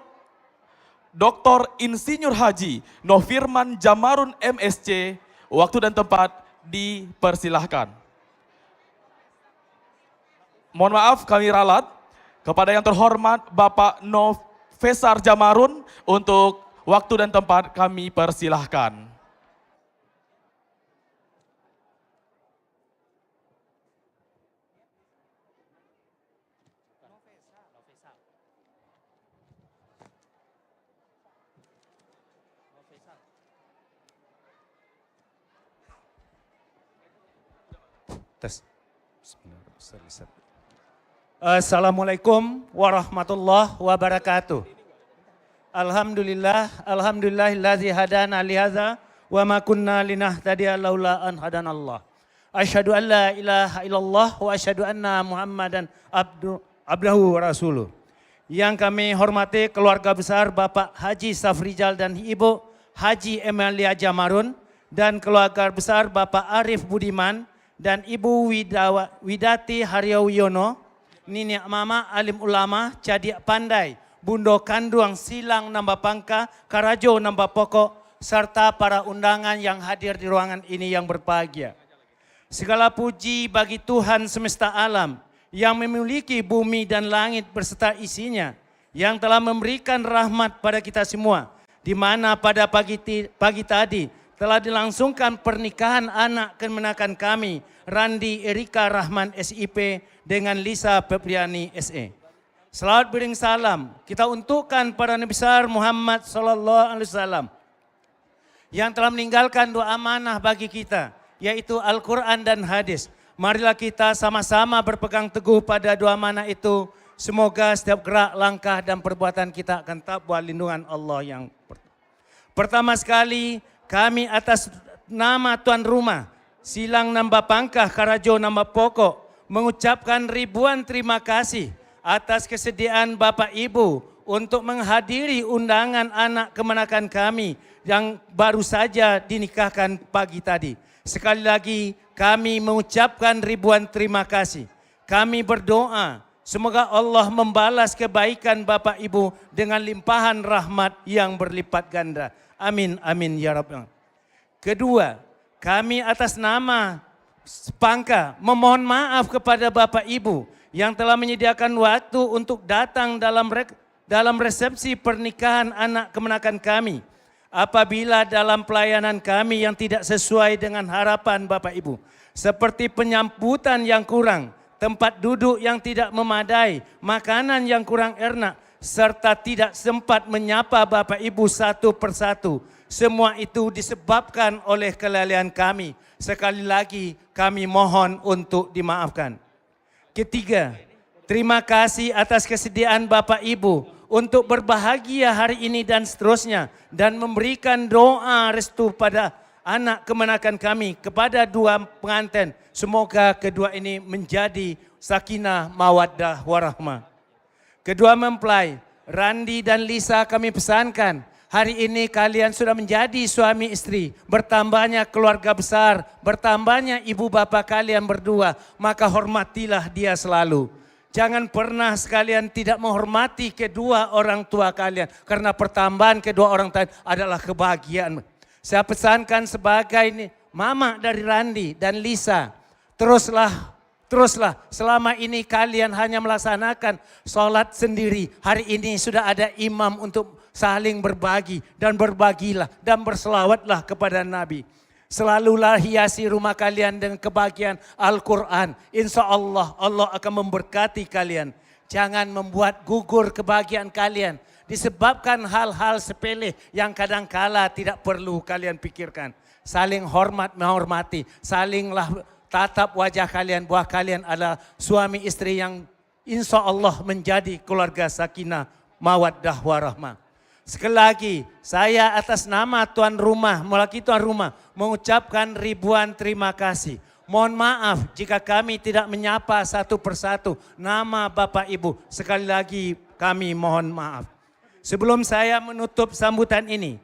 Dr. Insinyur Haji Nofirman Jamarun MSc, waktu dan tempat dipersilahkan. Mohon maaf kami ralat kepada yang terhormat Bapak Nofesar Jamarun untuk waktu dan tempat kami persilahkan. Assalamualaikum warahmatullahi wabarakatuh. Alhamdulillahilladzi hadana lihaza wa ma kunna linahtadiya laula an hadanallah. Asyhadu an la ilaha illallah wa asyhadu anna Muhammadan abduhu wa rasuluh. Yang kami hormati keluarga besar Bapak Haji Safrijal dan Ibu Haji Emilia Jamarun dan keluarga besar Bapak Arif Budiman dan Ibu Widati Haryawiono, Nini Mama Alim Ulama, Cadik Pandai, Bundo Kanduang Silang Nambah Pangka, Karajo Nambah Pokok, serta para undangan yang hadir di ruangan ini yang berbahagia. Segala puji bagi Tuhan semesta alam yang memiliki bumi dan langit beserta isinya, yang telah memberikan rahmat pada kita semua, di mana pada pagi tadi telah dilangsungkan pernikahan anak kemenakan kami, Randi Erika Rahman SIP dengan Lisa Febriani SE. Selawat bering salam kita untukkan pada Nabi besar Muhammad sallallahu alaihi wasallam yang telah meninggalkan dua amanah bagi kita, yaitu Al-Quran dan hadis. Marilah kita sama-sama berpegang teguh pada dua amanah itu. Semoga setiap gerak, langkah dan perbuatan kita akan takwa lindungan Allah yang pertama sekali. Kami atas nama tuan rumah Silang Nambah Pangkah Karajo Nambah Pokok mengucapkan ribuan terima kasih atas kesediaan Bapak Ibu untuk menghadiri undangan anak kemenakan kami yang baru saja dinikahkan pagi tadi. Sekali lagi kami mengucapkan ribuan terima kasih. Kami berdoa semoga Allah membalas kebaikan Bapak Ibu dengan limpahan rahmat yang berlipat ganda. Amin, amin ya Rabbal. Kedua, kami atas nama Pangka memohon maaf kepada Bapak Ibu yang telah menyediakan waktu untuk datang dalam resepsi pernikahan anak kemenakan kami. Apabila dalam pelayanan kami yang tidak sesuai dengan harapan Bapak Ibu, seperti penyambutan yang kurang, tempat duduk yang tidak memadai, makanan yang kurang enak, serta tidak sempat menyapa Bapak Ibu satu persatu. Semua itu disebabkan oleh kelalaian kami. Sekali lagi kami mohon untuk dimaafkan. Ketiga, terima kasih atas kesediaan Bapak Ibu untuk berbahagia hari ini dan seterusnya. Dan memberikan doa restu pada anak kemenakan kami kepada dua pengantin. Semoga kedua ini menjadi sakinah, mawaddah, warahmah. Kedua mempelai, Randi dan Lisa kami pesankan. Hari ini kalian sudah menjadi suami istri, bertambahnya keluarga besar, bertambahnya ibu bapak kalian berdua, maka hormatilah dia selalu. Jangan pernah sekalian tidak menghormati kedua orang tua kalian, karena pertambahan kedua orang tua adalah kebahagiaan. Saya pesankan sebagai mama dari Randi dan Lisa, teruslah selama ini kalian hanya melaksanakan sholat sendiri. Hari ini sudah ada imam untuk saling berbagi dan berbagilah dan berselawatlah kepada Nabi. Selalulah hiasi rumah kalian dengan kebahagiaan Al-Quran. Insya Allah, Allah akan memberkati kalian. Jangan membuat gugur kebahagiaan kalian disebabkan hal-hal sepele yang kadangkala tidak perlu kalian pikirkan. Saling hormat menghormati, salinglah tatap wajah kalian bahwa kalian adalah suami istri yang insya Allah menjadi keluarga sakinah, mawaddah warahmah. Sekali lagi, saya atas nama tuan rumah, mewakili tuan rumah, mengucapkan ribuan terima kasih. Mohon maaf jika kami tidak menyapa satu persatu nama Bapak Ibu. Sekali lagi kami mohon maaf. Sebelum saya menutup sambutan ini,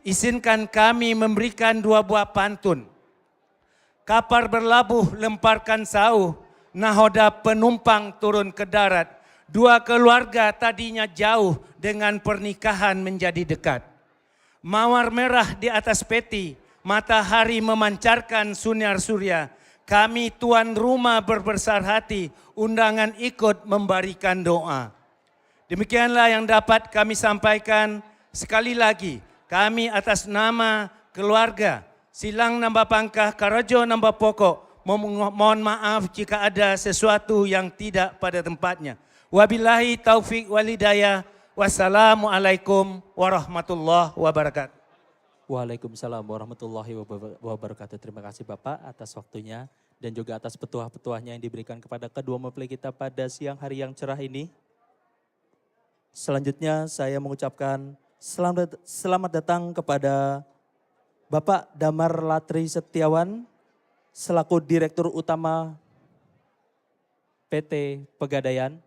izinkan kami memberikan 2 buah pantun. Kapal berlabuh lemparkan sauh, nahoda penumpang turun ke darat. 2 keluarga tadinya jauh dengan pernikahan menjadi dekat. Mawar merah di atas peti, matahari memancarkan sinar surya. Kami tuan rumah berbesar hati, undangan ikut memberikan doa. Demikianlah yang dapat kami sampaikan. Sekali lagi, kami atas nama keluarga Silang Nambah Pangkah, Karajo Nambah Pokok, mohon maaf jika ada sesuatu yang tidak pada tempatnya. Wabillahi taufik walhidayah. Wassalamualaikum warahmatullahi wabarakatuh. Waalaikumsalam warahmatullahi wabarakatuh. Terima kasih Bapak atas waktunya dan juga atas petuah-petuahnya yang diberikan kepada kedua mempelai kita pada siang hari yang cerah ini. Selanjutnya saya mengucapkan selamat datang kepada Bapak Damar Latri Setiawan selaku Direktur Utama PT Pegadaian.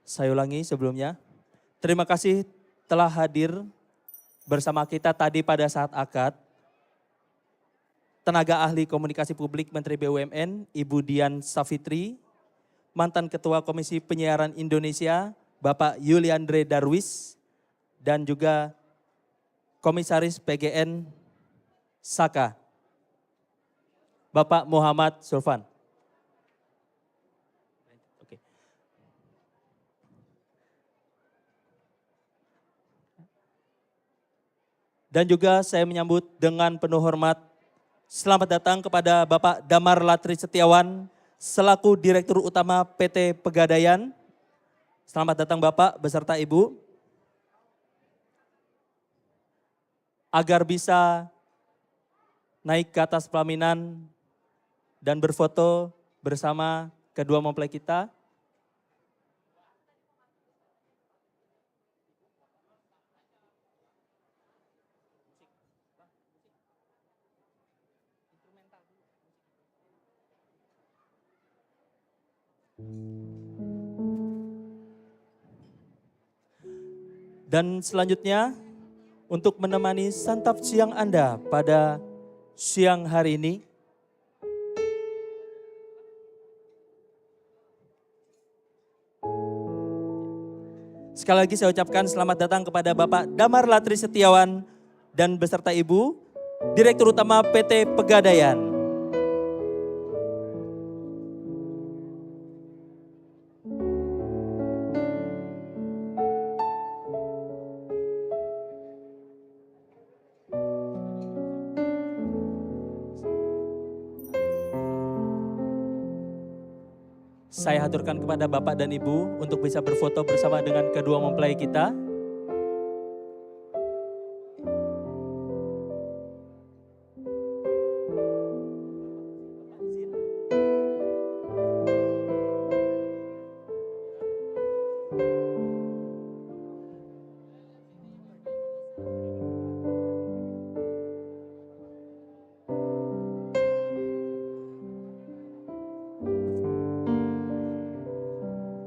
Saya ulangi sebelumnya, terima kasih telah hadir bersama kita tadi pada saat akad. Tenaga Ahli Komunikasi Publik Menteri BUMN, Ibu Dian Safitri, mantan Ketua Komisi Penyiaran Indonesia, Bapak Yuliandre Darwis, dan juga Komisaris PGN Saka, Bapak Muhammad Sulfan. Dan juga saya menyambut dengan penuh hormat, selamat datang kepada Bapak Damar Latri Setiawan, selaku Direktur Utama PT Pegadaian. Selamat datang Bapak beserta Ibu. Agar bisa naik ke atas pelaminan dan berfoto bersama kedua mempelai kita. Dan selanjutnya untuk menemani santap siang Anda pada siang hari ini, sekali lagi saya ucapkan selamat datang kepada Bapak Damar Latri Setiawan dan beserta Ibu, Direktur Utama PT Pegadaian. Saya haturkan kepada Bapak dan Ibu untuk bisa berfoto bersama dengan kedua mempelai kita.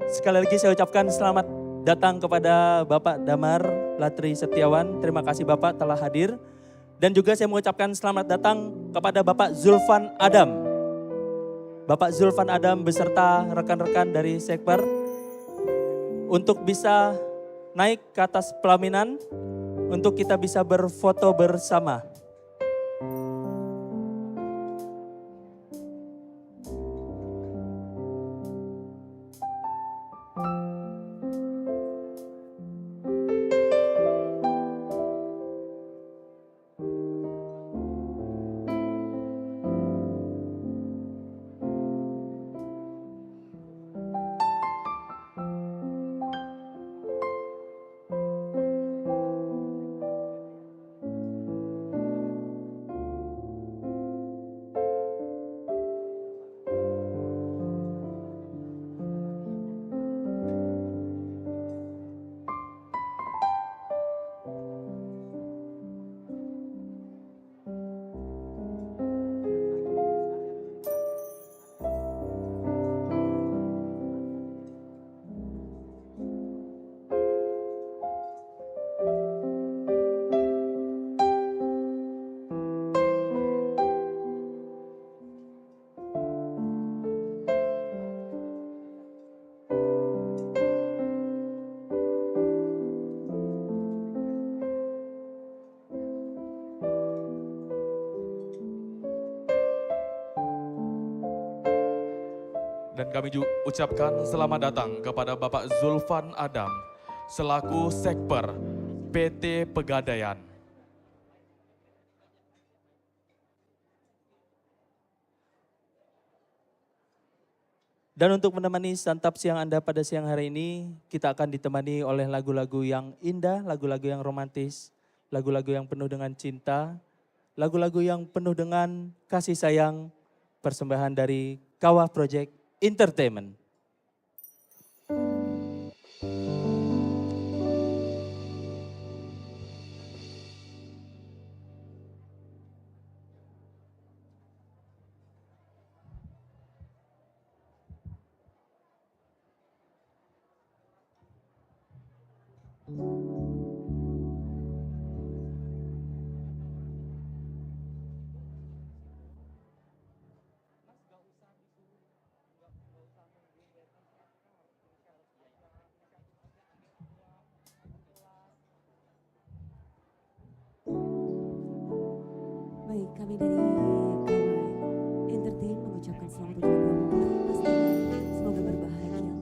Sekali lagi saya ucapkan selamat datang kepada Bapak Damar Latri Setiawan. Terima kasih Bapak telah hadir. Dan juga saya mengucapkan selamat datang kepada Bapak Zulfan Adam. Bapak Zulfan Adam beserta rekan-rekan dari Sekper. untuk bisa naik ke atas pelaminan untuk kita bisa berfoto bersama. Dan kami juga ucapkan selamat datang kepada Bapak Zulfan Adam selaku Sekper PT Pegadaian. Dan untuk menemani santap siang Anda pada siang hari ini, kita akan ditemani oleh lagu-lagu yang indah, lagu-lagu yang romantis, lagu-lagu yang penuh dengan cinta, lagu-lagu yang penuh dengan kasih sayang, persembahan dari Kawah Project Entertainment. Baik, kami dari Kawah Entertain mengucapkan selamat untuk kedua mempelai pastinya. Semoga berbahagia.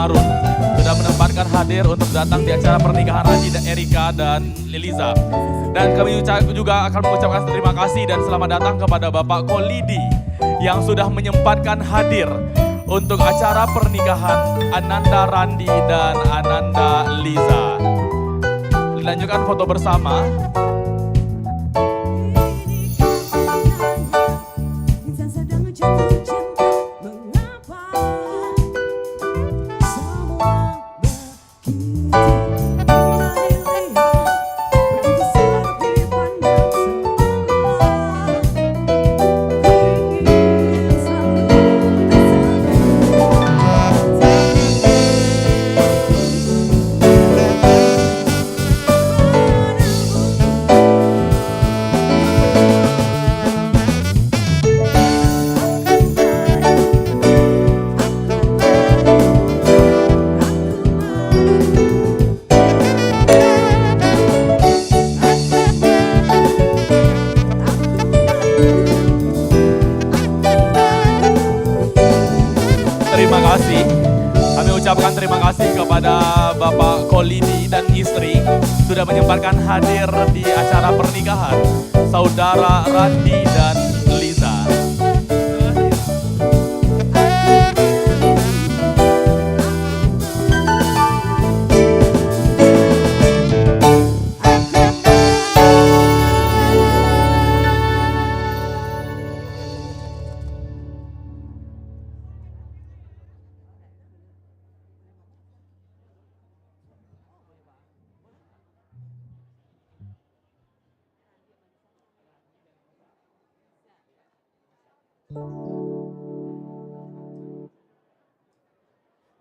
Harun sudah menyempatkan hadir untuk datang di acara pernikahan Randi dan Erika dan Liza. Dan kami juga akan mengucapkan terima kasih dan selamat datang kepada Bapak Kolidi yang sudah menyempatkan hadir untuk acara pernikahan Ananda Randi dan Ananda Liza. Dilanjutkan foto bersama. Terima kasih. Kami ucapkan terima kasih kepada Bapak Kolidi dan istri sudah menyempatkan hadir di acara pernikahan saudara Randi dan Liza.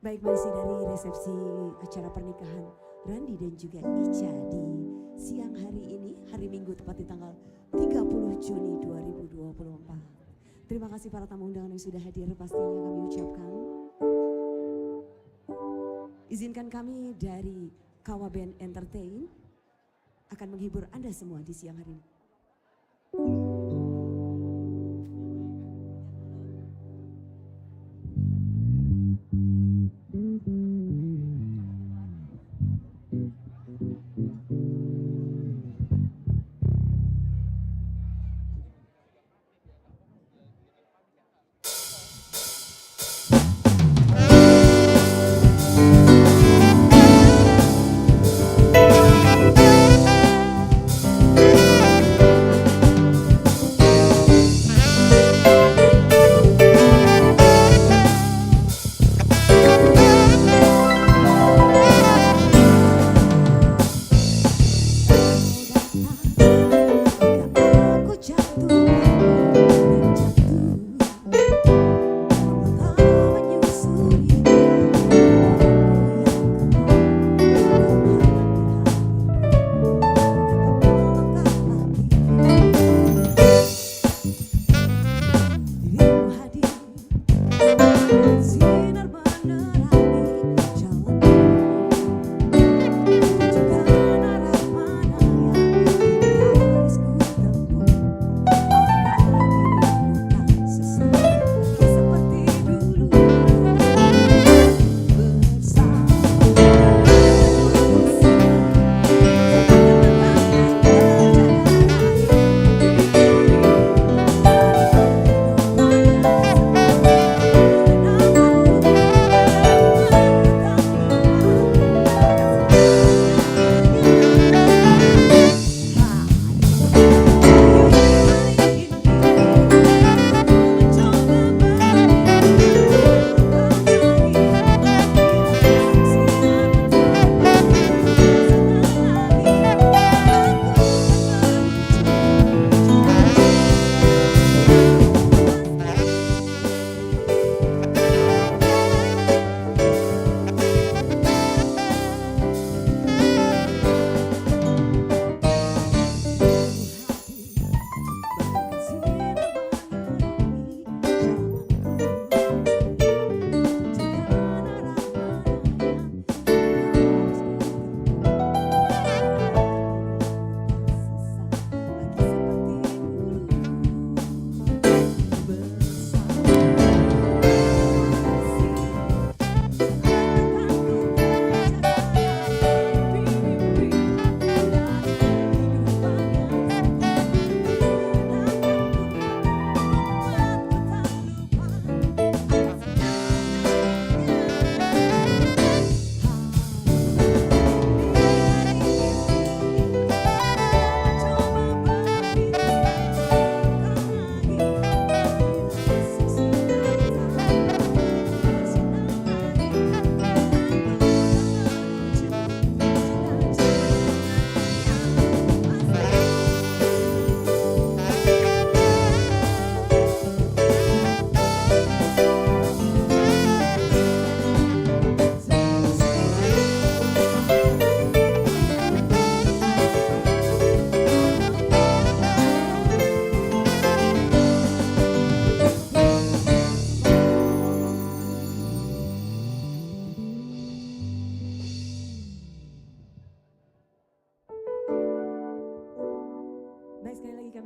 Baik, masih dari resepsi acara pernikahan Randi dan juga Ica di siang hari ini, hari Minggu tepat di tanggal 30 Juni 2024. Terima kasih para tamu undangan yang sudah hadir, pastinya kami ucapkan. Izinkan kami dari Kawaben Entertain akan menghibur Anda semua di siang hari ini.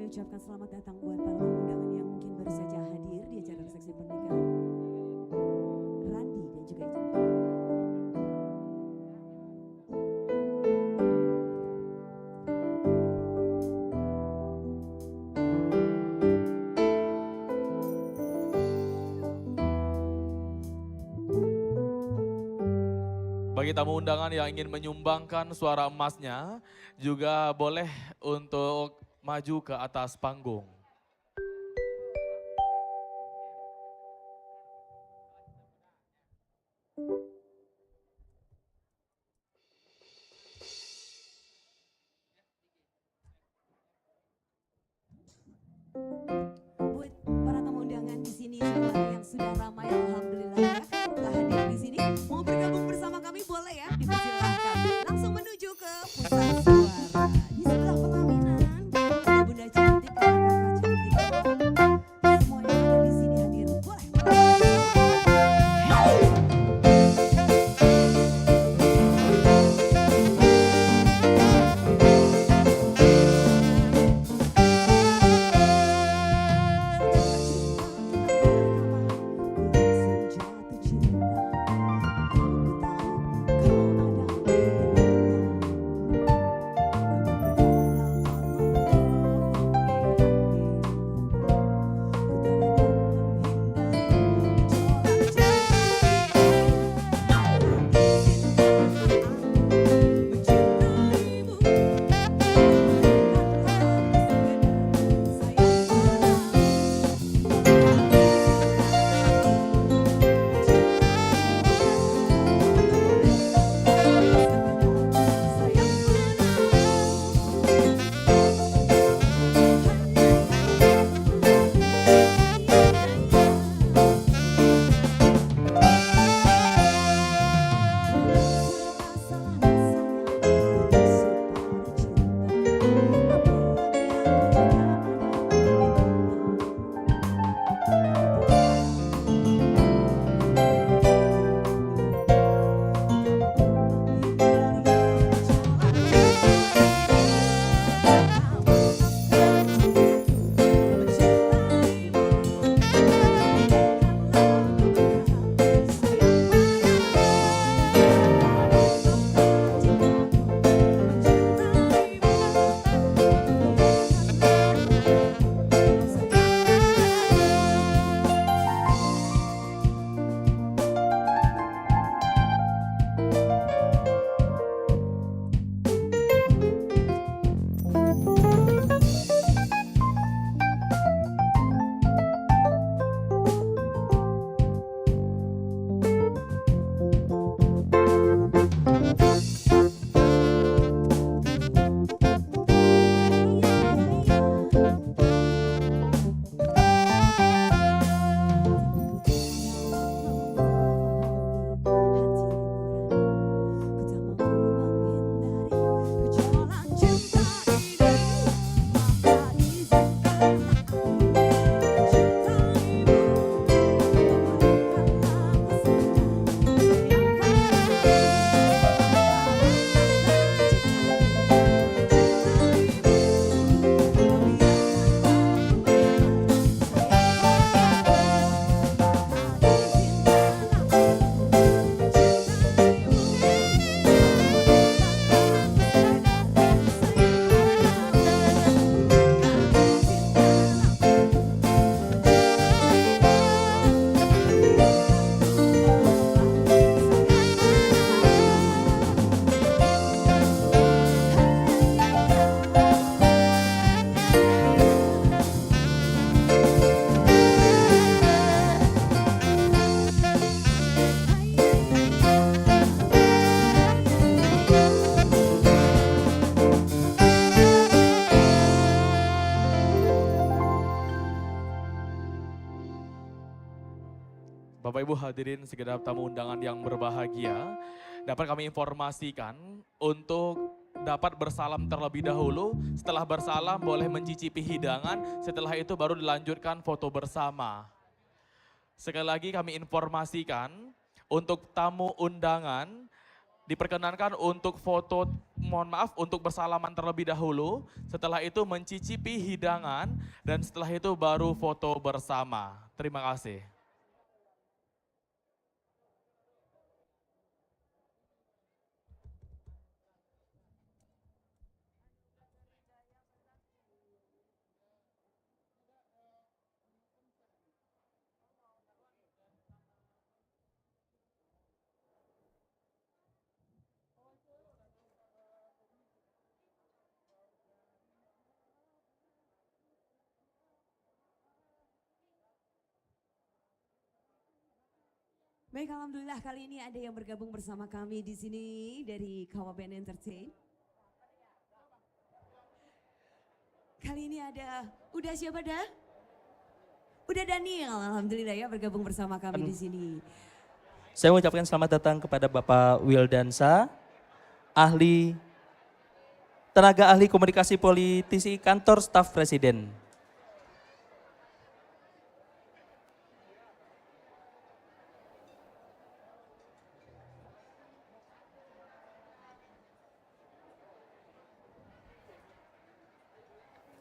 ucapkan selamat datang buat para tamu undangan yang mungkin baru saja hadir di acara resepsi pernikahan Randi dan juga Ica. Bagi tamu undangan yang ingin menyumbangkan suara emasnya, juga boleh untuk maju ke atas panggung. Buat para tamu undangan di sini semua yang sudah ramai, alhamdulillah ya, telah hadir di sini. Mau bergabung bersama kami boleh ya, dipersilahkan. Langsung menuju ke pusat suara di sebelah pelaminan. Ada bunda cantik, ada kakak cantik. Semua yang ada di sini hadir boleh. Bapak Ibu hadirin segenap tamu undangan yang berbahagia, dapat kami informasikan untuk dapat bersalam terlebih dahulu. Setelah bersalam boleh mencicipi hidangan, setelah itu baru dilanjutkan foto bersama. Sekali lagi kami informasikan untuk tamu undangan Diperkenankan untuk foto, mohon maaf, untuk bersalaman terlebih dahulu. Setelah itu mencicipi hidangan dan setelah itu baru foto bersama. Terima kasih. Baik, alhamdulillah kali ini ada yang bergabung bersama kami di sini dari Kawaben Entertain. Kali ini udah siapa dah? Udah Daniel, alhamdulillah ya bergabung bersama kami di sini. Saya mengucapkan selamat datang kepada Bapak Wildansa, tenaga ahli komunikasi politisi kantor staf presiden.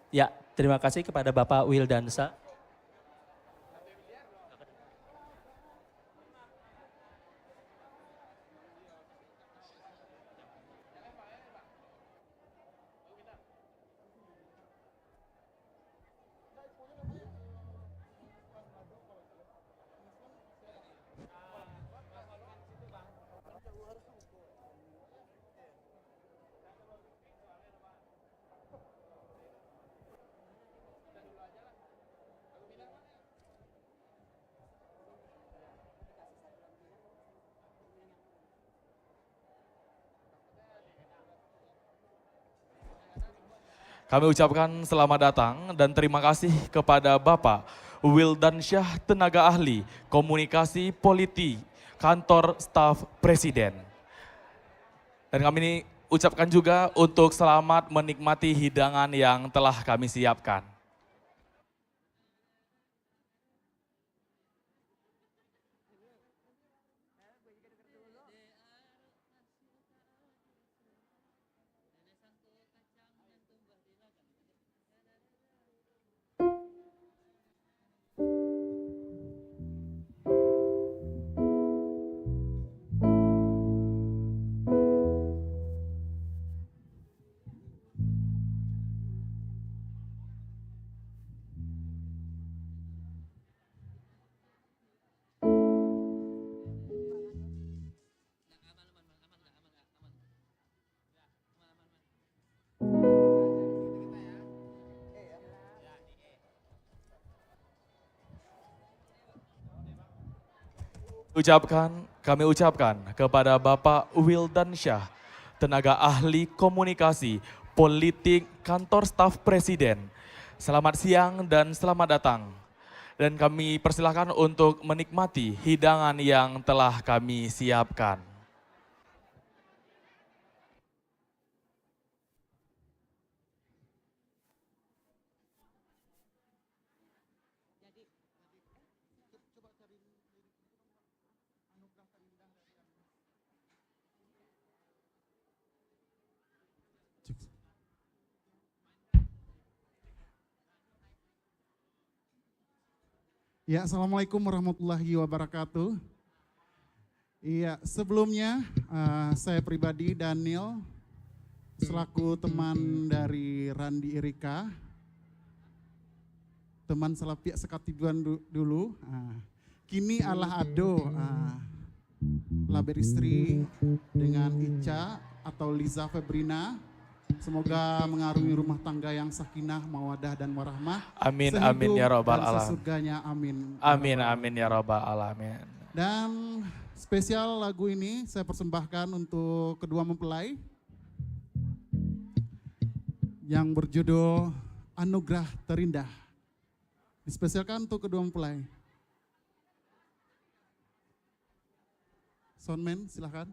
Ya, terima kasih kepada Bapak Wildansa. Kami ucapkan selamat datang dan terima kasih kepada Bapak Wildansyah, tenaga ahli komunikasi politik kantor staf presiden. Dan kami ini ucapkan juga untuk selamat menikmati hidangan yang telah kami siapkan. Kami ucapkan kepada Bapak Wildansyah, tenaga ahli komunikasi politik kantor staf presiden. Selamat siang dan selamat datang. Dan kami persilahkan untuk menikmati hidangan yang telah kami siapkan. Ya, Assalamualaikum warahmatullahi wabarakatuh. Iya, sebelumnya saya pribadi Daniel, selaku teman dari Randi Erika, teman Salapia Sekatibuan dulu, kini Allah ado, laber istri dengan Ica atau Liza Febrina. Semoga mengarungi rumah tangga yang sakinah, mawadah dan warahmah. Amin, amin ya robbal alamin. Surganya, amin. Amin, amin ya robbal alamin. Dan spesial lagu ini saya persembahkan untuk kedua mempelai yang berjudul Anugerah Terindah. Dispesialkan untuk kedua mempelai. Soundman, silakan.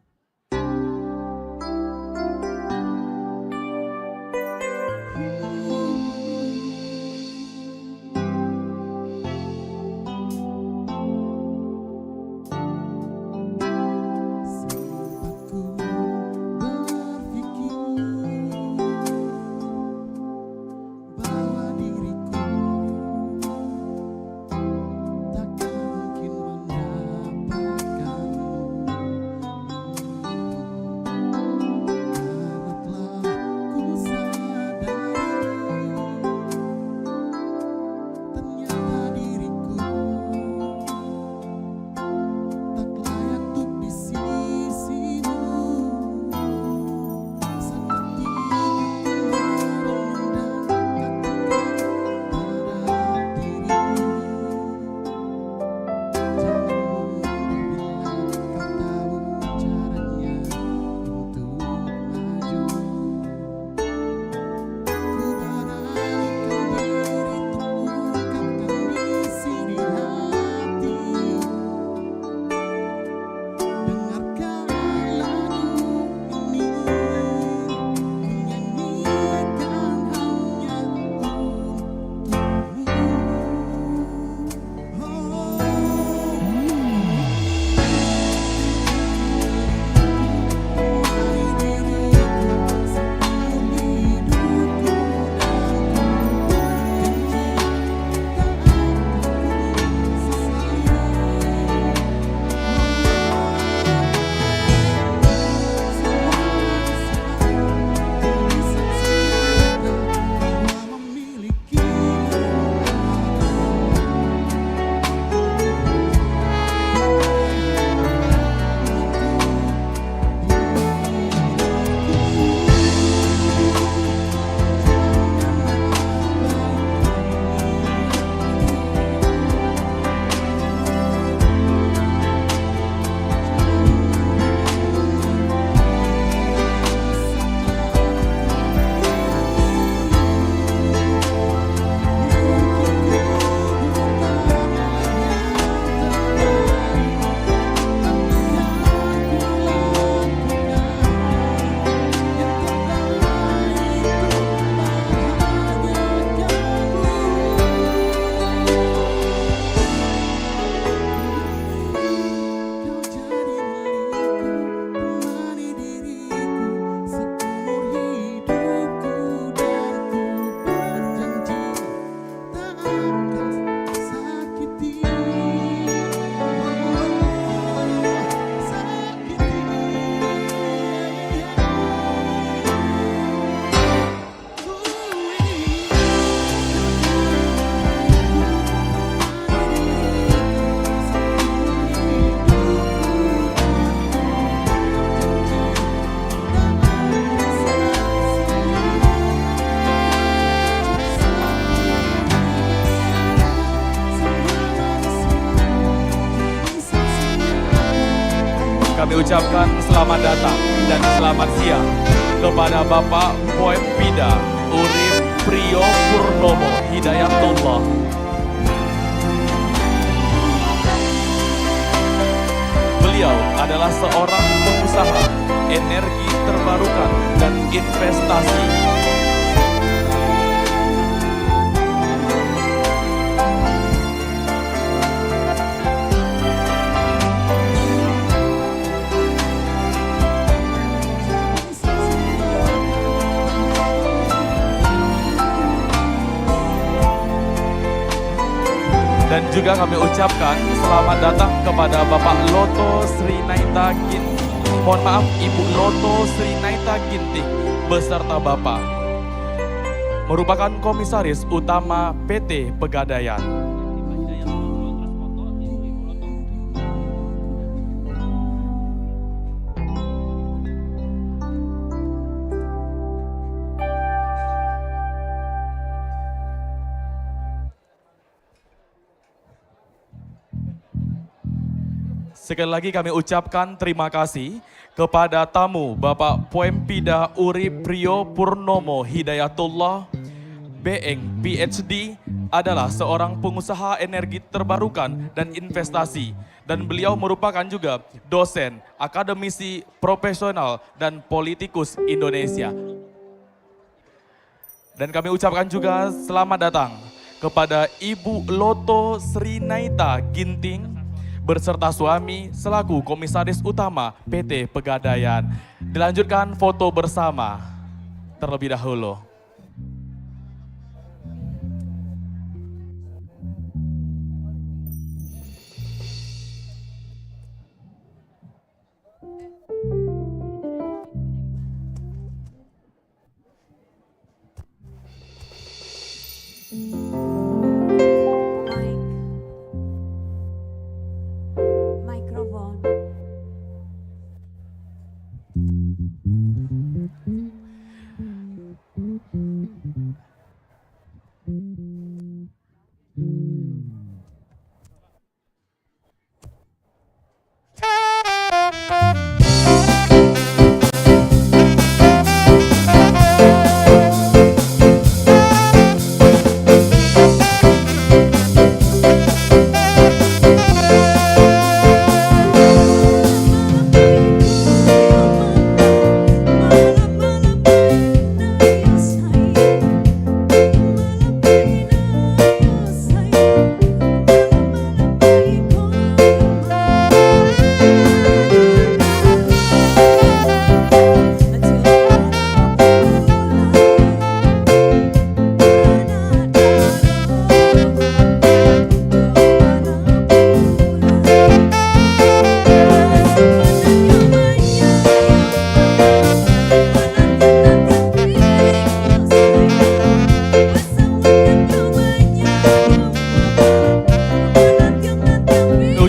kami ucapkan selamat datang dan selamat siang kepada Bapak Poempida Urip Priyo Purnomo Hidayatullah. Beliau adalah seorang pengusaha energi terbarukan dan investasi. Dan juga kami ucapkan selamat datang kepada Bapak Loto Sri Naita Ginting. Mohon maaf, Ibu Loto Sri Naita Ginting beserta Bapak. Merupakan Komisaris Utama PT Pegadaian. Sekali lagi kami ucapkan terima kasih kepada tamu Bapak Poempida Urip Priyo Purnomo Hidayatullah, BEng PhD, adalah seorang pengusaha energi terbarukan dan investasi. Dan beliau merupakan juga dosen, akademisi, profesional, dan politikus Indonesia. Dan kami ucapkan juga selamat datang kepada Ibu Loto Sri Naita Ginting, berserta suami selaku Komisaris Utama PT Pegadaian. Dilanjutkan foto bersama terlebih dahulu.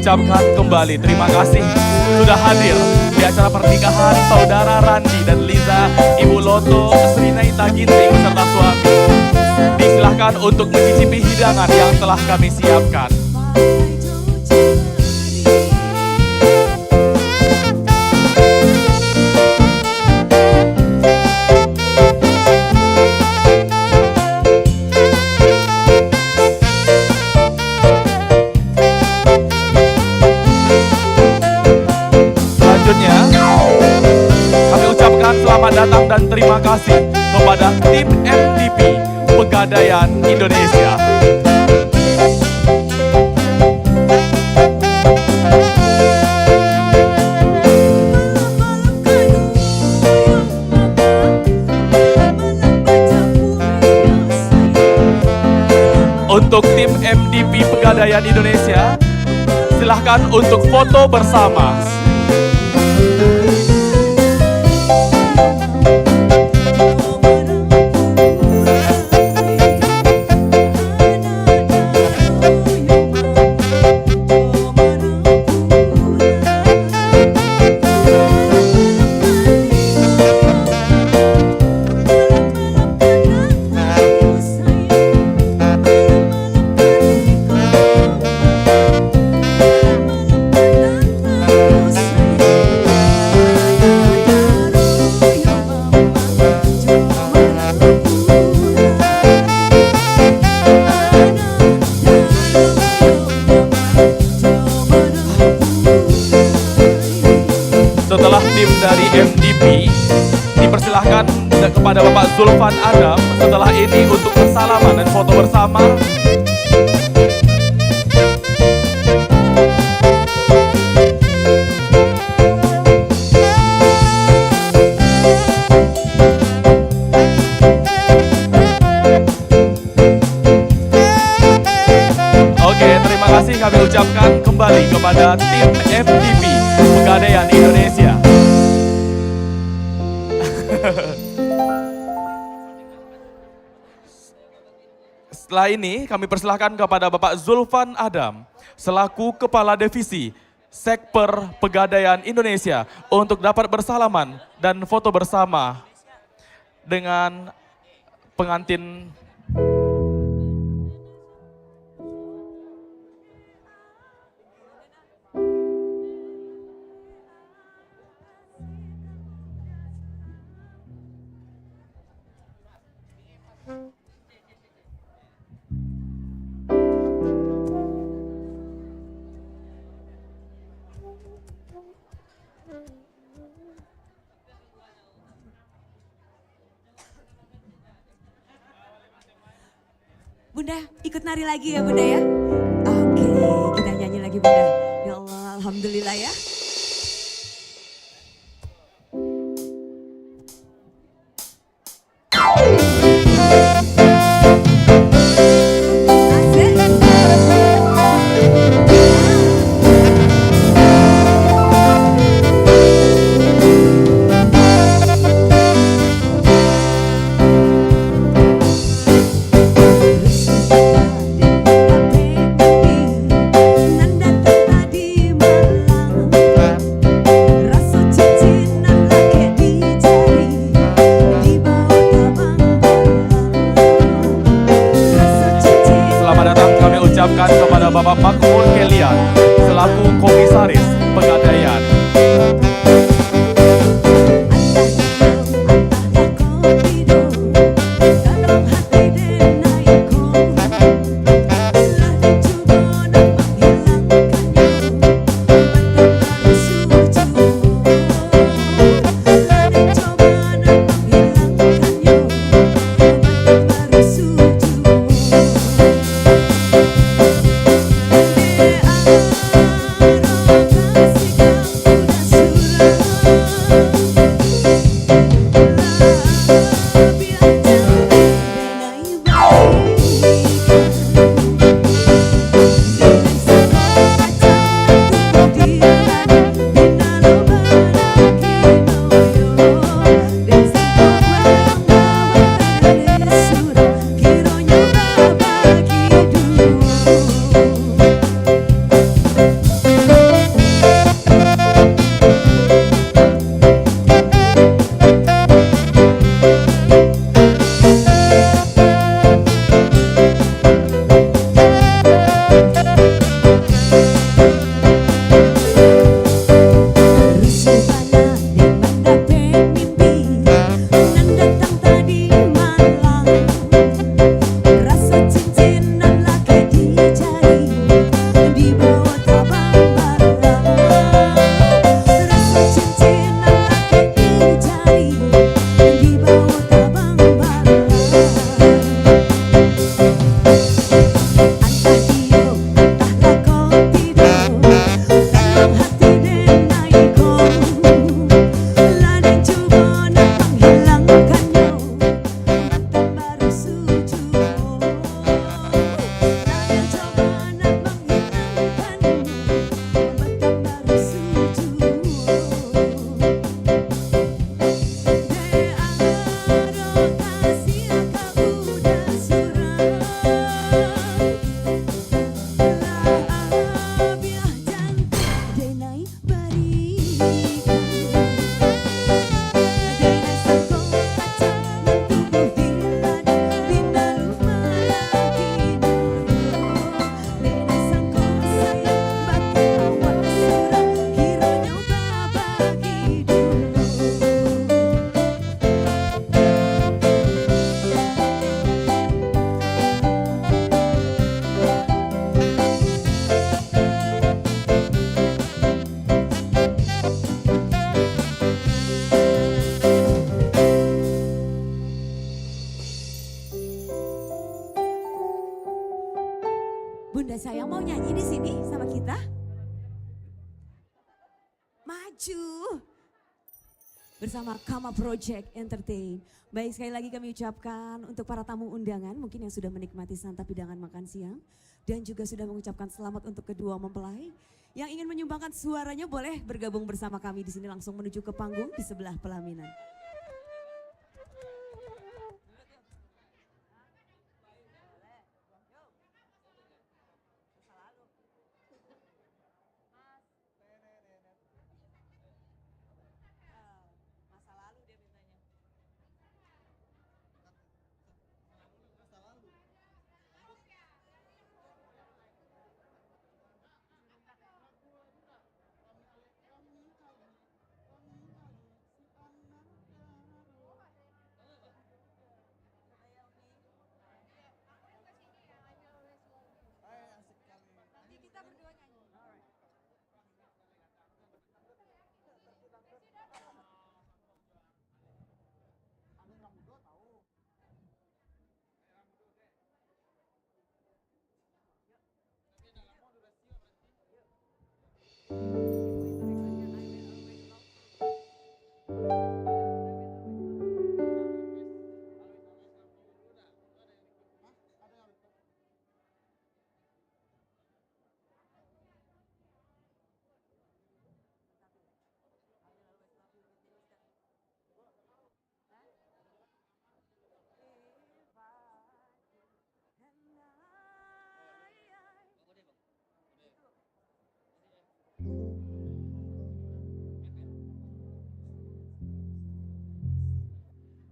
Ucapkan kembali terima kasih sudah hadir di acara pernikahan saudara Randi dan Liza, Ibu Loto Sri Naita Ginting beserta suami. Disilahkan untuk mencicipi hidangan yang telah kami siapkan. Selanjutnya, kami ucapkan selamat datang dan terima kasih kepada tim MDP Pegadaian Indonesia. Untuk tim MDP Pegadaian Indonesia, silahkan untuk foto bersama. dari MDP, dipersilahkan kepada Bapak Zulfan Adam setelah ini untuk bersalaman dan foto bersama. Oke, terima kasih kami ucapkan kembali kepada tim MDP Pegadaian Indonesia. Setelah ini kami persilahkan kepada Bapak Zulfan Adam selaku Kepala Divisi Sekper Pegadaian Indonesia untuk dapat bersalaman dan foto bersama dengan pengantin. Bunda, ikut nari lagi ya Bunda ya. Oke, kita nyanyi lagi Bunda. Ya Allah, alhamdulillah ya. Nanda tadi malam nyanyi di sini sama kita? Maju. Bersama Kama Project Entertain. Baik, sekali lagi kami ucapkan untuk para tamu undangan mungkin yang sudah menikmati santap hidangan makan siang dan juga sudah mengucapkan selamat untuk kedua mempelai. Yang ingin menyumbangkan suaranya boleh bergabung bersama kami di sini langsung menuju ke panggung di sebelah pelaminan.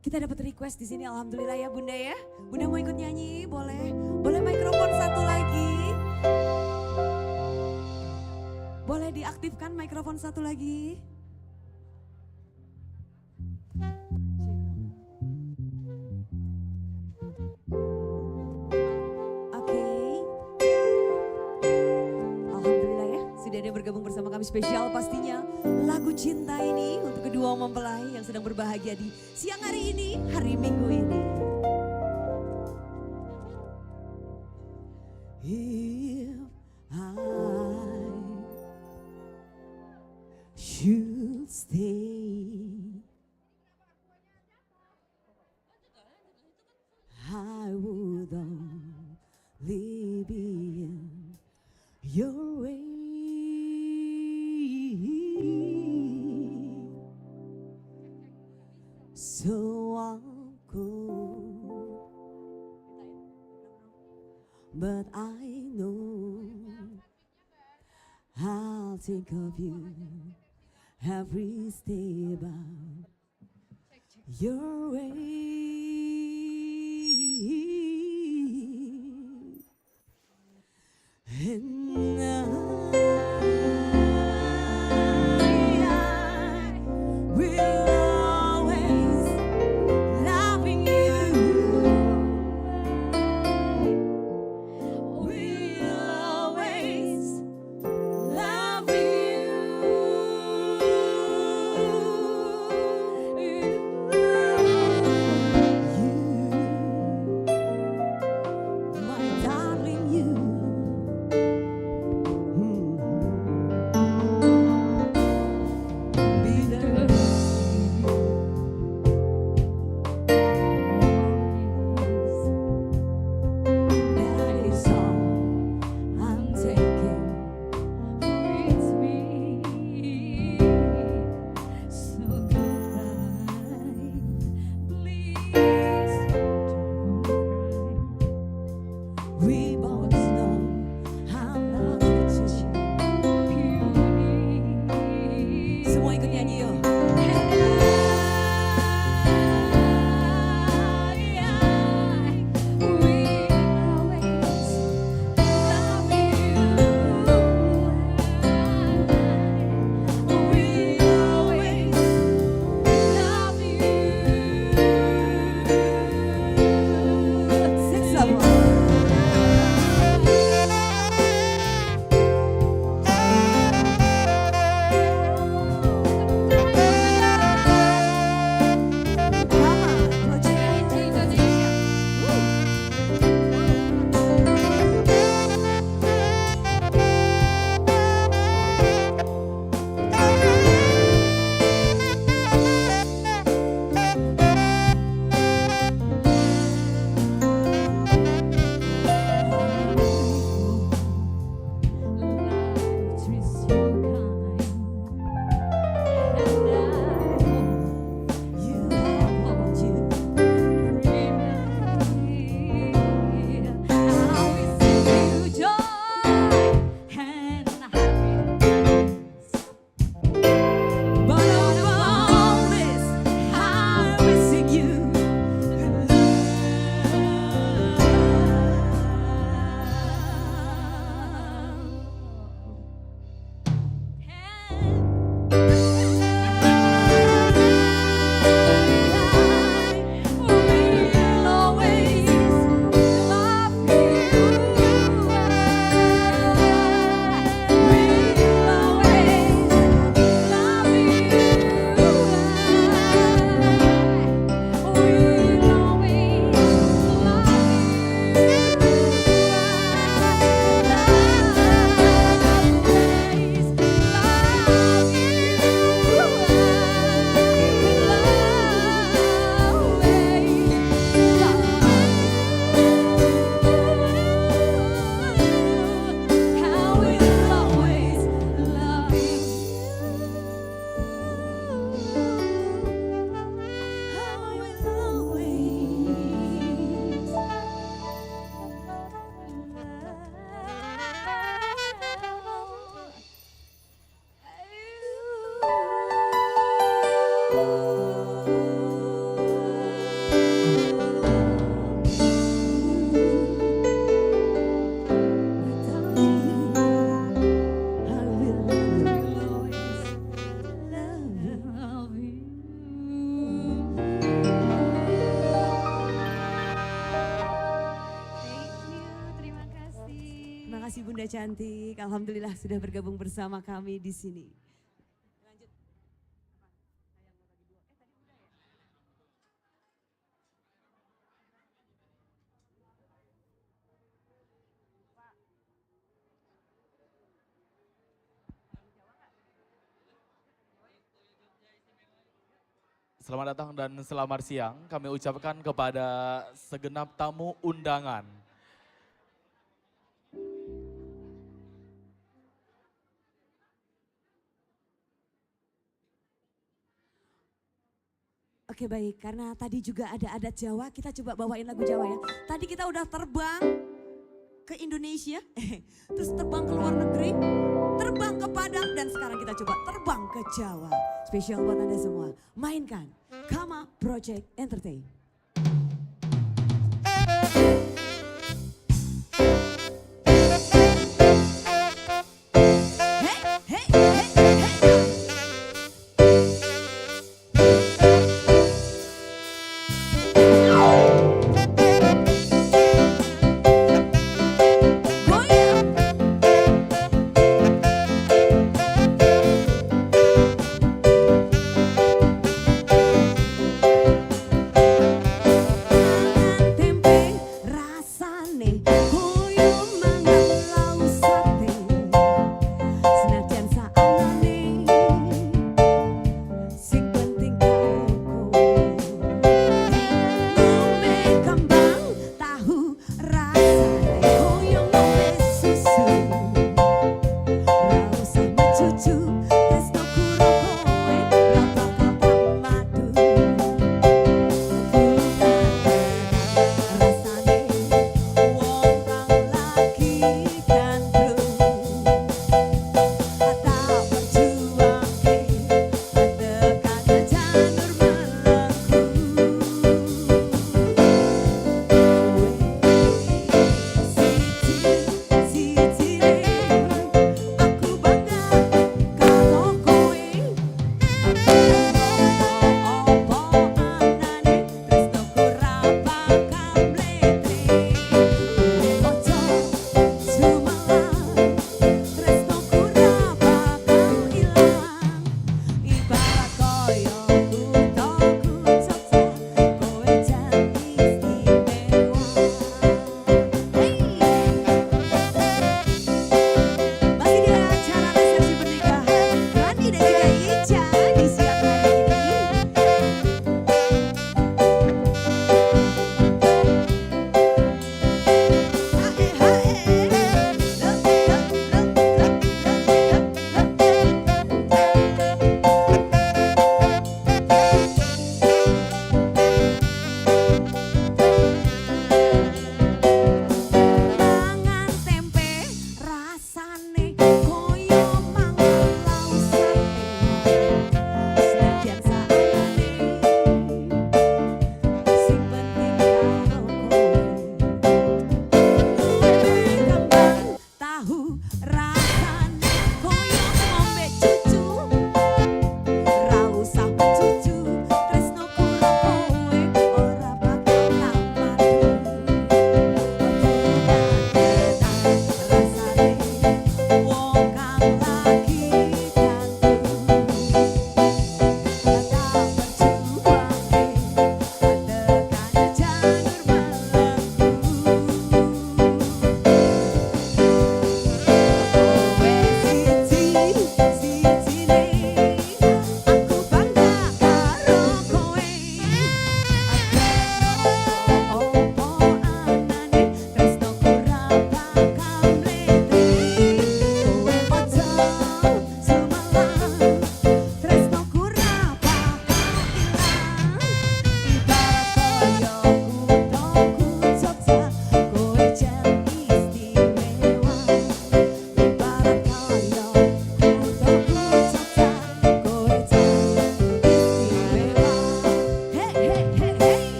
Kita dapat request di sini, alhamdulillah ya Bunda ya. Bunda mau ikut nyanyi, boleh. Boleh mikrofon satu lagi. Boleh diaktifkan mikrofon satu lagi. Oke. Alhamdulillah ya, sudah ada yang bergabung bersama kami spesial pastinya. Lagu cinta ini untuk kedua mempelai yang sedang berbahagia di siang hari ini, hari Minggu ini. If I should stay, I would only be in your way. So cold, but I know I'll think of you every step of your way. And I will always loving you. Will always love you. Bunda cantik, alhamdulillah sudah bergabung bersama kami di sini. Selamat datang dan selamat siang kami ucapkan kepada segenap tamu undangan. Oke baik, karena tadi juga ada adat Jawa, kita coba bawain lagu Jawa ya. Tadi kita udah terbang ke Indonesia, terus terbang ke luar negeri, terbang ke Padang, dan sekarang kita coba terbang ke Jawa. Spesial buat Anda semua, mainkan Kama Project Entertain.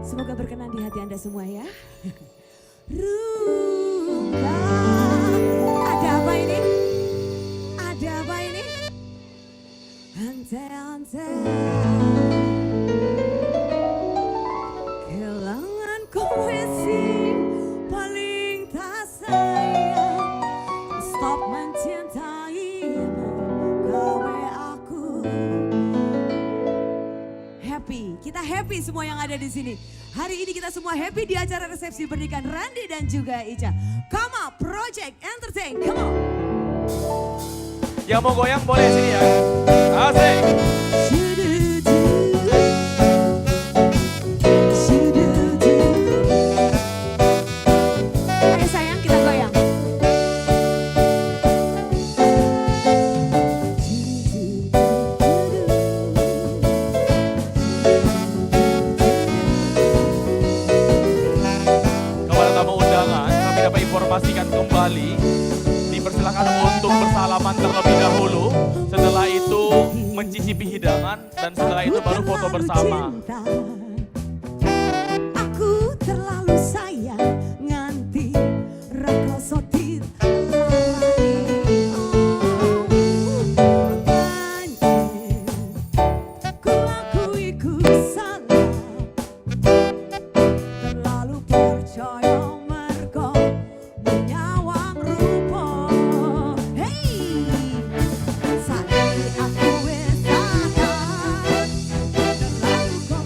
Semoga berkenan di hati Anda semua ya. Ada apa ini? Ada apa ini? Kelangan kohesi paling tak sayang. Stop mencintaimu, gawe aku happy. Kita happy semua yang ada di sini. Hari ini kita semua happy di acara resepsi pernikahan Randy dan juga Ica. Come on, Project Entertain, come on. Yang mau goyang boleh sini ya. Asik. Ayo sayang, kita goyang. Kepada tamu undangan, kami dapat informasikan kembali, dipersilakan untuk bersalaman terlebih dahulu. Setelah itu mencicipi hidangan dan setelah itu baru foto bersama. Aku terlalu sayang nganti rekoso ku akui ku salah, terlalu percaya mergo menyawang rupa. Hey, saiki aku wis sadar, terlalu kau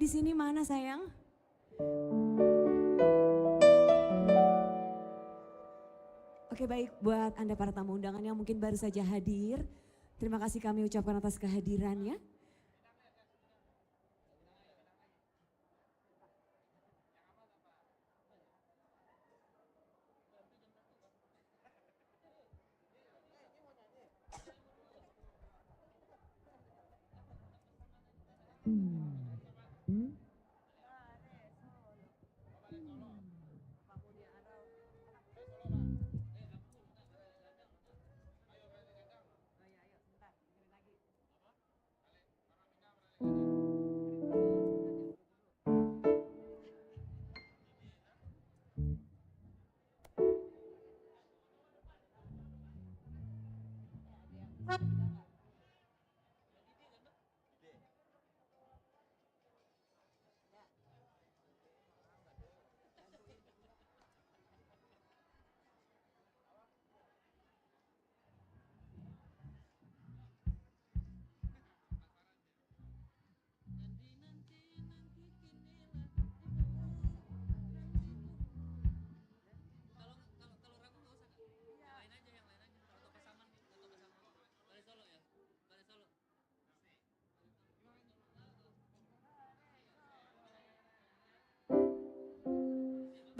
di sini mana sayang? Oke baik, buat Anda para tamu undangan yang mungkin baru saja hadir, terima kasih kami ucapkan atas kehadirannya.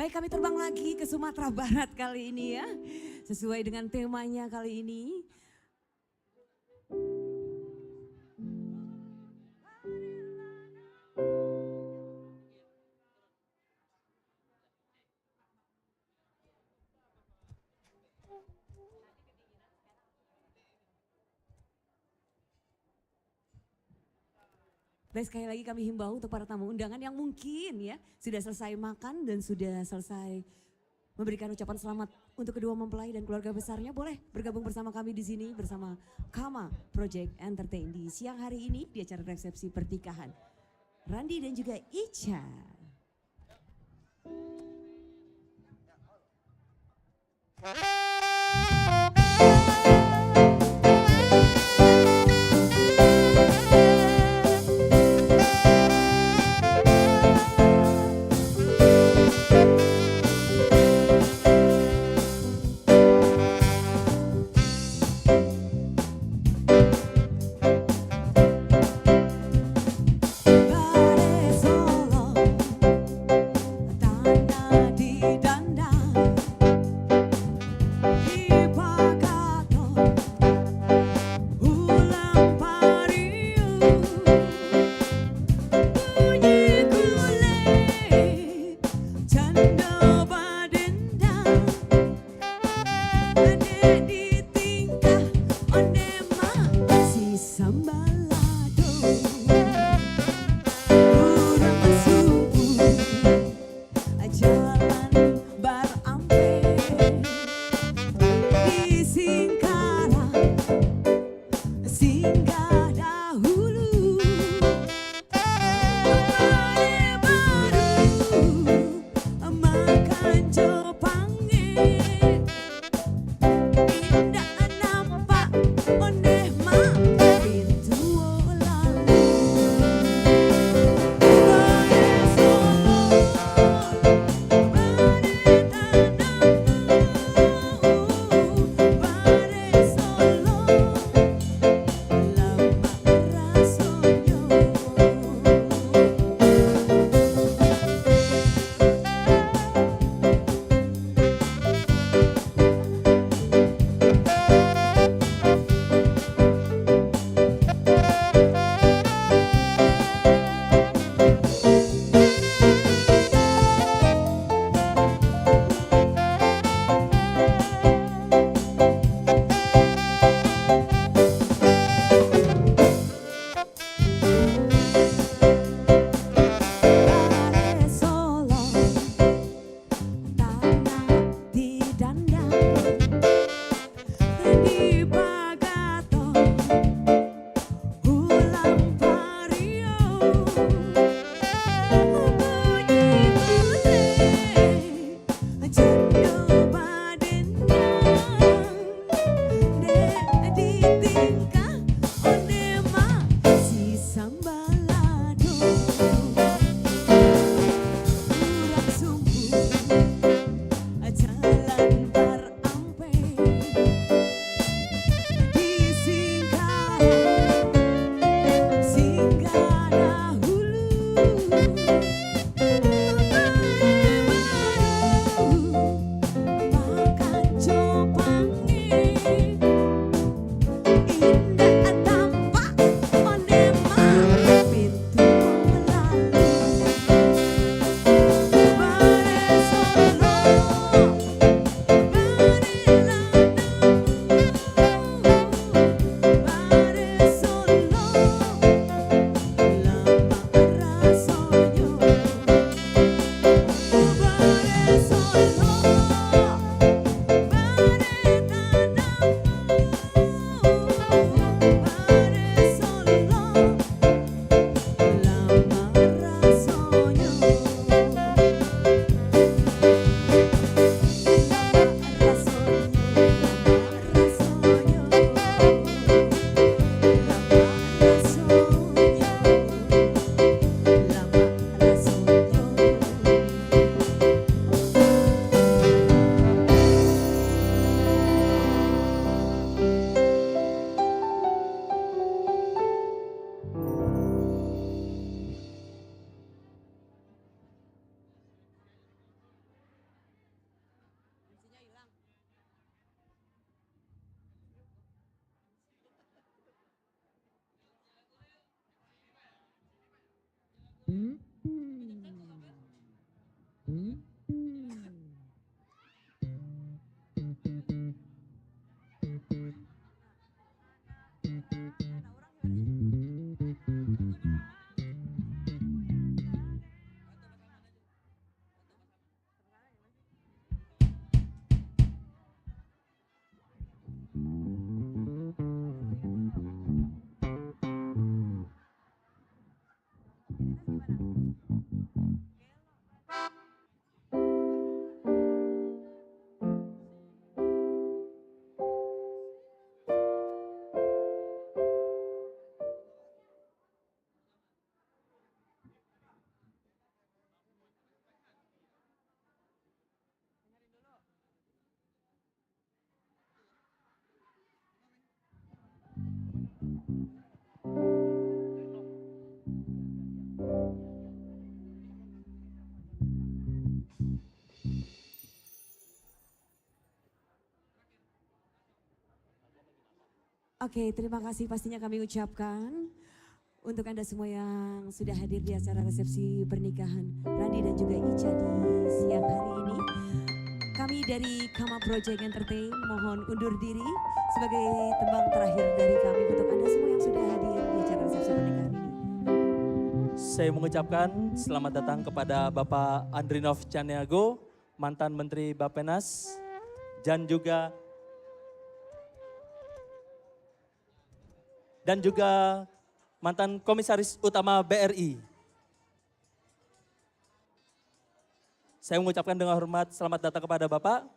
Baik, kami terbang lagi ke Sumatera Barat kali ini ya. Sesuai dengan temanya kali ini. Baik, sekali lagi kami himbau untuk para tamu undangan yang mungkin ya sudah selesai makan dan sudah selesai memberikan ucapan selamat untuk kedua mempelai dan keluarga besarnya, boleh bergabung bersama kami di sini bersama Kama Project Entertain di siang hari ini di acara resepsi pernikahan Randi dan juga Ica. Oke, terima kasih pastinya kami ucapkan untuk Anda semua yang sudah hadir di acara resepsi pernikahan Randi dan juga Ica di siang hari ini. Kami dari Kama Project Entertain mohon undur diri sebagai tembang terakhir dari kami untuk Anda semua yang sudah hadir di acara resepsi pernikahan ini. Saya mengucapkan selamat datang kepada Bapak Andrinov Caniago, mantan Menteri Bappenas, dan juga mantan Komisaris Utama BRI. Saya mengucapkan dengan hormat selamat datang kepada Bapak.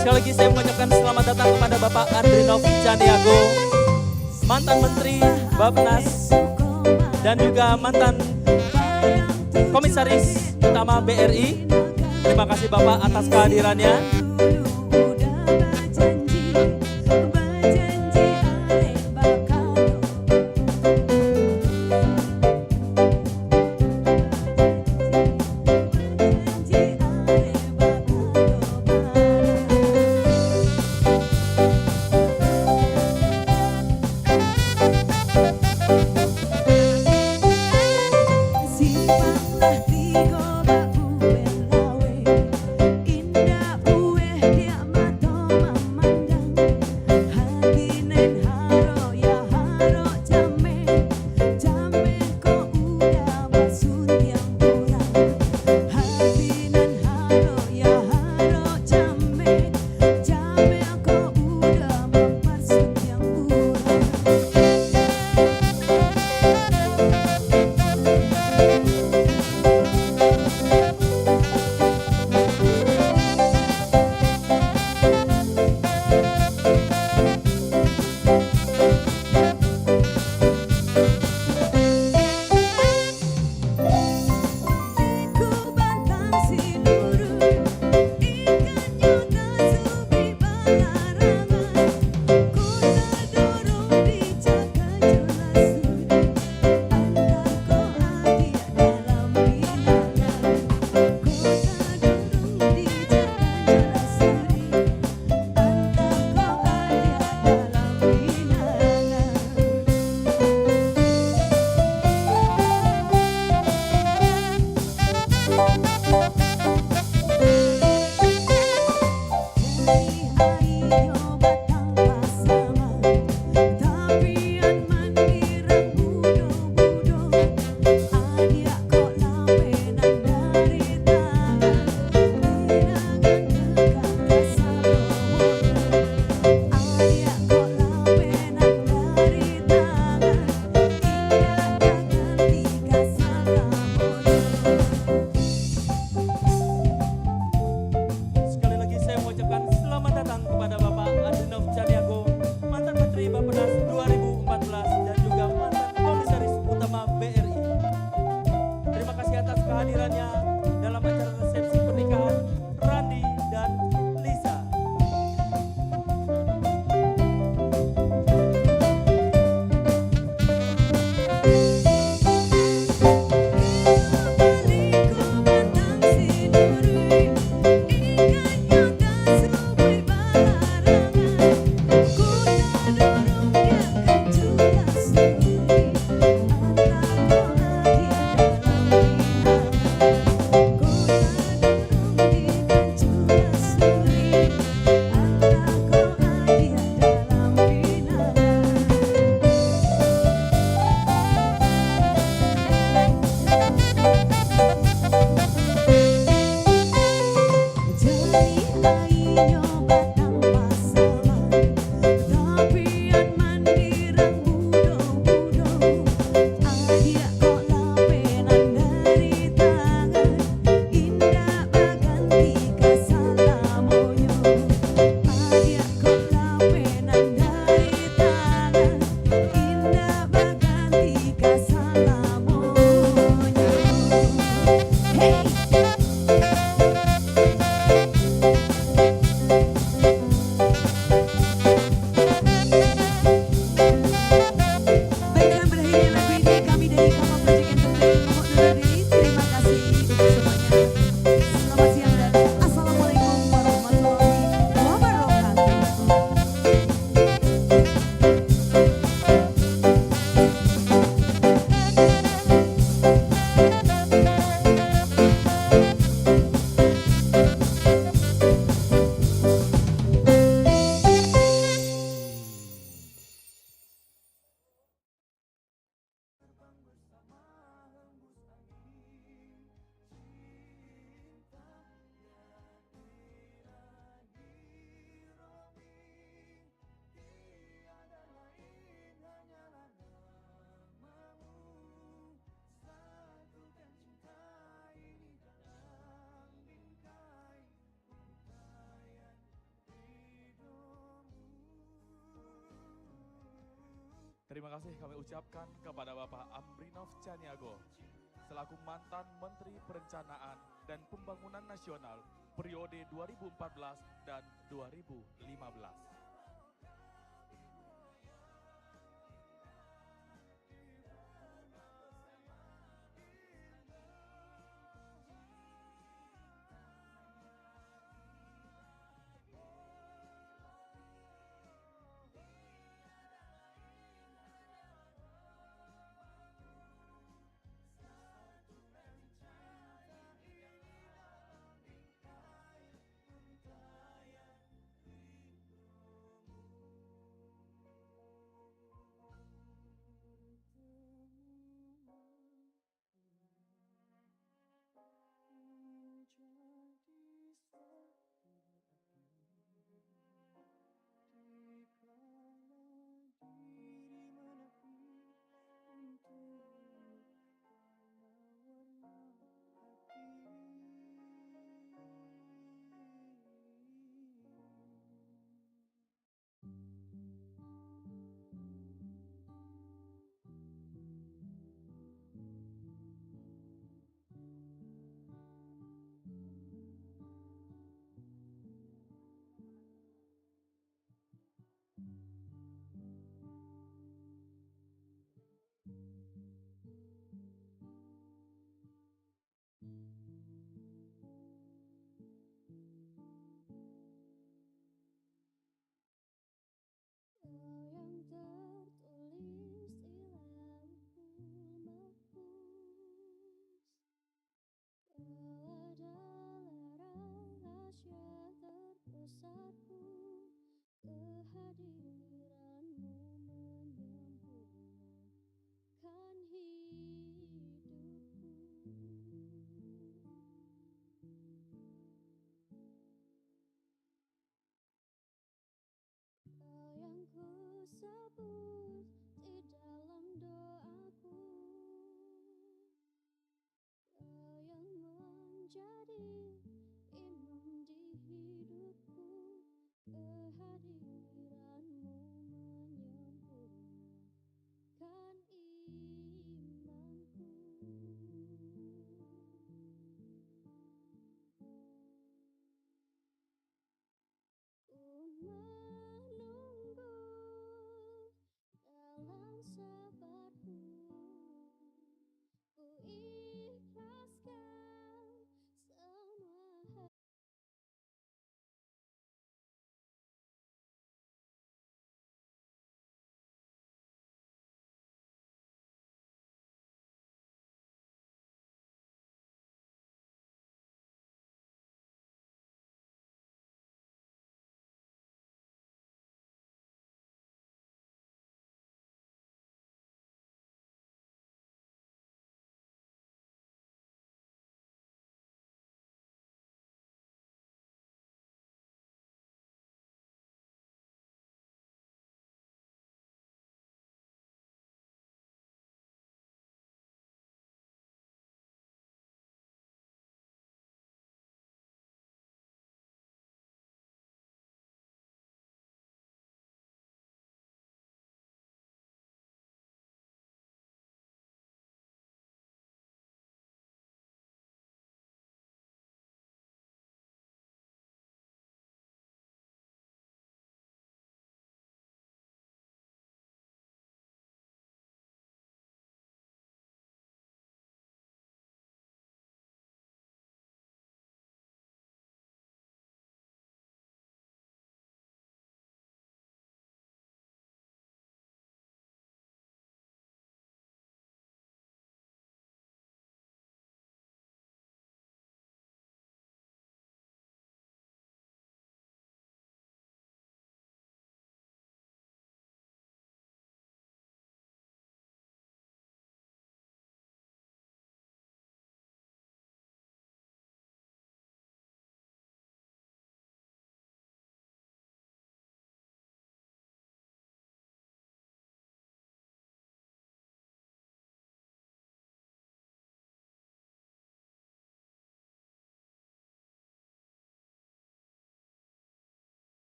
Sekali lagi saya mengucapkan selamat datang kepada Bapak Andrinov Caniago, mantan Menteri Bappenas dan juga mantan Komisaris Utama BRI. Terima kasih Bapak atas kehadirannya. Indah ueh dia kehadirannya dalam acara resepsi pernikahan Randi dan Liza. Terima kasih kami ucapkan kepada Bapak Amrinov Caniago selaku mantan Menteri Perencanaan dan Pembangunan Nasional periode 2014 dan 2015.